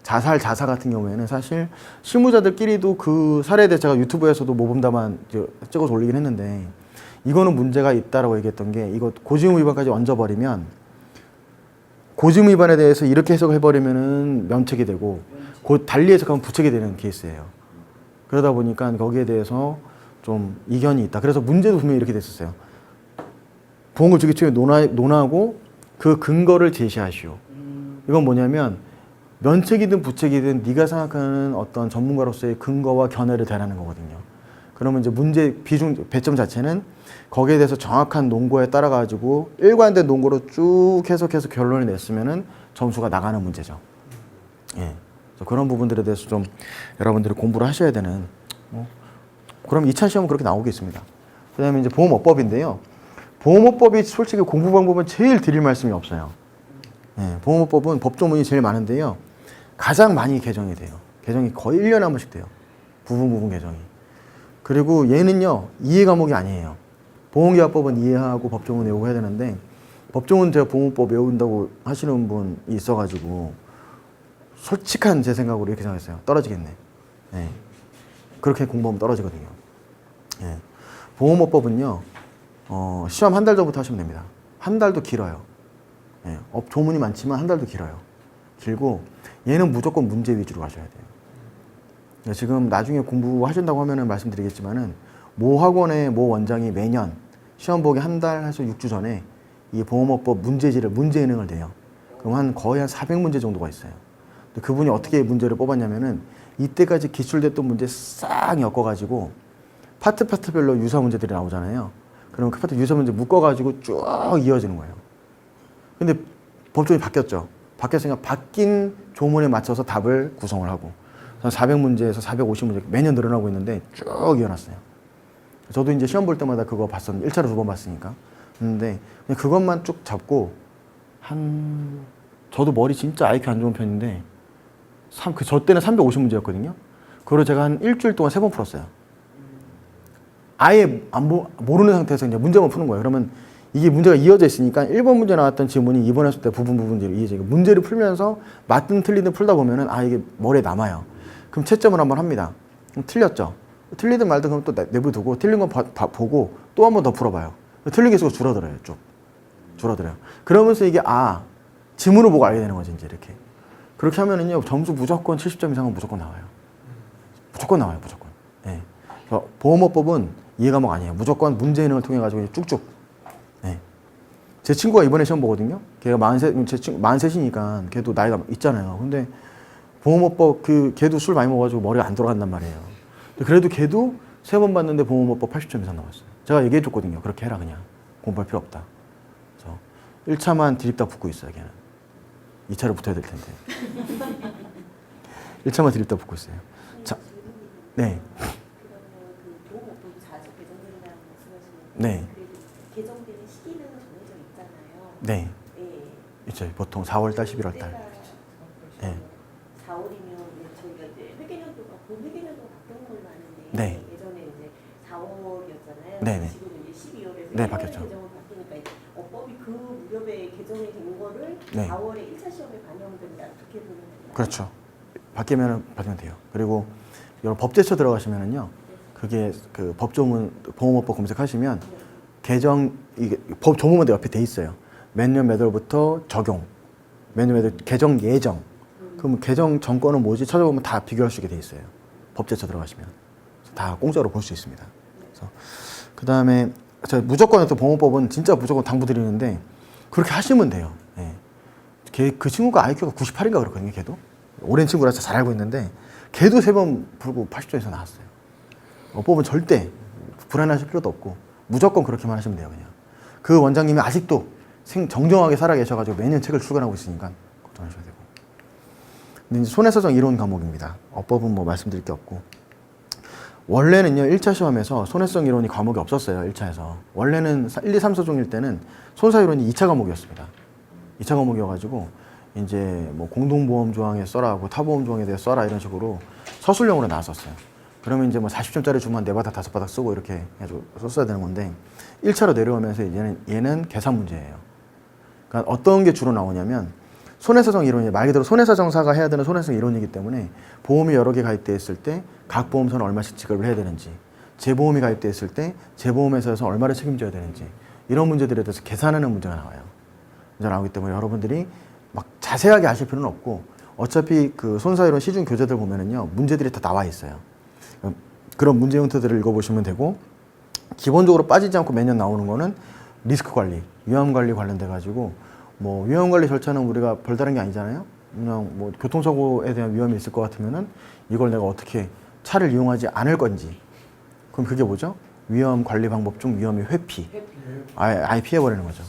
자사 같은 경우에는 사실 실무자들끼리도 그 사례에 대해 제가 유튜브에서도 모범답안 찍어서 올리긴 했는데 이거는 문제가 있다라고 얘기했던 게 이거 고지의무 위반까지 얹어버리면 고지음 위반에 대해서 이렇게 해석해버리면은 면책이 되고 그 달리 해석하면 부책이 되는 케이스예요. 그러다 보니까 거기에 대해서 좀 이견이 있다. 그래서 문제도 분명히 이렇게 됐었어요. 보험금 주기 초에 논하고 그 근거를 제시하시오. 이건 뭐냐면 면책이든 부책이든 네가 생각하는 어떤 전문가로서의 근거와 견해를 대라는 거거든요. 그러면 이제 문제 배점 자체는 거기에 대해서 정확한 논거에 따라 가지고 일관된 논거로 쭉 해석해서 결론을 냈으면은 점수가 나가는 문제죠. 예. 그래서 그런 부분들에 대해서 좀 여러분들이 공부를 하셔야 되는. 그럼 2차 시험은 그렇게 나오겠습니다. 그다음에 이제 보험업법인데요. 보험업법이 솔직히 공부 방법은 제일 드릴 말씀이 없어요. 예. 보험업법은 법조문이 제일 많은데요. 가장 많이 개정이 돼요. 개정이 거의 1년에 한 번씩 돼요. 부분 개정이. 그리고 얘는요, 이해 과목이 아니에요. 보험계약법은 이해하고 법조문 외우고 해야 되는데, 법조문 제가 보험법 외운다고 하시는 분이 있어가지고, 솔직한 제 생각으로 이렇게 생각했어요. 떨어지겠네. 예. 그렇게 공부하면 떨어지거든요. 예. 보험업법은요, 시험 한 달 전부터 하시면 됩니다. 한 달도 길어요. 예. 조문이 많지만 한 달도 길어요. 길고, 얘는 무조건 문제 위주로 가셔야 돼요. 지금 나중에 공부하신다고 하면은 말씀드리겠지만은 모 학원의 모 원장이 매년 시험 보기 한 달 해서 6주 전에 이 보험업법 문제 예능을 내요. 그럼 거의 한 400문제 정도가 있어요. 근데 그분이 어떻게 문제를 뽑았냐면은 이때까지 기출됐던 문제 싹 엮어가지고 파트별로 유사 문제들이 나오잖아요. 그럼 그 파트 유사 문제 묶어가지고 쭉 이어지는 거예요. 근데 법조문이 바뀌었죠. 바뀌었으니까 바뀐 조문에 맞춰서 답을 구성을 하고 400문제에서 450문제 매년 늘어나고 있는데 쭉 이어놨어요. 저도 이제 시험 볼 때마다 그거 봤었는데 1차로 2번 봤으니까. 근데 그냥 그것만 쭉 잡고 저도 머리 진짜 IQ 안 좋은 편인데 저 때는 350문제였거든요. 그걸 제가 한 일주일 동안 3번 풀었어요. 아예 모르는 상태에서 이제 문제만 푸는 거예요. 그러면 이게 문제가 이어져 있으니까 1번 문제 나왔던 지문이 2번 했을 때 부분적으로 이어지고 문제를 풀면서 맞든 틀리든 풀다 보면은 이게 머리에 남아요. 그럼 채점을 한번 합니다. 그럼 틀렸죠. 틀리든 말든 그럼 또 내버려두고 틀린 건 보고 또 한 번 더 풀어봐요. 틀린 개수가 줄어들어요. 쭉 줄어들어요. 그러면서 이게 지문을 보고 알게 되는 거지 이제 이렇게. 그렇게 하면은요 점수 무조건 70점 이상은 무조건 나와요. 무조건 나와요. 무조건. 예. 보험업법은 이해 과목 아니에요. 무조건 문제 예능을 통해 가지고 쭉쭉. 예. 제 친구가 이번에 시험 보거든요. 걔가 43이니까 걔도 나이가 있잖아요. 근데 보험업법 걔도 술 많이 먹어가지고 머리가 안 돌아간단 말이에요. 그래도 걔도 3번 봤는데 보험업법 80점 이상 나왔어요. 제가 얘기해줬거든요. 그렇게 해라 그냥. 공부할 필요 없다. 그래서 1차만 드립다 붙고 있어요. 걔는. 2차로 붙어야 될 텐데. 1차만 드립다 붙고 있어요. 자, 네. 그 보험업법이 자주 개정된다는 말씀하시는데 네. 그래도 개정되는 시기는 정해져 있잖아요. 네. 네. 있죠. 보통 4월달, 11월달. 네. 4월이면 저희가 이제 회계연도가 본 회계연도가 바뀐 걸로 아는데 네. 예전에 이제 4월이었잖아요. 네네. 지금은 이제 12월에서 네, 바뀌었죠. 개정을 바뀌니까 이제 업법이 그 무렵에 개정이 된 거를 네. 4월에 1차 시험에 반영된다 그렇게 보면 되나요? 그렇죠. 바뀌면 돼요. 그리고 여러 법제처 들어가시면은요, 그게 그 법조문 보험업법 검색하시면 이게 법 조문마다 옆에 돼 있어요. 몇 년 몇 월부터 적용, 몇 년 몇 월 개정 예정. 그럼 개정 정권은 뭐지? 찾아보면 다 비교할 수 있게 돼 있어요. 법제처 들어가시면 다 공짜로 볼 수 있습니다. 그래서 그 다음에 무조건 또 보험법은 진짜 무조건 당부드리는데 그렇게 하시면 돼요. 예. 그 친구가 IQ가 98인가 그렇거든요. 걔도 오랜 친구라서 잘 알고 있는데 걔도 3번 풀고 80점 이상 나왔어요. 법은 절대 불안하실 필요도 없고 무조건 그렇게만 하시면 돼요. 그냥 그 원장님이 아직도 정정하게 살아 계셔가지고 매년 책을 출간하고 있으니까 걱정하셔야 되고. 근데 이제 손해사정 이론 과목입니다. 업법은 뭐 말씀드릴 게 없고. 원래는요 1차 시험에서 손해성 이론이 과목이 없었어요. 1차에서 원래는 1, 2, 3, 4종일 때는 손사 이론이 2차 과목이었습니다. 2차 과목이어가지고 이제 뭐 공동보험 조항에 써라 하고 타보험 조항에 대해 써라 이런 식으로 서술형으로 나왔었어요. 그러면 이제 뭐 40점짜리 주면 4바닥 5바닥 쓰고 이렇게 해가지고 썼어야 되는 건데 1차로 내려오면서 얘는 계산 문제예요. 그러니까 어떤 게 주로 나오냐면 손해사정 이론이 말 그대로 손해사정사가 해야 되는 손해사정 이론이기 때문에 보험이 여러 개 가입돼 있을 때 각 보험사는 얼마씩 지급을 해야 되는지, 재보험이 가입돼 있을 때 재보험회사에서 얼마를 책임져야 되는지 이런 문제들에 대해서 계산하는 문제가 나와요. 문제가 나오기 때문에 여러분들이 막 자세하게 아실 필요는 없고 어차피 그 손사이론 시중 교재들 보면은요 문제들이 다 나와 있어요. 그런 문제 형태들을 읽어보시면 되고 기본적으로 빠지지 않고 매년 나오는 거는 리스크 관리, 위험 관리 관련돼 가지고 뭐 위험 관리 절차는 우리가 별다른 게 아니잖아요. 그냥 뭐 교통사고에 대한 위험이 있을 것 같으면은 이걸 내가 어떻게 차를 이용하지 않을 건지. 그럼 그게 뭐죠? 위험 관리 방법 중 위험의 회피. 아예 피해버리는 거죠.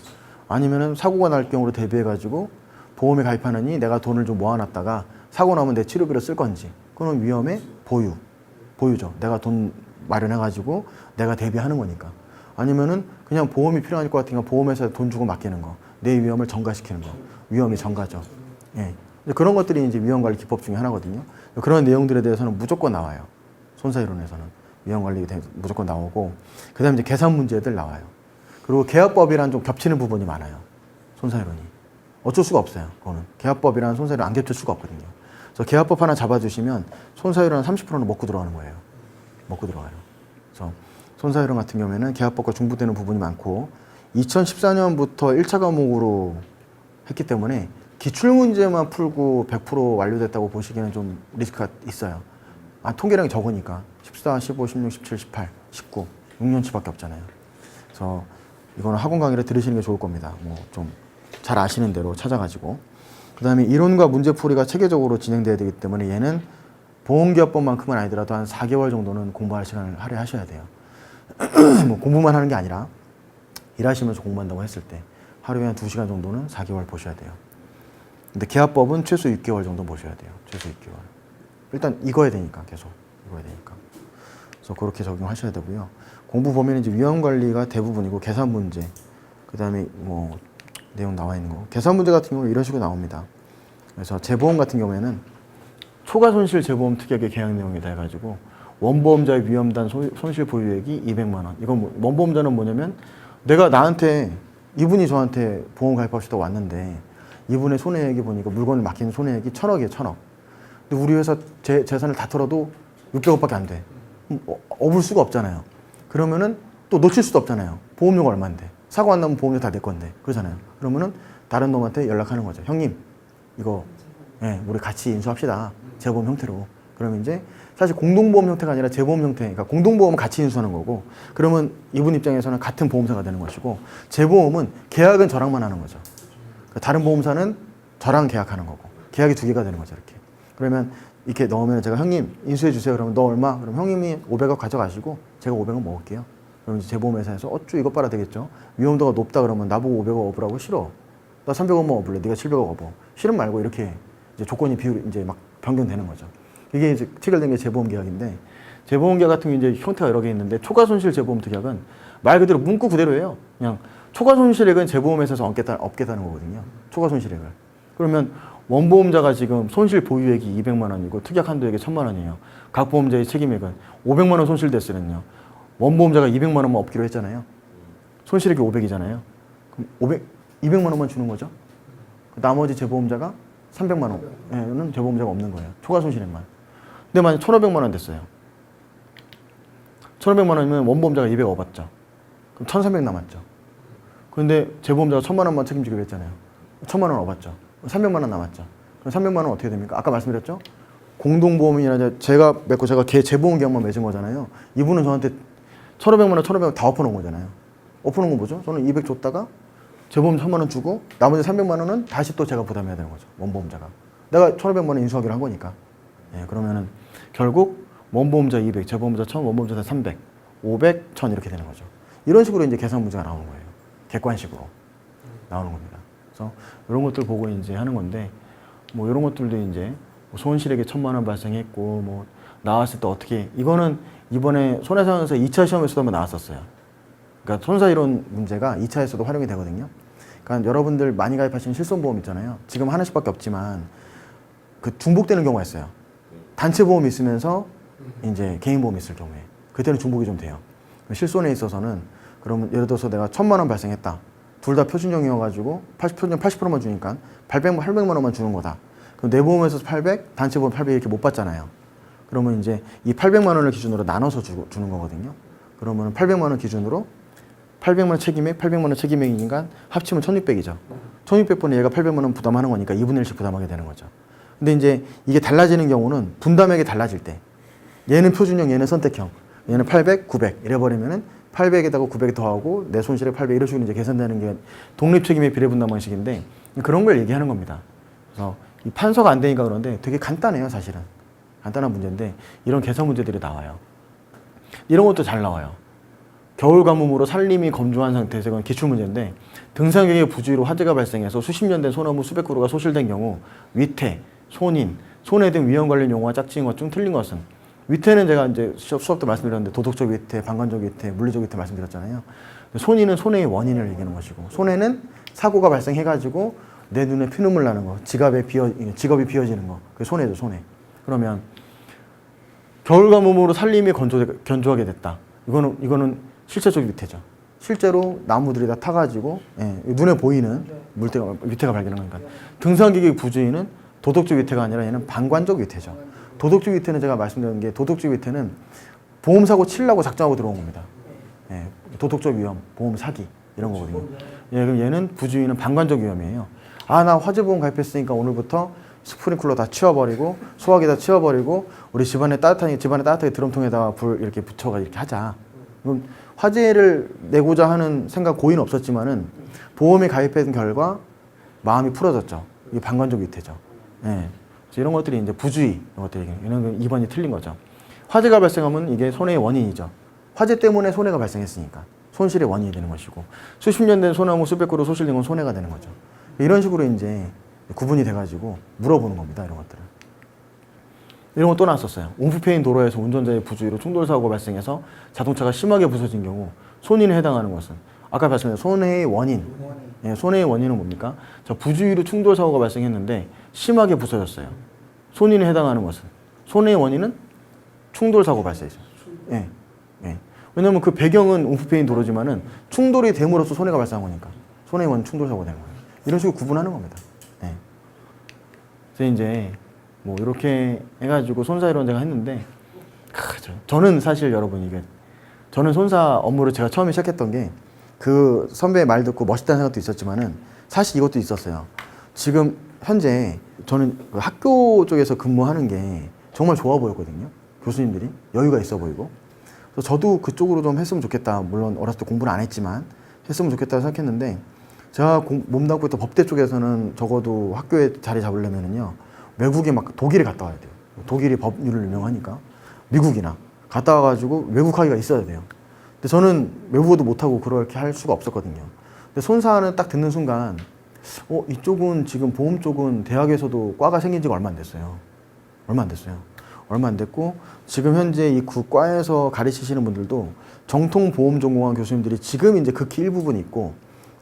아니면은 사고가 날 경우로 대비해 가지고 보험에 가입하느니 내가 돈을 좀 모아놨다가 사고 나면 내 치료비로 쓸 건지. 그건 위험의 보유죠. 내가 돈 마련해가지고 내가 대비하는 거니까. 아니면은 그냥 보험이 필요할 것 같으니까 보험회사에 돈 주고 맡기는 거. 내 위험을 전가시키는 거. 위험이 전가죠. 예. 그런 것들이 이제 위험관리 기법 중에 하나거든요. 그런 내용들에 대해서는 무조건 나와요. 손사이론에서는. 위험관리에 대해서 무조건 나오고. 그 다음에 이제 계산 문제들 나와요. 그리고 계약법이랑 좀 겹치는 부분이 많아요. 손사이론이. 어쩔 수가 없어요. 그거는. 계약법이랑 손사이론 안 겹칠 수가 없거든요. 그래서 계약법 하나 잡아주시면 손사이론 30%는 먹고 들어가는 거예요. 먹고 들어가요. 그래서 손사이론 같은 경우에는 계약법과 중복되는 부분이 많고 2014년부터 1차 과목으로 했기 때문에 기출문제만 풀고 100% 완료됐다고 보시기에는 좀 리스크가 있어요. 통계량이 적으니까 14, 15, 16, 17, 18, 19, 6년치밖에 없잖아요. 그래서 이거는 학원 강의를 들으시는 게 좋을 겁니다. 뭐 좀 잘 아시는 대로 찾아가지고. 그 다음에 이론과 문제풀이가 체계적으로 진행돼야 되기 때문에 얘는 보험기업법만큼은 아니더라도 한 4개월 정도는 공부할 시간을 할애하셔야 돼요. 뭐 공부만 하는 게 아니라 일하시면서 공부한다고 했을 때 하루에 한 2시간 정도는 4개월 보셔야 돼요. 근데 계약법은 최소 6개월 정도 보셔야 돼요. 최소 6개월. 일단 읽어야 되니까 계속 읽어야 되니까. 그래서 그렇게 적용하셔야 되고요. 공부 보면 이제 위험 관리가 대부분이고 계산 문제, 그 다음에 뭐 내용 나와 있는 거. 계산 문제 같은 경우는 이런 식으로 나옵니다. 그래서 재보험 같은 경우에는 초과 손실 재보험 특약의 계약 내용이다 해가지고 원보험자의 위험단 손실 보유액이 200만 원. 이건 뭐, 원보험자는 뭐냐면 내가 나한테 이분이 저한테 보험 가입하시다 왔는데 이분의 손해액이 보니까 물건을 맡기는 손해액이 1,000억이에요, 1,000억. 근데 우리 회사 재산을 다 털어도 600억밖에 안 돼. 업을 수가 없잖아요. 그러면은 또 놓칠 수도 없잖아요. 보험료가 얼마인데. 사고 안 나면 보험료 다 내 건데. 그러잖아요. 그러면은 다른 놈한테 연락하는 거죠. 형님, 이거 우리 같이 인수합시다. 재보험 형태로. 그러면 이제 사실 공동보험 형태가 아니라 재보험 형태. 그러니까 공동보험은 같이 인수하는 거고 그러면 이분 입장에서는 같은 보험사가 되는 것이고 재보험은 계약은 저랑만 하는 거죠. 그러니까 다른 보험사는 저랑 계약하는 거고 계약이 2개가 되는 거죠. 이렇게. 그러면 이렇게 넣으면 제가 형님 인수해 주세요. 그러면 너 얼마? 그럼 형님이 500억 가져가시고 제가 500억 먹을게요. 그럼 이제 재보험회사에서 어쭈 이것 봐라 되겠죠. 위험도가 높다 그러면 나보고 500억 업으라고 싫어. 나 300억만 업을래. 네가 700억 업어. 싫음 말고 이렇게 이제 조건이 비율이 이제 막 변경되는 거죠. 이게 이제 체결된 게 재보험 계약인데 재보험 계약 같은 게 이제 형태가 여러 개 있는데 초과 손실 재보험 특약은 말 그대로 문구 그대로예요. 그냥 초과 손실액은 재보험회사에서 업겠다는 거거든요. 초과 손실액을. 그러면 원보험자가 지금 손실 보유액이 200만 원이고 특약 한도액이 1,000만 원이에요. 각 보험자의 책임액은 500만 원 손실됐으면요. 원보험자가 200만 원만 업기로 했잖아요. 손실액이 500이잖아요. 그럼 200만 원만 주는 거죠. 나머지 재보험자가 300만 원은 재보험자가 없는 거예요. 초과 손실액만. 근데 만약 1,500만 원 됐어요. 1,500만 원이면 원보험자가 200 업었죠. 그럼 1,300 남았죠. 그런데 재보험자가 1,000만 원만 책임지기로 했잖아요. 1,000만 원 업었죠. 300만 원 남았죠. 그럼 300만 원 어떻게 됩니까? 아까 말씀드렸죠? 공동보험이나 제가 맺고 제가 재보험 계약만 맺은 거잖아요. 이분은 저한테 1,500만 원, 1,500만 원 다 엎어놓은 거잖아요. 엎어놓은 건 뭐죠? 저는 200 줬다가 재보험 1,000만 원 주고 나머지 300만 원은 다시 또 제가 부담해야 되는 거죠. 원보험자가. 내가 1,500만 원 인수하기로 한 거니까. 그러면은 결국 원보험자 200, 재보험자 1,000, 원보험자 300, 500, 1,000 이렇게 되는 거죠. 이런 식으로 이제 계산 문제가 나오는 거예요. 객관식으로 나오는 겁니다. 그래서 이런 것들 보고 이제 하는 건데 뭐 이런 것들도 이제 뭐 손실액이 1,000만 원 발생했고 뭐 나왔을 때 어떻게 이거는 이번에 손해상에서 2차 시험에서도 한번 나왔었어요. 그러니까 손사이론 문제가 2차에서도 활용이 되거든요. 그러니까 여러분들 많이 가입하신 실손보험 있잖아요. 지금 하나씩밖에 없지만 그 중복되는 경우가 있어요. 단체 보험이 있으면서 이제 개인 보험이 있을 경우에 그때는 중복이 좀 돼요. 실손에 있어서는 그러면 예를 들어서 내가 1,000만 원 발생했다. 둘 다 표준형이어가지고 80%만 주니까 800만 원만 주는 거다. 그럼 내 보험에서 800, 단체 보험 800 이렇게 못 받잖아요. 그러면 이제 이 800만 원을 기준으로 나눠서 주는 거거든요. 그러면 800만 원 기준으로 800만 원 책임액, 800만 원 책임액이니까 합치면 1600이죠. 1600번에 얘가 800만 원 부담하는 거니까 2분의 1씩 부담하게 되는 거죠. 근데 이제 이게 달라지는 경우는 분담액이 달라질 때 얘는 표준형, 얘는 선택형, 얘는 800, 900 이래버리면은 800에다가 900 더하고 내 손실에 800 이런 식으로 이제 계산되는 게 독립책임의 비례분담 방식인데 그런 걸 얘기하는 겁니다. 그래서 이 판서가 안 되니까 그런데 되게 간단해요, 사실은. 간단한 문제인데 이런 계산 문제들이 나와요. 이런 것도 잘 나와요. 겨울 가뭄으로 산림이 건조한 상태에서 이건 기출문제인데 등산객의 부주의로 화재가 발생해서 수십 년 된 소나무 수백 그루가 소실된 경우 위태, 손인, 손해 등 위험 관련 용어와 짝지은 것 중 틀린 것은 위태는 제가 이제 수업 때 말씀드렸는데 도덕적 위태, 방관적 위태, 물리적 위태 말씀드렸잖아요. 손인은 손해의 원인을 얘기하는 것이고 손해는 사고가 발생해가지고 내 눈에 피눈물 나는 거, 직업이 비어지는 거, 그게 손해죠, 손해. 그러면 겨울 가뭄으로 산림이 건조하게 됐다. 이거는 실체적 위태죠. 실제로 나무들이 다 타가지고 눈에 보이는 위태가 발견한 거니까. 등산객의 부주의는 도덕적 위태가 아니라 얘는 방관적 위태죠. 도덕적 위태는 제가 말씀드린 게 도덕적 위태는 보험사고 치려고 작정하고 들어온 겁니다. 도덕적 위험, 보험 사기 이런 거거든요. 그럼 얘는 부주의는 방관적 위험이에요. 아, 나 화재보험 가입했으니까 오늘부터 스프링클러 다 치워버리고 소화기 다 치워버리고 우리 집안에 따뜻하게 드럼통에다가 불 이렇게 붙여가 이렇게 하자. 그럼 화재를 내고자 하는 생각 고의는 없었지만은 보험에 가입한 결과 마음이 풀어졌죠. 이게 방관적 위태죠. 이런 것들이 이제 부주의 이런 것들이 이런 2번이 틀린 거죠. 화재가 발생하면 이게 손해의 원인이죠. 화재 때문에 손해가 발생했으니까 손실의 원인이 되는 것이고 수십 년 된 소나무 수백 그루 소실된 건 손해가 되는 거죠. 이런 식으로 이제 구분이 돼가지고 물어보는 겁니다. 이런 것들을. 이런 거 또 나왔었어요. 옴프페인 도로에서 운전자의 부주의로 충돌사고가 발생해서 자동차가 심하게 부서진 경우 손인에 해당하는 것은 아까 말씀드린 손해의 원인. 손해의 원인은 뭡니까? 자, 부주의로 충돌사고가 발생했는데 심하게 부서졌어요. 손인에 해당하는 것은 손해의 원인은 충돌사고 발생이죠. 왜냐하면 그 배경은 옴프페인 도로지만은 충돌이 됨으로써 손해가 발생한 거니까 손해의 원인 충돌사고가 되는 거예요. 이런 식으로 구분하는 겁니다. 그래서 이제 뭐 이렇게 해가지고 손사 이론 제가 했는데 저는 사실 여러분 저는 손사 업무를 제가 처음에 시작했던 게 그 선배의 말 듣고 멋있다는 생각도 있었지만은 사실 이것도 있었어요. 지금 현재 저는 그 학교 쪽에서 근무하는 게 정말 좋아 보였거든요. 교수님들이 여유가 있어 보이고. 그래서 저도 그쪽으로 좀 했으면 좋겠다. 물론 어렸을 때 공부는 안 했지만 했으면 좋겠다고 생각했는데 제가 몸담고 있던 법대 쪽에서는 적어도 학교에 자리 잡으려면은요 외국에 막 독일에 갔다 와야 돼요. 독일이 법률을 유명하니까 미국이나 갔다 와가지고 외국 학위가 있어야 돼요. 근데 저는 외국어도 못하고 그렇게 할 수가 없었거든요. 근데 손사는 딱 듣는 순간 이쪽은 지금 보험 쪽은 대학에서도 과가 생긴 지가 얼마 안 됐어요. 얼마 안 됐고 지금 현재 이 그 과에서 가르치시는 분들도 정통 보험 전공한 교수님들이 지금 이제 극히 일부분 있고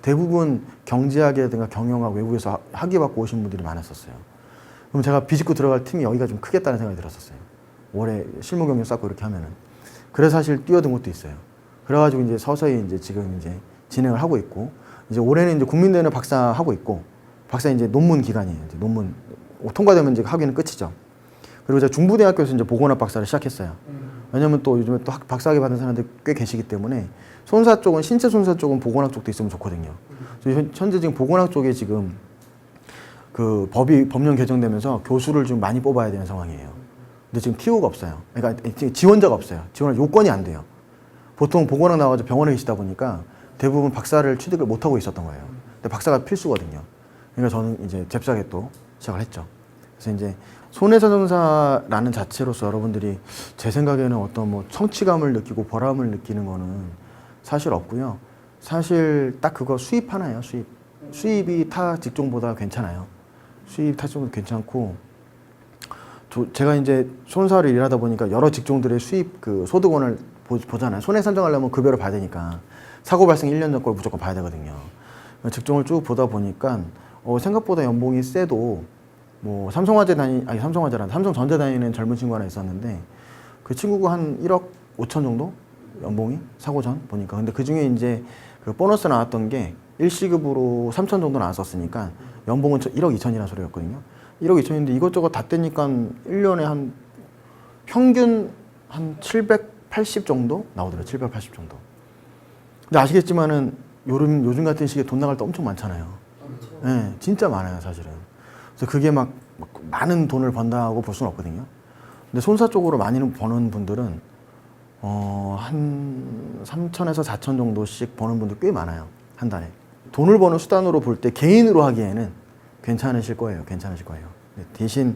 대부분 경제학이라든가 경영학 외국에서 학위 받고 오신 분들이 많았었어요. 그럼 제가 비집고 들어갈 팀이 여기가 좀 크겠다는 생각이 들었었어요. 올해 실무 경력 쌓고 이렇게 하면은. 그래서 사실 뛰어든 것도 있어요. 그래가지고 이제 서서히 이제 지금 이제 진행을 하고 있고 이제 올해는 이제 국민대는 박사 하고 있고 박사 이제 논문 기간이에요. 이제 논문 통과되면 이제 학위는 끝이죠. 그리고 제가 중부대학교에서 이제 보건학 박사를 시작했어요. 왜냐면 또 요즘에 또 박사학위 받은 사람들이 꽤 계시기 때문에 손사 쪽은 신체 손사 쪽은 보건학 쪽도 있으면 좋거든요. 그래서 현재 지금 보건학 쪽에 지금 그 법령 개정되면서 교수를 좀 많이 뽑아야 되는 상황이에요. 근데 지금 TO가 없어요. 그러니까 지원자가 없어요. 지원할 요건이 안 돼요. 보통 보건학 나와서 병원에 계시다 보니까 대부분 박사를 취득을 못 하고 있었던 거예요. 근데 박사가 필수거든요. 그러니까 저는 이제 잽싸게 또 시작을 했죠. 그래서 이제 손해사정사라는 자체로서 여러분들이 제 생각에는 어떤 뭐 성취감을 느끼고 보람을 느끼는 거는 사실 없고요. 사실 딱 그거 수입 하나예요. 수입이 타 직종보다 괜찮아요. 수입 타 직종도 괜찮고 제가 이제 손사를 일하다 보니까 여러 직종들의 수입 그 소득원을 보잖아요. 손해 산정하려면 급여를 봐야 되니까 사고 발생 1년 전 걸 무조건 봐야 되거든요. 직종을 쭉 보다 보니까 생각보다 연봉이 세도 뭐 삼성전자 다니는 젊은 친구 하나 있었는데 그 친구가 한 1억 5천 정도 연봉이 사고 전 보니까. 근데 그 중에 이제 그 보너스 나왔던 게 일시급으로 3천 정도 나왔었으니까 연봉은 1억 2천이라는 소리였거든요. 1억 2천인데 이것저것 다 떼니까 1년에 한 평균 한 780 정도 나오더라고요. 780 정도. 근데 아시겠지만은 요즘 같은 시기에 돈 나갈 때 엄청 많잖아요. 네, 진짜 많아요, 사실은. 그래서 그게 막 많은 돈을 번다고 볼 수는 없거든요. 근데 손사 쪽으로 많이 버는 분들은 한 3천에서 4천 정도씩 버는 분들 꽤 많아요, 한 달에. 돈을 버는 수단으로 볼 때 개인으로 하기에는 괜찮으실 거예요. 대신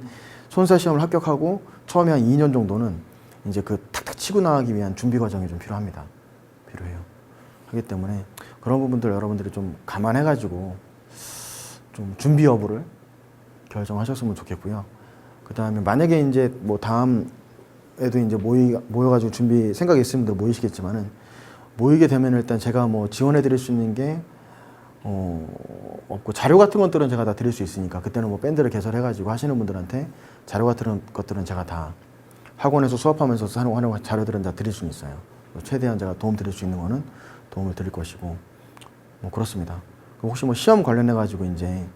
손사 시험을 합격하고 처음에 한 2년 정도는 이제 그 탁탁 치고 나가기 위한 준비 과정이 좀 필요해요. 하기 때문에 그런 부분들 여러분들이 좀 감안해가지고 좀 준비 여부를 결정하셨으면 좋겠고요. 그 다음에 만약에 이제 뭐 다음에도 이제 모여가지고 준비 생각이 있으신 분들 모이시겠지만은 모이게 되면 일단 제가 뭐 지원해 드릴 수 있는 게 없고 자료 같은 것들은 제가 다 드릴 수 있으니까 그때는 뭐 밴드를 개설해가지고 하시는 분들한테 자료 같은 것들은 제가 다 학원에서 수업하면서 하는 자료들은 다 드릴 수는 있어요. 최대한 제가 도움 드릴 수 있는 거는 도움을 드릴 것이고 뭐 그렇습니다. 혹시 뭐 시험 관련해 가지고 이제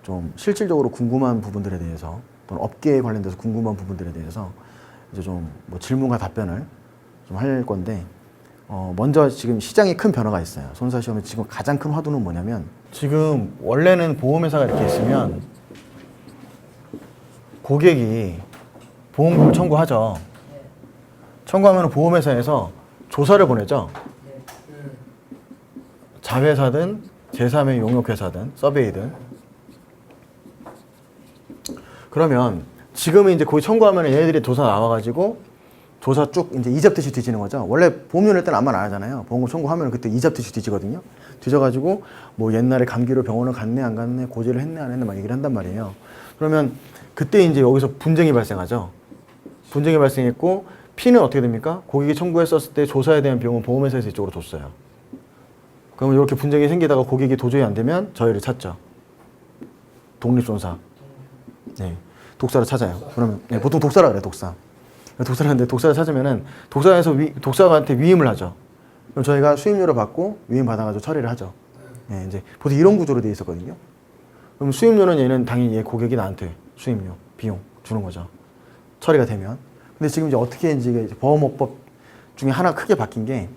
좀 실질적으로 궁금한 부분들에 대해서 또는 업계에 관련돼서 궁금한 부분들에 대해서 이제 좀 뭐 질문과 답변을 좀 할 건데 먼저 지금 시장에 큰 변화가 있어요. 손사 시험의 지금 가장 큰 화두는 뭐냐면 지금 원래는 보험회사가 이렇게 있으면 고객이 보험금을 청구하죠. 청구하면 보험회사에서 조사를 보내죠. 자회사든 제3의 용역회사든 서베이든. 그러면 지금은 이제 거기 청구하면 얘네들이 조사 나와가지고 조사 쭉 이제 이잡듯이 뒤지는 거죠. 원래 보험료 낼 때는 아무 말 안 하잖아요. 보험금 청구하면 그때 이잡듯이 뒤지거든요. 뒤져가지고 뭐 옛날에 감기로 병원을 갔네 안 갔네 고지를 했네 안 했네 막 얘기를 한단 말이에요. 그러면 그때 이제 여기서 분쟁이 발생하죠. 분쟁이 발생했고 피는 어떻게 됩니까? 고객이 청구했었을 때 조사에 대한 비용은 보험회사에서 이쪽으로 줬어요. 그러면 이렇게 분쟁이 생기다가 고객이 도저히 안 되면 저희를 찾죠. 독립손사. 네. 독사를 찾아요. 그러면 네, 보통 독사라 그래요. 독사를 하는데 독사를 찾으면은 독사에서 독사한테 위임을 하죠. 그럼 저희가 수임료를 받고 위임 받아가지고 처리를 하죠. 네, 이제 보통 이런 구조로 되어 있었거든요. 그럼 수임료는 얘는 당연히 얘 고객이 나한테 수임료, 비용 주는 거죠. 처리가 되면. 근데 지금 이제 어떻게 이제 보험업법 중에 하나 크게 바뀐 게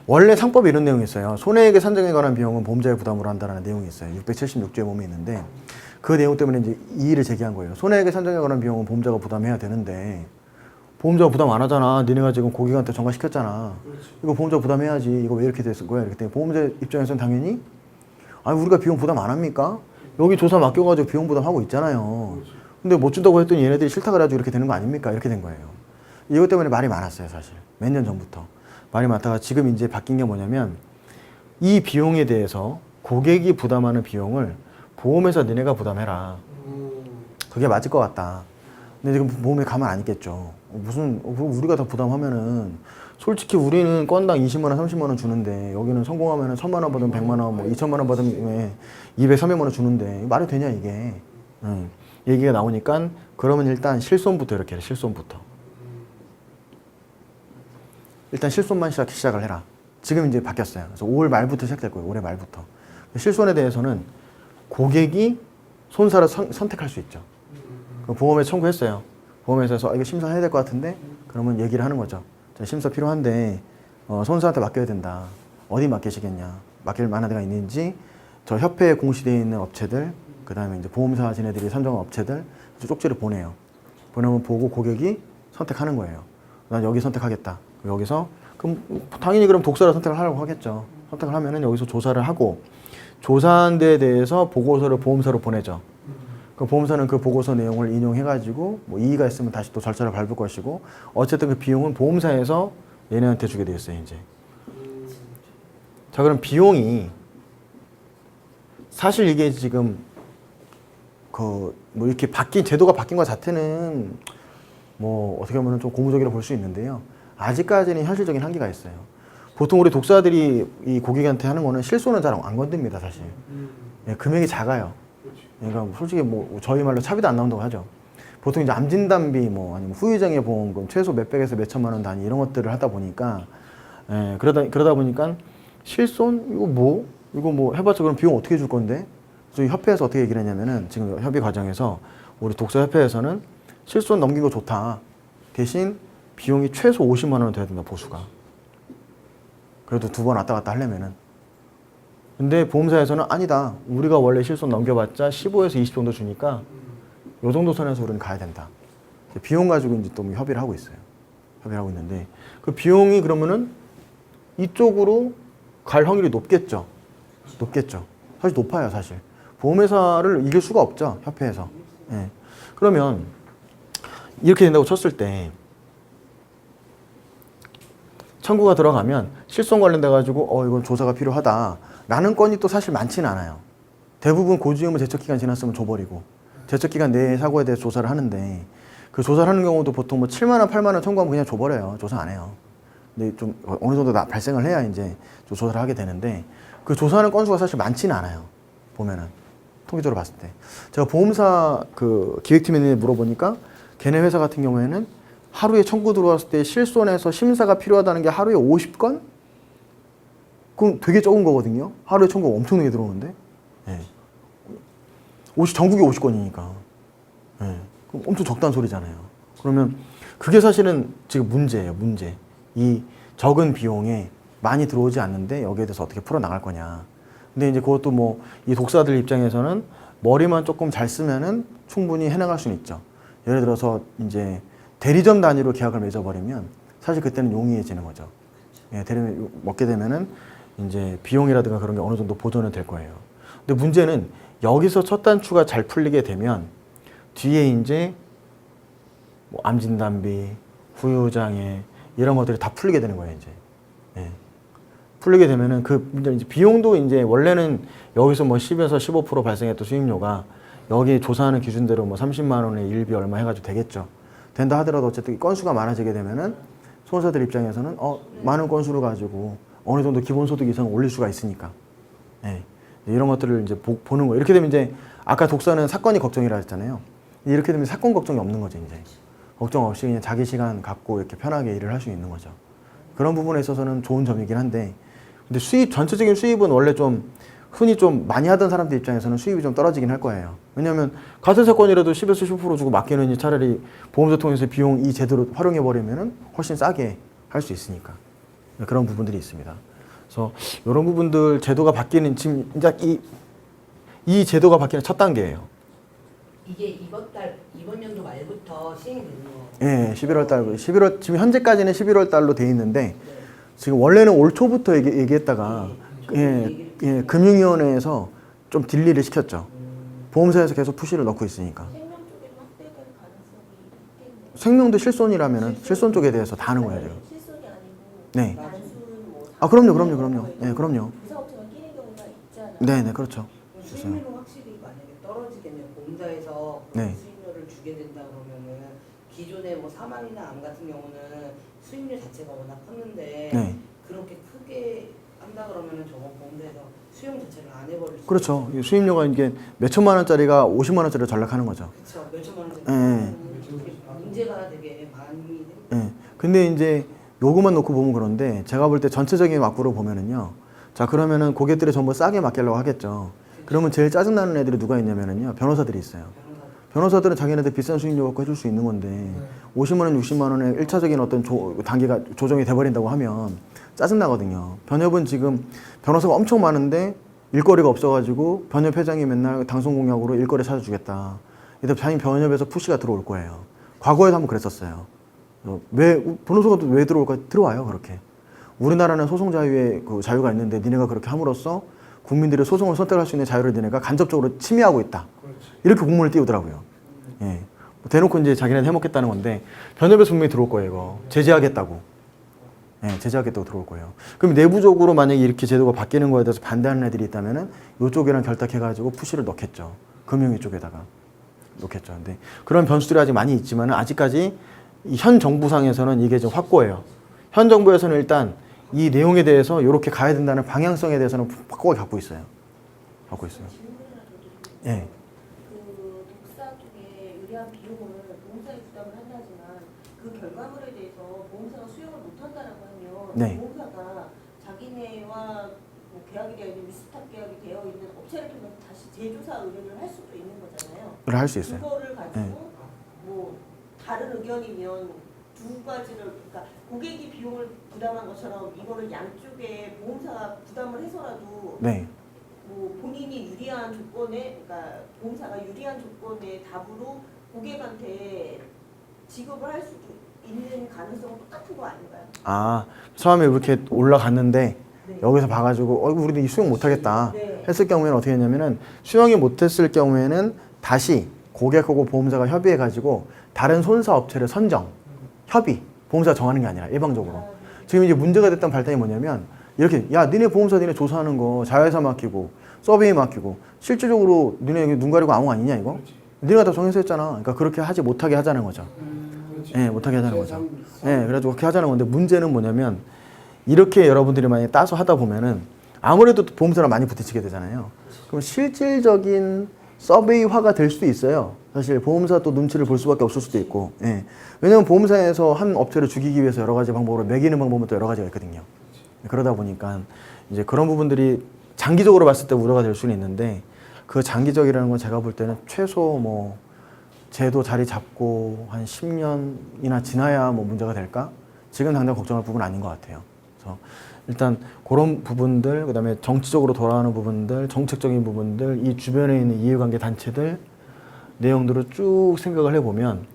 원래 상법에 이런 내용이 있어요. 손해액의 산정에 관한 비용은 보험자의 부담으로 한다는 내용이 있어요. 676조의 몸에 있는데 그 내용 때문에 이제 이의를 제기한 거예요. 손해액의 산정에 관한 비용은 보험자가 부담해야 되는데 보험자가 부담 안 하잖아. 니네가 지금 고객한테 전가시켰잖아. 이거 보험자가 부담해야지. 이거 왜 이렇게 됐을 거야? 이렇게 때문에 보험자 입장에서는 당연히 우리가 비용 부담 안 합니까? 여기 조사 맡겨가지고 비용 부담하고 있잖아요. 근데 못 준다고 했더니 얘네들이 싫다 그래가지고 이렇게 되는 거 아닙니까? 이렇게 된 거예요. 이것 때문에 말이 많았어요, 사실. 몇 년 전부터. 말이 많다가 지금 이제 바뀐 게 뭐냐면 이 비용에 대해서 고객이 부담하는 비용을 보험회사 니네가 부담해라. 그게 맞을 것 같다. 근데 지금 보험에 가만 안 있겠죠. 우리가 다 부담하면은 솔직히 우리는 건당 20만 원, 30만 원 주는데 여기는 성공하면은 1,000만 원 받으면 100만 원, 뭐 2,000만 원 받으면 200, 300만 원 주는데 말이 되냐 이게. 얘기가 나오니까 그러면 일단 실손부터 이렇게 해. 실손부터. 일단 실손만 시작을 해라. 지금 이제 바뀌었어요. 그래서 5월 말부터 시작될 거예요. 올해 말부터. 실손에 대해서는 고객이 손사를 선택할 수 있죠. 보험에 청구했어요. 보험회사에서 이거 심사해야 될 것 같은데 그러면 얘기를 하는 거죠. 심사 필요한데 손사한테 맡겨야 된다. 어디 맡기시겠냐. 맡길 만한 데가 있는지 저 협회에 공시되어 있는 업체들 그 다음에 이제 보험사 지네들이 선정한 업체들 쪽지를 보내요. 보내면 보고 고객이 선택하는 거예요. 난 여기 선택하겠다. 여기서 그럼 당연히 그럼 독사를 선택을 하려고 하겠죠. 선택을 하면은 여기서 조사를 하고 조사한 데에 대해서 보고서를 보험사로 보내죠. 그 보험사는 그 보고서 내용을 인용해가지고 뭐 이의가 있으면 다시 또 절차를 밟을 것이고 어쨌든 그 비용은 보험사에서 얘네한테 주게 돼 있어요 이제. 자 그럼 비용이 사실 이게 지금 그 뭐 이렇게 제도가 바뀐 것 자체는 뭐 어떻게 보면 좀 고무적이라 볼 수 있는데요. 아직까지는 현실적인 한계가 있어요. 보통 우리 독사들이 이 고객한테 하는 거는 실손은 잘 안 건듭니다 사실. 예, 금액이 작아요. 그러니까 솔직히 뭐 저희 말로 차비도 안 나온다고 하죠. 보통 이제 암진단비 뭐 아니면 후유장애 보험금 최소 몇백에서 몇천만 원 단위 이런 것들을 하다 보니까 그러다 보니까 실손 이거 뭐 해봤자 그럼 비용 어떻게 줄 건데? 저희 협회에서 어떻게 얘기를 했냐면은 지금 협의 과정에서 우리 독사협회에서는 실손 넘긴 거 좋다. 대신 비용이 최소 50만 원 돼야 된다 보수가. 그래도 2번 왔다 갔다 하려면은. 근데 보험사에서는 아니다. 우리가 원래 실손 넘겨봤자 15에서 20 정도 주니까 요 정도 선에서 우리는 가야 된다. 비용 가지고 이제 또 협의를 하고 있어요. 협의를 하고 있는데 그 비용이 그러면은 이쪽으로 갈 확률이 높겠죠. 높겠죠. 사실 높아요, 사실. 보험회사를 이길 수가 없죠, 협회에서. 예. 그러면 이렇게 된다고 쳤을 때 청구가 들어가면 실손 관련돼 가지고 이건 조사가 필요하다라는 건이 또 사실 많지는 않아요. 대부분 고지의무 제척기간 지났으면 줘버리고 제척기간 내에 사고에 대해서 조사를 하는데 그 조사를 하는 경우도 보통 뭐 7만 원, 8만 원 청구하면 그냥 줘버려요. 조사 안 해요. 근데 좀 어느 정도 발생을 해야 이제 좀 조사를 하게 되는데 그 조사하는 건수가 사실 많지는 않아요. 보면은 통계적으로 봤을 때 제가 보험사 그 기획팀에 물어보니까 걔네 회사 같은 경우에는 하루에 청구 들어왔을 때 실손해서 심사가 필요하다는 게 하루에 50건? 그럼 되게 적은 거거든요. 하루에 청구가 엄청나게 들어오는데. 예. 50, 전국에 50건이니까. 예. 그럼 엄청 적다는 소리잖아요. 그러면 그게 사실은 지금 문제예요, 문제. 이 적은 비용에 많이 들어오지 않는데 여기에 대해서 어떻게 풀어나갈 거냐. 근데 이제 그것도 뭐 이 독사들 입장에서는 머리만 조금 잘 쓰면은 충분히 해나갈 수는 있죠. 예를 들어서 이제 대리점 단위로 계약을 맺어버리면 사실 그때는 용이해지는 거죠. 예, 대리점 먹게 되면은 이제 비용이라든가 그런 게 어느 정도 보존은 될 거예요. 근데 문제는 여기서 첫 단추가 잘 풀리게 되면 뒤에 이제 뭐 암진단비, 후유장애 이런 것들이 다 풀리게 되는 거예요, 이제. 예. 풀리게 되면은 그 문제 이제 비용도 이제 원래는 여기서 뭐 10에서 15% 발생했던 수임료가 여기 조사하는 기준대로 뭐 30만 원에 일비 얼마 해가지고 되겠죠. 된다 하더라도 어쨌든 건수가 많아지게 되면은 소송사들 입장에서는 많은 건수를 가지고 어느 정도 기본소득 이상 올릴 수가 있으니까. 예. 이런 것들을 이제 보는 거예요. 이렇게 되면 이제 아까 독사는 사건이 걱정이라 했잖아요. 이렇게 되면 사건 걱정이 없는 거죠, 이제. 걱정 없이 그냥 자기 시간 갖고 이렇게 편하게 일을 할 수 있는 거죠. 그런 부분에 있어서는 좋은 점이긴 한데, 근데 전체적인 수입은 원래 좀 흔히 좀 많이 하던 사람들 입장에서는 수입이 좀 떨어지긴 할 거예요. 왜냐하면 같은 사건이라도 10에서 15% 주고 맡기는 차라리 보험사 통해서 비용 이 제도를 활용해 버리면은 훨씬 싸게 할 수 있으니까. 그런 부분들이 있습니다. 그래서 이런 부분들 제도가 바뀌는 지금 이 제도가 바뀌는 첫 단계예요. 이게 이번 연도 말부터 시행이 되는 거. 예, 11월 달, 지금 현재까지는 11월 달로 돼 있는데, 지금 원래는 올 초부터 얘기했다가, 금융위원회에서 좀 딜리를 시켰죠. 보험사에서 계속 푸시를 넣고 있으니까. 생명 쪽에는 확대될 가능성이 있겠네요. 생명도 실손이라면은 실손 쪽에 대해서 다 하는 거예요, 지금. 실손이 아니고 네. 단순 뭐 그럼요. 예, 그럼요. 부사업체가 끼는 경우가 있잖아요. 네, 그렇죠. 수익률은 확실히 만약에 떨어지게 되면 보험사에서 네. 수익률을 주게 된다 그러면은 기존의 뭐 사망이나 암 같은 경우는 수익률 자체가 워낙 컸는데 네. 그렇게 크게 한다 그러면은 저거 보험사에서 수용 자체를 안 해버릴 수 그렇죠. 이 수임료가 이게 몇 천만 원짜리가 50만 원짜리로 전락하는 거죠. 그렇죠. 몇 천만 원짜리 네. 문제가 되게 많이 예. 근데 이제 요거만 놓고 보면 그런데 제가 볼 때 전체적인 왁구를 보면은요. 자, 그러면은 고객들이 전부 싸게 맡기려고 하겠죠. 그러면 제일 짜증나는 애들이 누가 있냐면은요. 변호사들이 있어요. 변호사들은 자기네들 비싼 수익료 갖고 해줄 수 있는 건데 50만 원, 60만 원에 1차적인 어떤 단계가 조정이 돼버린다고 하면 짜증나거든요. 변협은 지금 변호사가 엄청 많은데 일거리가 없어가지고 변협 회장이 맨날 당선 공약으로 일거리 찾아주겠다. 이때 자기 변협에서 푸시가 들어올 거예요. 과거에도 한번 그랬었어요. 변호사가 왜 들어올까? 들어와요, 그렇게. 우리나라는 소송 자유의 그 자유가 있는데 니네가 그렇게 함으로써 국민들이 소송을 선택할 수 있는 자유를 니네가 간접적으로 침해하고 있다. 이렇게 공문을 띄우더라고요. 예. 대놓고 이제 자기네는 해먹겠다는 건데 변협에서 분명히 들어올 거예요, 이거. 제재하겠다고. 예, 제재하겠다고 들어올 거예요. 그럼 내부적으로 만약에 이렇게 제도가 바뀌는 거에 대해서 반대하는 애들이 있다면은 이쪽이랑 결탁해가지고 푸시를 넣겠죠. 금융위 쪽에다가 넣겠죠. 근데 그런 변수들이 아직 많이 있지만은 아직까지 이 현 정부상에서는 이게 좀 확고해요. 현 정부에서는 일단 이 내용에 대해서 이렇게 가야 된다는 방향성에 대해서는 확고하게 갖고 있어요. 갖고 있어요. 예. 그 독사 쪽에 의뢰한 비용을 보험사에 부담을 한다지만 그 결과물에 대해서 보험사가 수용을 못한다라고 하면 네. 보험사가 자기네와 뭐 계약이 되어 있는 위스탁 계약이 되어 있는 업체를 통해서 다시 재조사 의뢰를 할 수도 있는 거잖아요. 할 수 있어요. 그거를 가지고 네. 뭐 다른 의견이면 두 가지를 그러니까 고객이 비용을 부담한 것처럼 이거를 양쪽에 보험사가 부담을 해서라도 네. 뭐 본인이 유리한 조건에 그러니까 보험사가 유리한 조건의 답으로 고객한테 지급을 할 수도 있는 가능성은 똑같은 거 아닌가요? 아, 처음에 이렇게 올라갔는데 네. 여기서 봐가지고 우리도 이 수용 못하겠다 네. 했을 경우에는 어떻게 했냐면은 수용이 못했을 경우에는 다시 고객하고 보험사가 협의해가지고 다른 손사 업체를 선정, 협의, 보험사가 정하는 게 아니라 일방적으로. 아, 네. 지금 이제 문제가 됐던 발단이 뭐냐면 이렇게 야 니네 보험사 니네 조사하는 거 자회사 맡기고 서베이 맡기고 실질적으로 니네 여기 눈 가리고 아무 아니냐 이거? 니네가 다 정해서 했잖아. 그러니까 그렇게 하지 못하게 하자는 거죠. 그렇지. 예, 못하게 하자는 거죠. 제3, 예, 그래가지고 그렇게 하자는 건데 문제는 뭐냐면 이렇게 여러분들이 만약에 따서 하다 보면은 아무래도 또 보험사랑 많이 부딪히게 되잖아요. 그럼 실질적인 서베이화가 될 수도 있어요. 사실 보험사 또 눈치를 볼 수밖에 없을 수도 있고. 예. 왜냐면 보험사에서 한 업체를 죽이기 위해서 여러 가지 방법으로 매기는 방법은 또 여러 가지가 있거든요. 그러다 보니까 이제 그런 부분들이 장기적으로 봤을 때 우려가 될 수는 있는데 그 장기적이라는 건 제가 볼 때는 최소 뭐 제도 자리 잡고 한 10년이나 지나야 뭐 문제가 될까? 지금 당장 걱정할 부분은 아닌 것 같아요. 그래서 일단 그런 부분들, 그다음에 정치적으로 돌아가는 부분들, 정책적인 부분들, 이 주변에 있는 이해관계 단체들 내용들을 쭉 생각을 해보면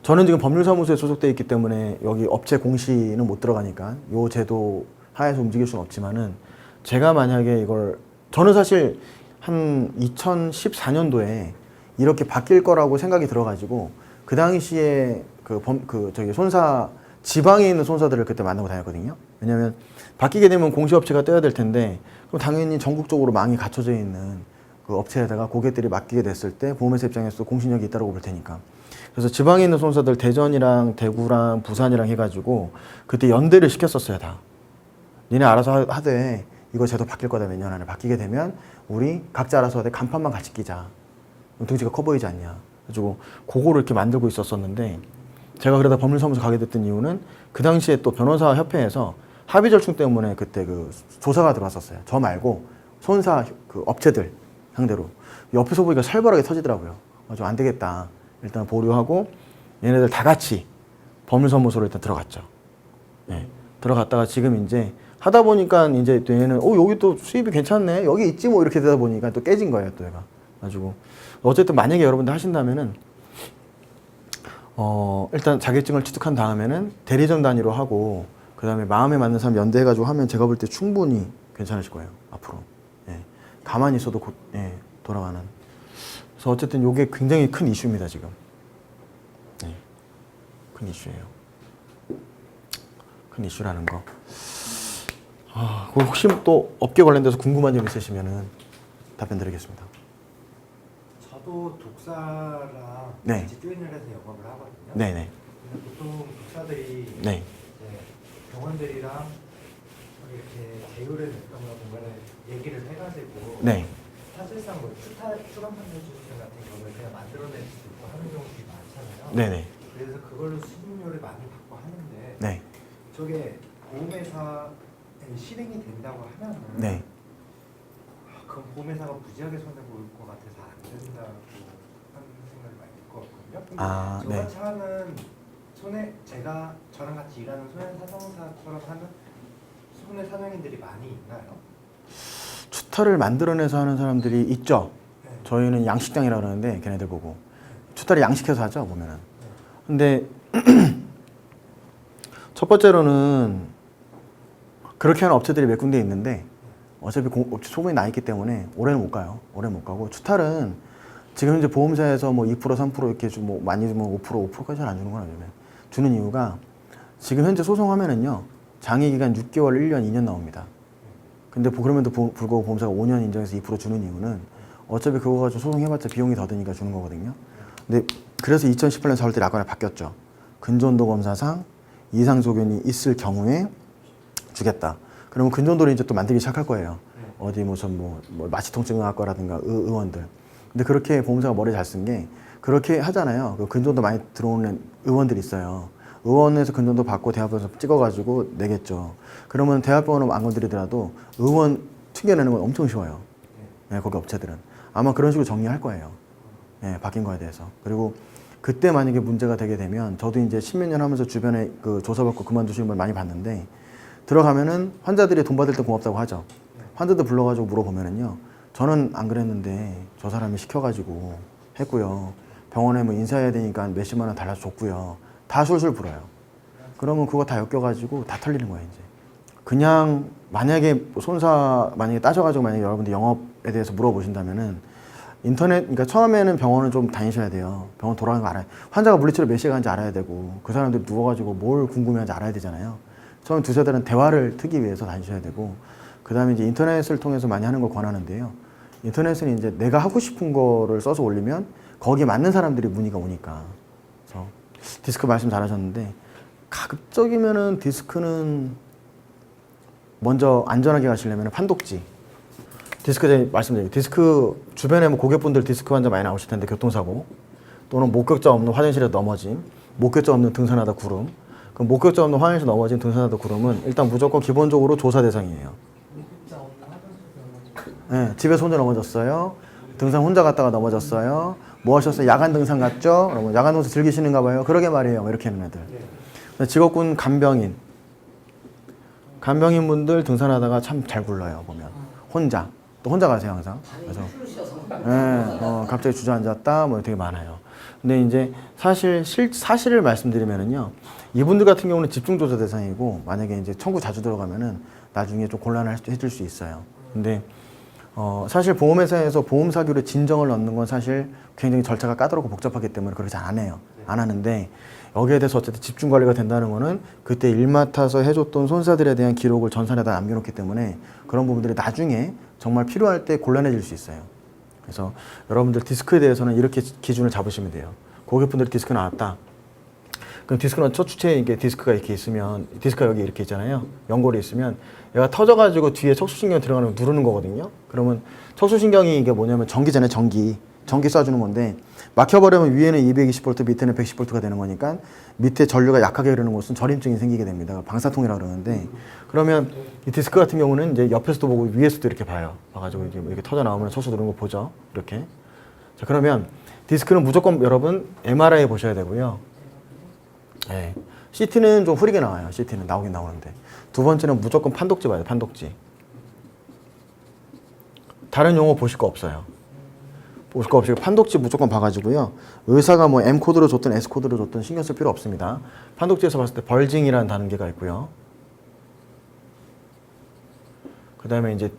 저는 지금 법률사무소에 소속돼 있기 때문에 여기 업체 공시는 못 들어가니까 요 제도 하에서 움직일 수는 없지만은 제가 만약에 이걸 저는 사실 한 2014년도에 이렇게 바뀔 거라고 생각이 들어가지고 그 당시에 저기 손사 지방에 있는 손사들을 그때 만나고 다녔거든요. 왜냐하면 바뀌게 되면 공시업체가 떠야 될 텐데 그럼 당연히 전국적으로 망이 갖춰져 있는 그 업체에다가 고객들이 맡기게 됐을 때 보험회사 입장에서 공신력이 있다고 볼 테니까. 그래서 지방에 있는 손사들 대전이랑 대구랑 부산이랑 해가지고 그때 연대를 시켰었어요 다. 니네 알아서 하되 이거 제도 바뀔 거다 몇 년 안에 바뀌게 되면 우리 각자 알아서 하되 간판만 같이 끼자. 등지가 커 보이지 않냐. 그래가지고 그거를 이렇게 만들고 있었었는데 제가 그러다 법률사무소 가게 됐던 이유는 그 당시에 또 변호사 협회에서 합의 절충 때문에 그때 그 조사가 들어왔었어요. 저 말고 손사 그 업체들 상대로 옆에서 보니까 살벌하게 터지더라고요. 좀 안 되겠다. 일단 보류하고 얘네들 다 같이 법률사무소로 일단 들어갔죠. 예. 들어갔다가 지금 이제 하다 보니까 이제 또 얘는 여기 또 수입이 괜찮네. 여기 있지 뭐 이렇게 되다 보니까 또 깨진 거예요, 또 얘가. 가지고 어쨌든 만약에 여러분들 하신다면은 일단 자격증을 취득한 다음에는 대리점 단위로 하고 그다음에 마음에 맞는 사람 연대해가지고 하면 제가 볼 때 충분히 괜찮으실 거예요 앞으로. 예. 가만히 있어도 예, 돌아가는. 그래서 어쨌든 이게 굉장히 큰 이슈입니다 지금. 예. 큰 이슈예요. 큰 이슈라는 거. 혹시 또 업계 관련돼서 궁금한 점 있으시면은 답변 드리겠습니다. 저도 독사랑 네. 같이 조인을 해서 영업을 하거든요. 네네. 근데 보통 독사들이 네. 이제 병원들이랑 이렇게 대우를 냈던가 뭔가를 얘기를 해가지고 네. 사실상 뭐 추간판매 주식 같은 경우를 그냥 만들어낼 수 있고 하는 경우들이 많잖아요. 네네. 그래서 그걸로 수익료를 많이 받고 하는데 네. 저게 보험회사에 실행이 된다고 하면은 네. 그럼 보험회사가 무지하게 손해볼 것 같아서 안 된다고 하는 생각이 많이 들 것 같거든요. 근데 아, 네. 저같이 하는 제가 저랑 같이 일하는 손해사정사처럼 하는 손해사정인들이 많이 있나요? 추타를 만들어내서 하는 사람들이 있죠. 네. 저희는 양식장이라 그러는데 걔네들 보고 추타를 양식해서 하죠 보면은. 근데 첫 번째로는 그렇게 하는 업체들이 몇 군데 있는데 어차피 소문이 나 있기 때문에 올해는 못 가요. 올해는 못 가고 추탈은 지금 이제 보험사에서 뭐 2% 3% 이렇게 뭐 많이 주면 5%까지 잘 안 주는 건 아니에요. 주는 이유가 지금 현재 소송하면은요 장기기간 6개월, 1년, 2년 나옵니다. 근데 그럼에도 불구하고 보험사가 5년 인정해서 2% 주는 이유는 어차피 그거 가지고 소송해봤자 비용이 더 드니까 주는 거거든요. 근데 그래서 2018년 4월때 약관이 바뀌었죠. 근전도 검사상 이상 소견이 있을 경우에 주겠다. 그러면 근전도를 이제 또 만들기 시작할 거예요. 어디 무슨 뭐 마취통증의학과라든가 의원들. 근데 그렇게 보험사가 머리 잘 쓴 게 그렇게 하잖아요. 그 근전도 많이 들어오는 의원들이 있어요. 의원에서 근전도 받고 대학병원에서 찍어가지고 내겠죠. 그러면 대학병원은 안 건드리더라도 의원 튕겨내는 건 엄청 쉬워요. 네, 거기 업체들은. 아마 그런 식으로 정리할 거예요. 네, 바뀐 거에 대해서. 그리고 그때 만약에 문제가 되게 되면 저도 이제 십몇 년 하면서 주변에 그 조사받고 그만두시는 분 많이 봤는데 들어가면은 환자들이 돈 받을 때 고맙다고 하죠. 환자들 불러가지고 물어보면은요. 저는 안 그랬는데 저 사람이 시켜가지고 했고요. 병원에 뭐 인사해야 되니까 몇십만 원 달라서 줬고요. 다 술술 불어요. 그러면 그거 다 엮여가지고 다 털리는 거예요, 이제. 그냥 만약에 손사 만약에 따져가지고 만약에 여러분들 영업에 대해서 물어보신다면은 인터넷, 그러니까 처음에는 병원을 좀 다니셔야 돼요. 병원 돌아가는 거 알아요. 환자가 물리치료 몇 시에 가는지 알아야 되고 그 사람들이 누워가지고 뭘 궁금해하는지 알아야 되잖아요. 처음 두세 달은 대화를 트기 위해서 다니셔야 되고 그 다음에 이제 인터넷을 통해서 많이 하는 걸 권하는데요. 인터넷은 이제 내가 하고 싶은 거를 써서 올리면 거기에 맞는 사람들이 문의가 오니까. 그래서 디스크 말씀 잘하셨는데 가급적이면은 디스크는 먼저 안전하게 가시려면 판독지. 디스크 전에 말씀드릴게요. 디스크 주변에 뭐 고객분들 디스크 환자 많이 나오실 텐데 교통사고 또는 목격자 없는 화장실에 넘어짐, 목격자 없는 등산하다 구름. 그럼 목격자 없는 화장실에 넘어진 등산하다 구름은 일단 무조건 기본적으로 조사 대상이에요. 네, 집에서 혼자 넘어졌어요. 등산 혼자 갔다가 넘어졌어요. 뭐 하셨어요? 야간 등산 갔죠? 그러면 야간 등산 즐기시는가 봐요. 그러게 말이에요. 이렇게 하는 애들. 직업군 간병인. 간병인 분들 등산하다가 참 잘 굴러요. 보면 혼자. 또 혼자 가세요 항상. 그래서 갑자기 주저앉았다 뭐 되게 많아요. 근데 이제 사실을 말씀드리면은요, 이분들 같은 경우는 집중 조사 대상이고 만약에 이제 청구 자주 들어가면은 나중에 좀 곤란을 해줄 수 있어요. 근데 사실 보험회사에서 보험 사기로 진정을 넣는 건 사실 굉장히 절차가 까다롭고 복잡하기 때문에 그렇게 잘 안 해요. 안 하는데 여기에 대해서 어쨌든 집중 관리가 된다는 거는 그때 일 맡아서 해줬던 손사들에 대한 기록을 전산에다 남겨놓기 때문에 그런 부분들이 나중에 정말 필요할 때 곤란해질 수 있어요. 그래서 여러분들 디스크에 대해서는 이렇게 기준을 잡으시면 돼요. 고객분들이 디스크 나왔다. 그럼 디스크는 첫 주체에 이게 디스크가 이렇게 있으면 디스크가 여기 이렇게 있잖아요. 연골이 있으면 얘가 터져가지고 뒤에 척수신경 들어가는 거 누르는 거거든요. 그러면 척수신경이 이게 뭐냐면 전기잖아요. 전기 쏴주는 건데 막혀버리면 위에는 220V 밑에는 110V가 되는 거니까 밑에 전류가 약하게 흐르는 곳은 저림증이 생기게 됩니다. 방사통이라고 그러는데 그러면 이 디스크 같은 경우는 이제 옆에서도 보고 위에서도 이렇게 봐요. 봐가지고 이렇게 터져 나오면 척수 누르는 거 보죠. 이렇게. 자, 그러면 디스크는 무조건 여러분 MRI 보셔야 되고요. 네. CT는 좀 흐리게 나와요. CT는 나오긴 나오는데. 두 번째는 무조건 판독지 봐요. 판독지. 다른 용어 보실 거 없어요. 보실 거 없이 판독지 무조건 봐가지고요. 의사가 뭐 M 코드로 줬든 S 코드로 줬든 신경 쓸 필요 없습니다. 판독지에서 봤을 때 벌징이라는 단계가 있고요. 그 다음에 이제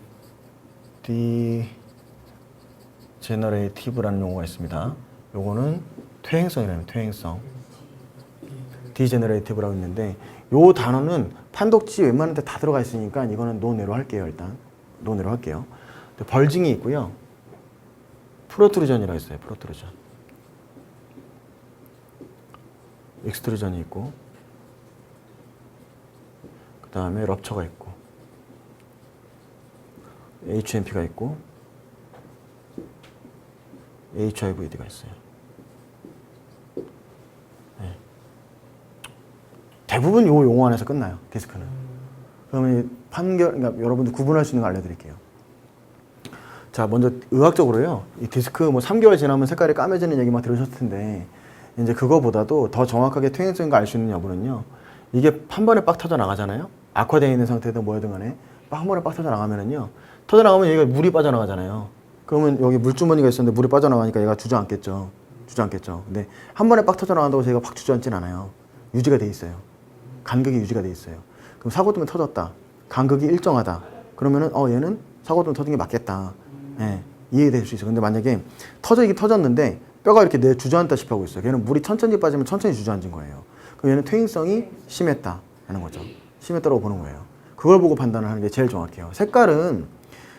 디제너레이티브라는 용어가 있습니다. 요거는 퇴행성이라는 퇴행성. 디제너레이티브라고 있는데 요 단어는 판독지 웬만한 데 다 들어가 있으니까 이거는 노네로 할게요. 일단 노네로 할게요. 벌징이 있고요. 프로트루전이라고 있어요. 프로트루전. 익스트루전이 있고 그 다음에 럽처가 있고 HMP가 있고 HIVD가 있어요. 네. 대부분 요 용어 안에서 끝나요. 디스크는. 그러면 그러니까 여러분들 구분할 수 있는 거 알려드릴게요. 자, 먼저 의학적으로요. 이 디스크 뭐 3개월 지나면 색깔이 까매지는 얘기 막 들으셨을 텐데 이제 그거보다도 더 정확하게 퇴행성인 거 알 수 있는 여부는요. 이게 한 번에 빡 터져 나가잖아요. 악화되어 있는 상태든 뭐든 간에 한 번에 빡 터져 나가면은요. 터져 나가면 얘가 물이 빠져나가잖아요. 그러면 여기 물주머니가 있었는데 물이 빠져나가니까 얘가 주저앉겠죠. 근데 한 번에 빡 터져 나간다고 해서 얘가 팍 주저앉진 않아요. 유지가 돼 있어요. 간극이 유지가 돼 있어요. 그럼 사고 때문에 터졌다. 간극이 일정하다. 그러면은 얘는 사고 때문에 터진 게 맞겠다. 네, 이해될 수 있어요. 근데 만약에 터지긴 터졌는데 뼈가 이렇게 내 주저앉다시피 하고 있어요. 걔는 물이 천천히 빠지면 천천히 주저앉은 거예요. 그럼 얘는 퇴행성이 심했다라는 거죠. 심했다고 보는 거예요. 그걸 보고 판단을 하는 게 제일 정확해요. 색깔은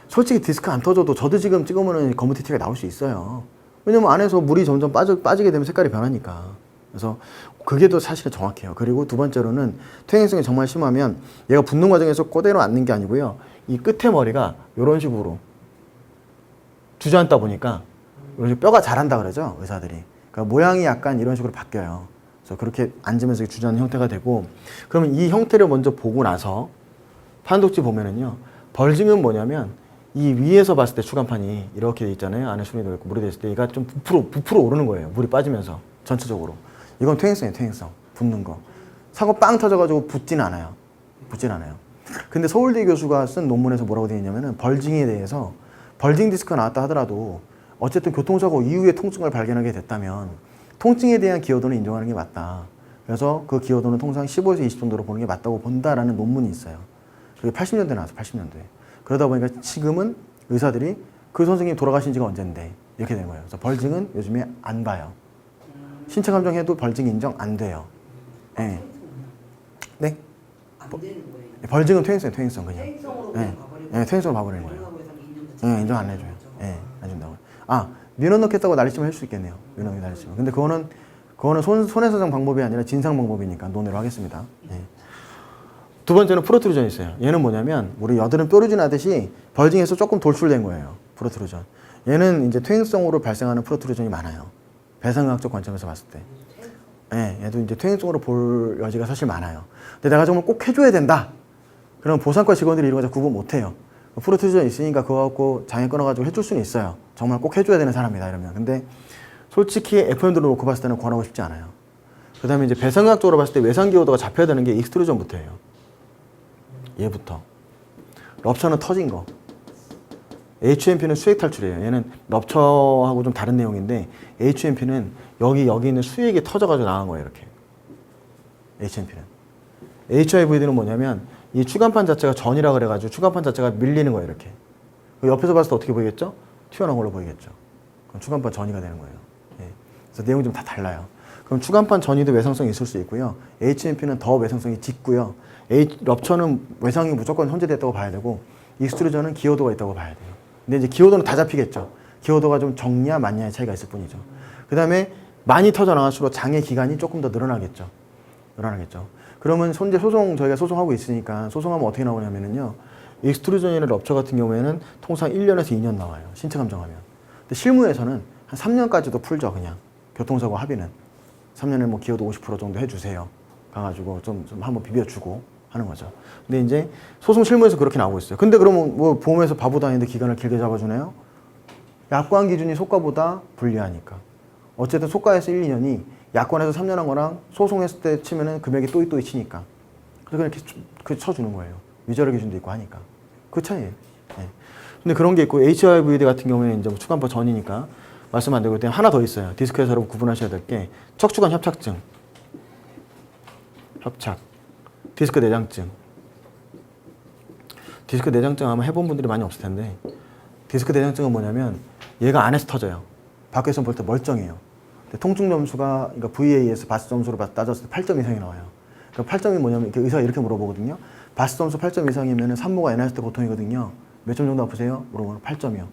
솔직히 디스크 안 터져도 저도 지금 찍으면 검은티티가 나올 수 있어요. 왜냐면 안에서 물이 점점 빠지게 되면 색깔이 변하니까. 그래서 그게 더 사실은 정확해요. 그리고 두 번째로는 퇴행성이 정말 심하면 얘가 붓는 과정에서 그대로 앉는 게 아니고요. 이 끝에 머리가 이런 식으로 주저앉다 보니까 이런 식으로 뼈가 자란다 그러죠. 의사들이. 그러니까 모양이 약간 이런 식으로 바뀌어요. 그래서 그렇게 앉으면서 주저앉는 형태가 되고 그러면 이 형태를 먼저 보고 나서 판독지 보면은요. 벌징은 뭐냐면 이 위에서 봤을 때 추간판이 이렇게 돼 있잖아요. 안에 수분이 들어있고 물이 됐을 때 얘가 좀 부풀어 오르는 거예요. 물이 빠지면서. 전체적으로. 이건 퇴행성이에요, 퇴행성. 붙는 거. 사고 빵 터져가지고 붙진 않아요. 붙진 않아요. 근데 서울대 교수가 쓴 논문에서 뭐라고 되어 있냐면은 벌징에 대해서 벌징 디스크가 나왔다 하더라도 어쨌든 교통사고 이후에 통증을 발견하게 됐다면 통증에 대한 기여도는 인정하는 게 맞다. 그래서 그 기여도는 통상 15에서 20 정도로 보는 게 맞다고 본다라는 논문이 있어요. 그게 80년대에 나왔어요, 80년대에. 그러다 보니까 지금은 의사들이 그 선생님이 돌아가신 지가 언젠데 이렇게 된 거예요. 그래서 벌징은 요즘에 안 봐요. 신체 감정해도 벌징 인정 안 돼요. 네. 네? 안 되는 거예요. 벌징은 퇴행성이에요, 퇴행성 그냥. 퇴행성으로 네. 그냥 가버리고. 네, 퇴행성으로 봐버리는 거예요. 거래사고에서 인정 자체가 네, 인정 안 해줘요. 거죠. 네, 안 준다고. 아, 민원 넣겠다고 난리치면 할 수 있겠네요. 민원 난리치면. 근데 그거는 손해배상 방법이 아니라 진상 방법이니까 논의로 하겠습니다. 네. 두 번째는 프로트루전이 있어요. 얘는 뭐냐면 우리 여드름 뾰루지 나듯이 벌징에서 조금 돌출된 거예요. 프로트루전. 얘는 이제 퇴행성으로 발생하는 프로트루전이 많아요. 배상학적 관점에서 봤을 때. 네, 얘도 이제 퇴행성으로 볼 여지가 사실 많아요. 근데 내가 정말 꼭 해줘야 된다. 그럼 보상과 직원들이 이런 거 잘 구분 못 해요. 프로트루전 있으니까 그거 갖고 장애 끊어가지고 해줄 수는 있어요. 정말 꼭 해줘야 되는 사람이다 이러면. 근데 솔직히 FM들로 놓고 봤을 때는 권하고 싶지 않아요. 그 다음에 이제 배상학적으로 봤을 때 외상기여도가 잡혀야 되는 게 익스트루전부터예요. 얘부터. 럽처는 터진 거. HMP는 수액 탈출이에요. 얘는 럽처하고 좀 다른 내용인데 HMP는 여기 있는 수액이 터져가지고 나간 거예요. 이렇게. HMP는. HIVD는 뭐냐면 이 추간판 자체가 전이라 그래가지고 추간판 자체가 밀리는 거예요. 이렇게. 옆에서 봤을 때 어떻게 보이겠죠? 튀어나온 걸로 보이겠죠. 그럼 추간판 전이가 되는 거예요. 예. 그래서 내용이 좀 다 달라요. 그럼 추간판 전이도 외상성이 있을 수 있고요. HMP는 더 외상성이 짙고요. 럽처는 외상이 무조건 현재됐다고 봐야 되고 익스트루전은 기여도가 있다고 봐야 돼요. 근데 이제 기여도는 다 잡히겠죠. 기여도가 좀 적냐 많냐의 차이가 있을 뿐이죠. 그 다음에 많이 터져 나갈수록 장애 기간이 조금 더 늘어나겠죠. 그러면 현재 저희가 소송하고 있으니까 소송하면 어떻게 나오냐면요. 익스트루전이나 럽처 같은 경우에는 통상 1년에서 2년 나와요. 신체 감정하면. 근데 실무에서는 한 3년까지도 풀죠, 그냥. 교통사고 합의는. 3년에 뭐 기여도 50% 정도 해주세요. 가가지고 좀 한번 비벼주고 하는 거죠. 근데 이제 소송 실무에서 그렇게 나오고 있어요. 근데 그러면 뭐 보험에서 바보도 아닌데 기간을 길게 잡아주나요? 약관 기준이 소가보다 불리하니까. 어쨌든 소가에서 1, 2년이 약관에서 3년 한 거랑 소송했을 때 치면은 금액이 또이 치니까. 그래서 그냥 쳐주는 거예요. 위자료 기준도 있고 하니까. 그 차이예요. 네. 근데 그런 게 있고 HIVD 같은 경우에는 이제 뭐 추간파 전이니까 말씀 안 되고 하나 더 있어요. 디스크에서 여러분 구분하셔야 될 게 척추관 협착증. 디스크 내장증. 디스크 내장증 아마 해본 분들이 많이 없을 텐데 디스크 내장증은 뭐냐면 얘가 안에서 터져요. 밖에서 볼 때 멀쩡해요. 근데 통증 점수가 그러니까 VA에서 바스 점수로 따졌을 때 8점 이상이 나와요. 그러니까 8점이 뭐냐면 이렇게 의사가 이렇게 물어보거든요. 바스 점수 8점 이상이면은 산모가 애 낳았을 때 고통이거든요. 몇 점 정도 아프세요? 물어보면 8점이요.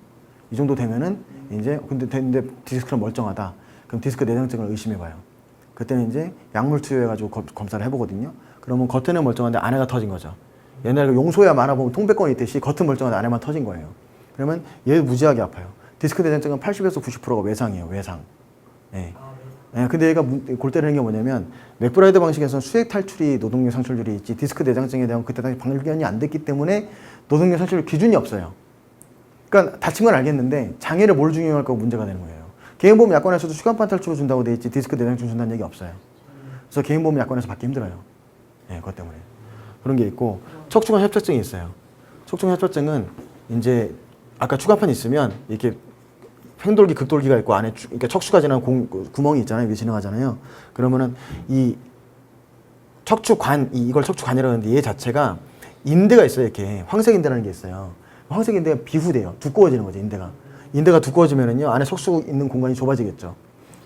이 정도 되면은 이제 근데 디스크는 멀쩡하다. 그럼 디스크 내장증을 의심해봐요. 그때는 이제 약물 투여해가지고 검사를 해보거든요. 그러면 겉에는 멀쩡한데 안에가 터진 거죠. 옛날에 용소야 만화보면 통백권이 있듯이 겉은 멀쩡한데 안에만 터진 거예요. 그러면 얘 무지하게 아파요. 디스크 내장증은 80에서 90%가 외상이에요. 외상. 예. 예, 근데 얘가 골 때리는 게 뭐냐면 맥브라이드 방식에서는 수액 탈출이 노동력 상실률이 있지 디스크 내장증에 대한 그때 당시 발견이 안 됐기 때문에 노동력 상실률 기준이 없어요. 그러니까 다친 건 알겠는데 장애를 뭘 중요할까 문제가 되는 거예요. 개인보험 약관에서도 추간판 탈출을 준다고 돼 있지 디스크 내장증 준다는 얘기 없어요. 그래서 개인보험 약관에서 받기 힘들어요. 예, 그것 때문에. 그런 게 있고 척추관 협착증이 있어요. 척추관 협착증은 이제 아까 추간판이 있으면 이렇게 횡돌기, 극돌기가 있고 안에 그러니까 척추가 지나는 구멍이 있잖아요. 위에 지나가잖아요. 그러면은 이 척추관, 이걸 척추관이라고 하는데 얘 자체가 인대가 있어요. 이렇게 황색인대라는 게 있어요. 황색인대가 비후돼요. 두꺼워지는 거죠, 인대가. 인대가 두꺼워지면은요, 안에 척추 있는 공간이 좁아지겠죠.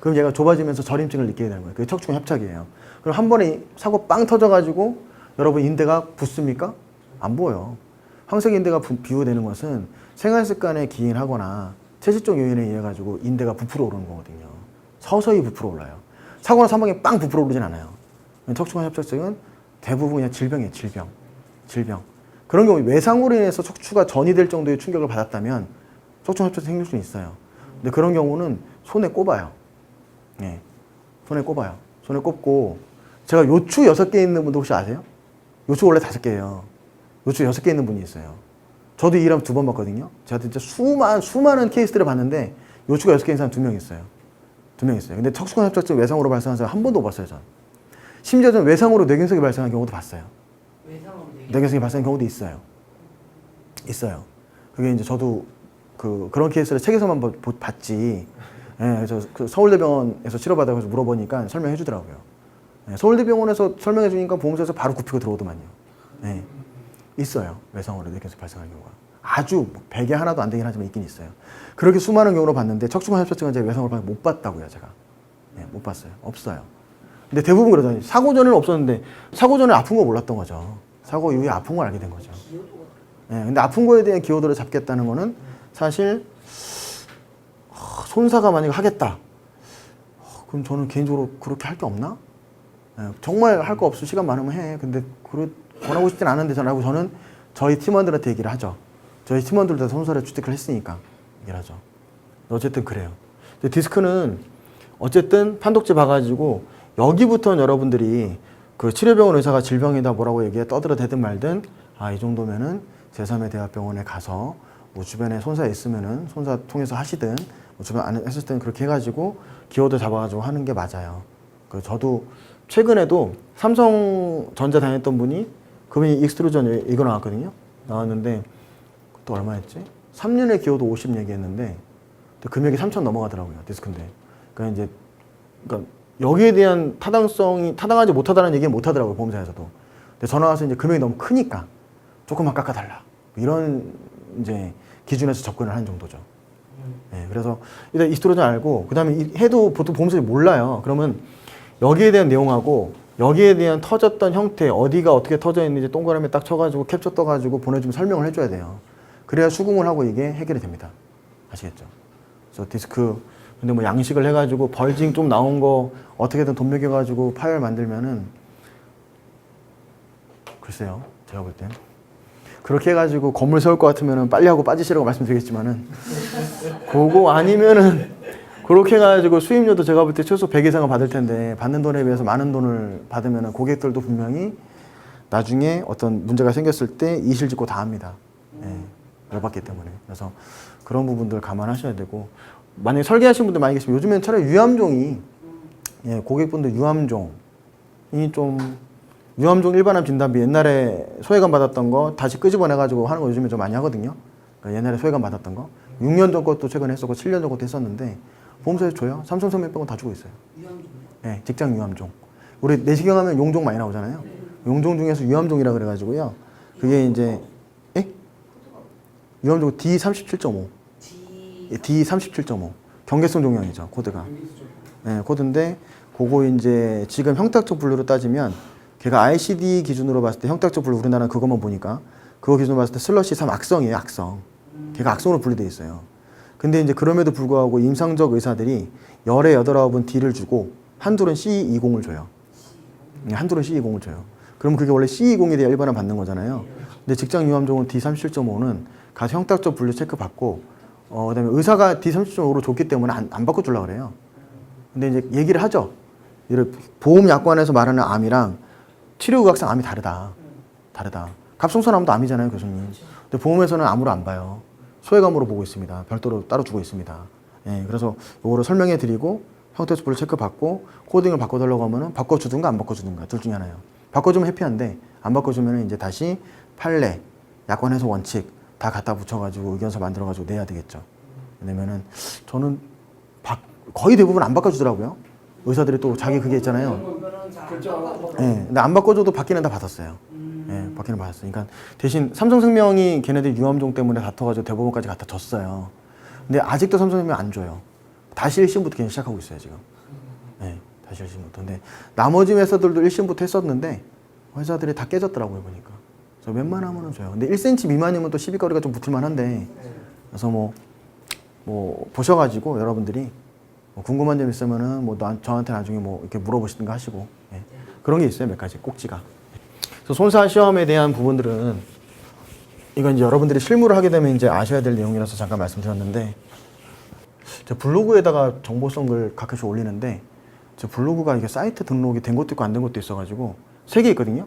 그럼 얘가 좁아지면서 저림증을 느끼게 되는 거예요. 그게 척추관 협착이에요. 그럼 한 번에 사고 빵 터져가지고 여러분 인대가 붓습니까? 안 보여요. 황색인대가 비후되는 것은 생활습관에 기인하거나 체질적 요인에 의해 가지고 인대가 부풀어 오르는 거거든요. 서서히 부풀어 올라요. 사고나 사망에 빵 부풀어 오르진 않아요. 척추관 협착증은 대부분 그냥 질병이에요. 질병. 그런 경우 외상으로 인해서 척추가 전이될 정도의 충격을 받았다면 척추관 협착증이 생길 수 있어요. 근데 그런 경우는 손에 꼽아요. 네. 손에 꼽고 제가 요추 6개 있는 분도 혹시 아세요? 요추 원래 5개예요. 요추 6개 있는 분이 있어요. 저도 이 일하면 2번 봤거든요. 제가 진짜 수많은 케이스들을 봤는데 요추가 6개인 사람 2명 있어요. 2명 있어요. 근데 척추관 협착증 외상으로 발생한 사람 한 번도 못 봤어요, 전. 심지어 전 외상으로 뇌경색이 발생한 경우도 봤어요. 외상으로 되게 뇌경색이 발생한 경우도 있어요. 있어요. 그게 이제 저도 그런 케이스를 책에서만 봤지. 예, 그래서 그 서울대병원에서 치료받아서 물어보니까 설명해 주더라고요. 예, 서울대병원에서 설명해 주니까 보험사에서 바로 굽히고 들어오더만요. 예, 있어요. 외상으로 뇌경색 발생하는 경우가. 아주 100에 하나도 안 되긴 하지만 있긴 있어요. 그렇게 수많은 경우로 봤는데 척추관 협착증은 제가 외상으로 못 봤다고요, 제가. 예, 못 봤어요. 없어요. 근데 대부분 그러잖아요. 사고 전에는 없었는데 사고 전에 아픈 거 몰랐던 거죠. 사고 이후에 아픈 걸 알게 된 거죠. 예, 근데 아픈 거에 대한 기여도를 잡겠다는 거는 사실 손사가 만약에 하겠다. 그럼 저는 개인적으로 그렇게 할 게 없나? 예, 정말 할 거 없어. 시간 많으면 해. 근데 권하고 싶진 않은데 저는 저희 팀원들한테 얘기를 하죠. 저희 팀원들도 손사를 취득을 했으니까 얘기를 하죠. 어쨌든 그래요. 근데 디스크는 어쨌든 판독지 봐가지고 여기부터는 여러분들이 그 치료병원 의사가 질병이다 뭐라고 얘기해 떠들어대든 말든 이 정도면은 제3의 대학병원에 가서 뭐 주변에 손사 있으면은 손사 통해서 하시든 뭐 주변 안 했을 때는 그렇게 해가지고 기호도 잡아가지고 하는 게 맞아요. 저도 최근에도 삼성전자 다녔던 분이 그분이 익스트루전 이거 나왔거든요. 나왔는데 또 얼마였지? 3년의 기호도 50 얘기했는데 금액이 3천 넘어가더라고요. 디스크인데. 그러니까 여기에 대한 타당하지 못하다는 얘기는 못하더라고요. 보험사에서도. 근데 전화 와서 이제 금액이 너무 크니까 조금만 깎아달라. 이런 이제 기준에서 접근을 하는 정도죠. 네, 그래서 일단 익스트루전 알고 그다음에 해도 보통 보험사들이 몰라요. 그러면 여기에 대한 내용하고 여기에 대한 터졌던 형태 어디가 어떻게 터져 있는지 동그라미 딱 쳐가지고 캡처 떠가지고 보내주면 설명을 해줘야 돼요. 그래야 수긍을 하고 이게 해결이 됩니다. 아시겠죠? 그래서 디스크 근데 뭐 양식을 해가지고 벌징 좀 나온 거 어떻게든 돈 먹여가지고 파열 만들면은 글쎄요. 제가 볼 땐 그렇게 해가지고 건물 세울 것 같으면은 빨리 하고 빠지시라고 말씀드리겠지만은 그거 아니면은 그렇게 해가지고 수임료도 제가 볼 때 최소 100 이상은 받을 텐데 받는 돈에 비해서 많은 돈을 받으면은 고객들도 분명히 나중에 어떤 문제가 생겼을 때 이실직고 다 합니다. 예, 열받기 때문에. 그래서 그런 부분들 감안하셔야 되고 만약에 설계하신 분들 많이 계시면 요즘엔 차라리 유암종이 예, 고객분들 유암종이 좀 유암종 일반암 진단비 옛날에 소외감 받았던 거 다시 끄집어내가지고 하는 거 요즘에 좀 많이 하거든요. 그러니까 옛날에 소외감 받았던 거 6년 전 것도 최근에 했었고 7년 전 것도 했었는데 보험사에서 줘요. 삼성생명병원 다 주고 있어요. 유암종이요? 네, 직장 유암종. 우리 내시경 하면 용종 많이 나오잖아요. 용종 중에서 유암종이라 그래가지고요. 그게 이제 유암종 D37.5. D37.5. 경계성 종양이죠. 코드가. 네, 코드인데 그거 이제 지금 형탁적 분류로 따지면 걔가 ICD 기준으로 봤을 때 형탁적 분류 우리나라는 그것만 보니까 그거 기준으로 봤을 때 슬러시 3 악성이에요. 악성. 걔가 악성으로 분류돼 있어요. 근데 이제 그럼에도 불구하고 임상적 의사들이 열에 8, 9은 D를 주고 한둘은 C20을 줘요. 한둘은 C20을 줘요. 그럼 그게 원래 C20에 대해 일반을 받는 거잖아요. 근데 직장 유암종은 D37.5는 가서 형탁적 분류 체크 받고 그다음에 의사가 D37.5로 줬기 때문에 안 바꿔주려고 그래요. 근데 이제 얘기를 하죠. 보험약관에서 말하는 암이랑 치료의학상 암이 다르다. 갑상선암도 암이잖아요, 교수님. 근데 보험에서는 암으로 안 봐요. 소외감으로 보고 있습니다. 별도로 따로 주고 있습니다. 예, 그래서 이거를 설명해 드리고 형태 수표를 체크받고 코딩을 바꿔달라고 하면은 바꿔주든가 안 바꿔주든가 둘 중에 하나예요. 바꿔주면 해피한데 안 바꿔주면 이제 다시 판례, 약관에서 원칙 다 갖다 붙여가지고 의견서 만들어가지고 내야 되겠죠. 왜냐면은 저는 거의 대부분 안 바꿔주더라고요. 의사들이 또 자기 그게 있잖아요. 예, 근데 안 바꿔줘도 받기는 다 받았어요. 예, 받기는 받았어요. 그러니까 대신 삼성생명이 걔네들 유암종 때문에 다퉈가지고 대법원까지 갖다 줬어요. 근데 아직도 삼성생명 안 줘요. 다시 1심부터 그냥 시작하고 있어요, 지금. 예, 다시 1심부터. 근데 나머지 회사들도 1심부터 했었는데 회사들이 다 깨졌더라고요, 보니까. 그래서 웬만하면은 줘요. 근데 1cm 미만이면 또 시비거리가 좀 붙을만 한데 그래서 뭐 보셔가지고 여러분들이 뭐 궁금한 점 있으면은 뭐 저한테 나중에 뭐 이렇게 물어보시든가 하시고 예. 그런 게 있어요, 몇 가지 꼭지가. 그래서 손사 시험에 대한 부분들은 이건 이제 여러분들이 실무를 하게 되면 이제 아셔야 될 내용이라서 잠깐 말씀드렸는데 제 블로그에다가 정보성을 가끔씩 올리는데 제 블로그가 이게 사이트 등록이 된 것도 있고 안 된 것도 있어가지고 3개 있거든요.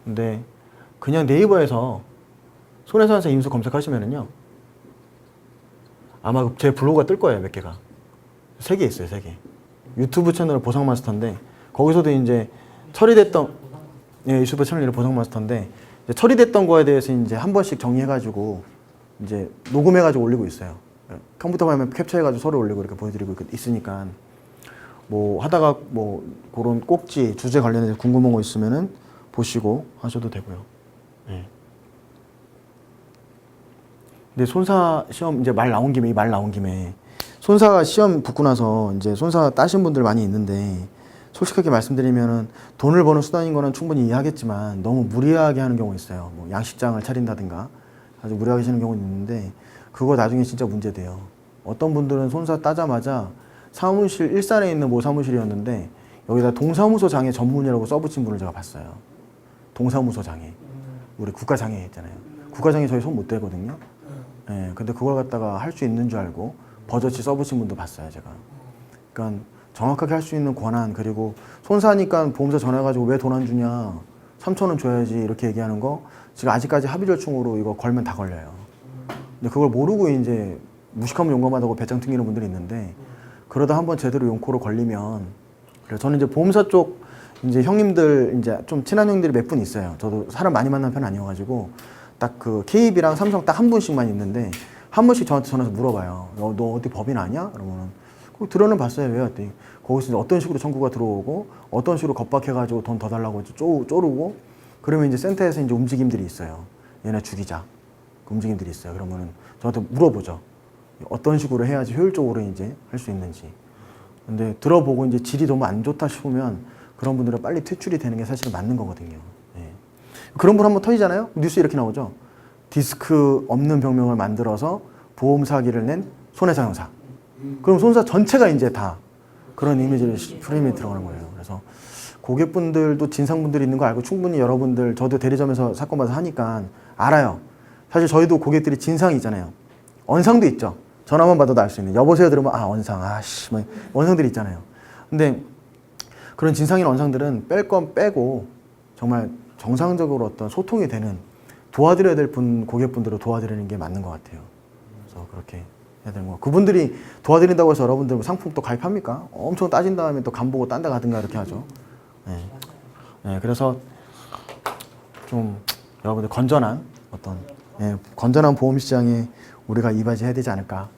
근데 그냥 네이버에서 손해산사 임수 검색하시면은요 아마 제 블로그가 뜰 거예요, 몇 개가. 세 개 있어요, 세 개. 유튜브 채널 보상마스터인데 거기서도 이제 처리됐던 예, 유튜브 채널 보상마스터인데 이제 처리됐던 거에 대해서 이제 한 번씩 정리해가지고 이제 녹음해가지고 올리고 있어요. 컴퓨터 화면 캡처해가지고 서로 올리고 이렇게 보여드리고 있으니까 뭐 하다가 뭐 그런 꼭지 주제 관련해서 궁금한 거 있으면은 보시고 하셔도 되고요. 예. 근데 손사 시험 이제 말 나온 김에 손사 시험 붙고 나서 이제 손사 따신 분들 많이 있는데 솔직하게 말씀드리면은 돈을 버는 수단인 거는 충분히 이해하겠지만 너무 무리하게 하는 경우 있어요. 뭐 양식장을 차린다든가 아주 무리하게 하시는 경우는 있는데 그거 나중에 진짜 문제돼요. 어떤 분들은 손사 따자마자 사무실 일산에 있는 모 사무실이었는데 여기다 동사무소장애 전문이라고 써붙인 분을 제가 봤어요. 동사무소장애. 우리 국가장애 있잖아요. 국가장애 저희 손 못 대거든요. 예, 근데 그걸 갖다가 할 수 있는 줄 알고 버젓이 써붙인 분도 봤어요, 제가. 그러니까 정확하게 할 수 있는 권한, 그리고 손사니까 보험사 전화해가지고 왜 돈 안 주냐, 3,000원 줘야지 이렇게 얘기하는 거 지금 아직까지 합의절충으로 이거 걸면 다 걸려요. 근데 그걸 모르고 이제 무식하면 용감하다고 배짱 튕기는 분들이 있는데 그러다 한번 제대로 용코로 걸리면 그래서 저는 이제 보험사 쪽 이제 형님들 이제 좀 친한 형들이 몇 분 있어요. 저도 사람 많이 만난 편 아니어가지고 딱 그 KB랑 삼성 딱 한 분씩만 있는데 한 번씩 저한테 전화해서 물어봐요. 너 어디 법인 아냐? 그러면은 꼭 들어는 봤어요. 왜? 그랬더니 거기서 이제 어떤 식으로 청구가 들어오고 어떤 식으로 겁박해가지고 돈 더 달라고 쪼르고 그러면 이제 센터에서 이제 움직임들이 있어요. 얘네 죽이자. 그 움직임들이 있어요. 그러면은 저한테 물어보죠. 어떤 식으로 해야지 효율적으로 이제 할 수 있는지. 근데 들어보고 이제 질이 너무 안 좋다 싶으면 그런 분들은 빨리 퇴출이 되는 게 사실은 맞는 거거든요. 예. 그런 분 한번 터지잖아요? 뉴스에 이렇게 나오죠. 디스크 없는 병명을 만들어서 보험 사기를 낸 손해사용사. 그럼 손사 전체가 이제 다 그런 이미지를 프레임에 들어가는 거예요. 그래서 고객분들도 진상분들이 있는 거 알고 충분히 여러분들 저도 대리점에서 사건 봐서 하니까 알아요. 사실 저희도 고객들이 진상이 있잖아요. 언상도 있죠. 전화만 받아도 알 수 있는. 여보세요 들으면 아 언상 아씨 뭐 언상들이 있잖아요. 근데 그런 진상인 언상들은 뺄 건 빼고 정말 정상적으로 어떤 소통이 되는 도와드려야 될 고객분들을 도와드리는 게 맞는 것 같아요. 그래서 그렇게 해야 되는 거. 그분들이 도와드린다고 해서 여러분들 상품 또 가입합니까? 엄청 따진 다음에 또 간 보고 딴 데 가든가 이렇게 하죠. 네. 네, 그래서 좀 여러분들 건전한 어떤 건전한 보험 시장에 우리가 이바지해야 되지 않을까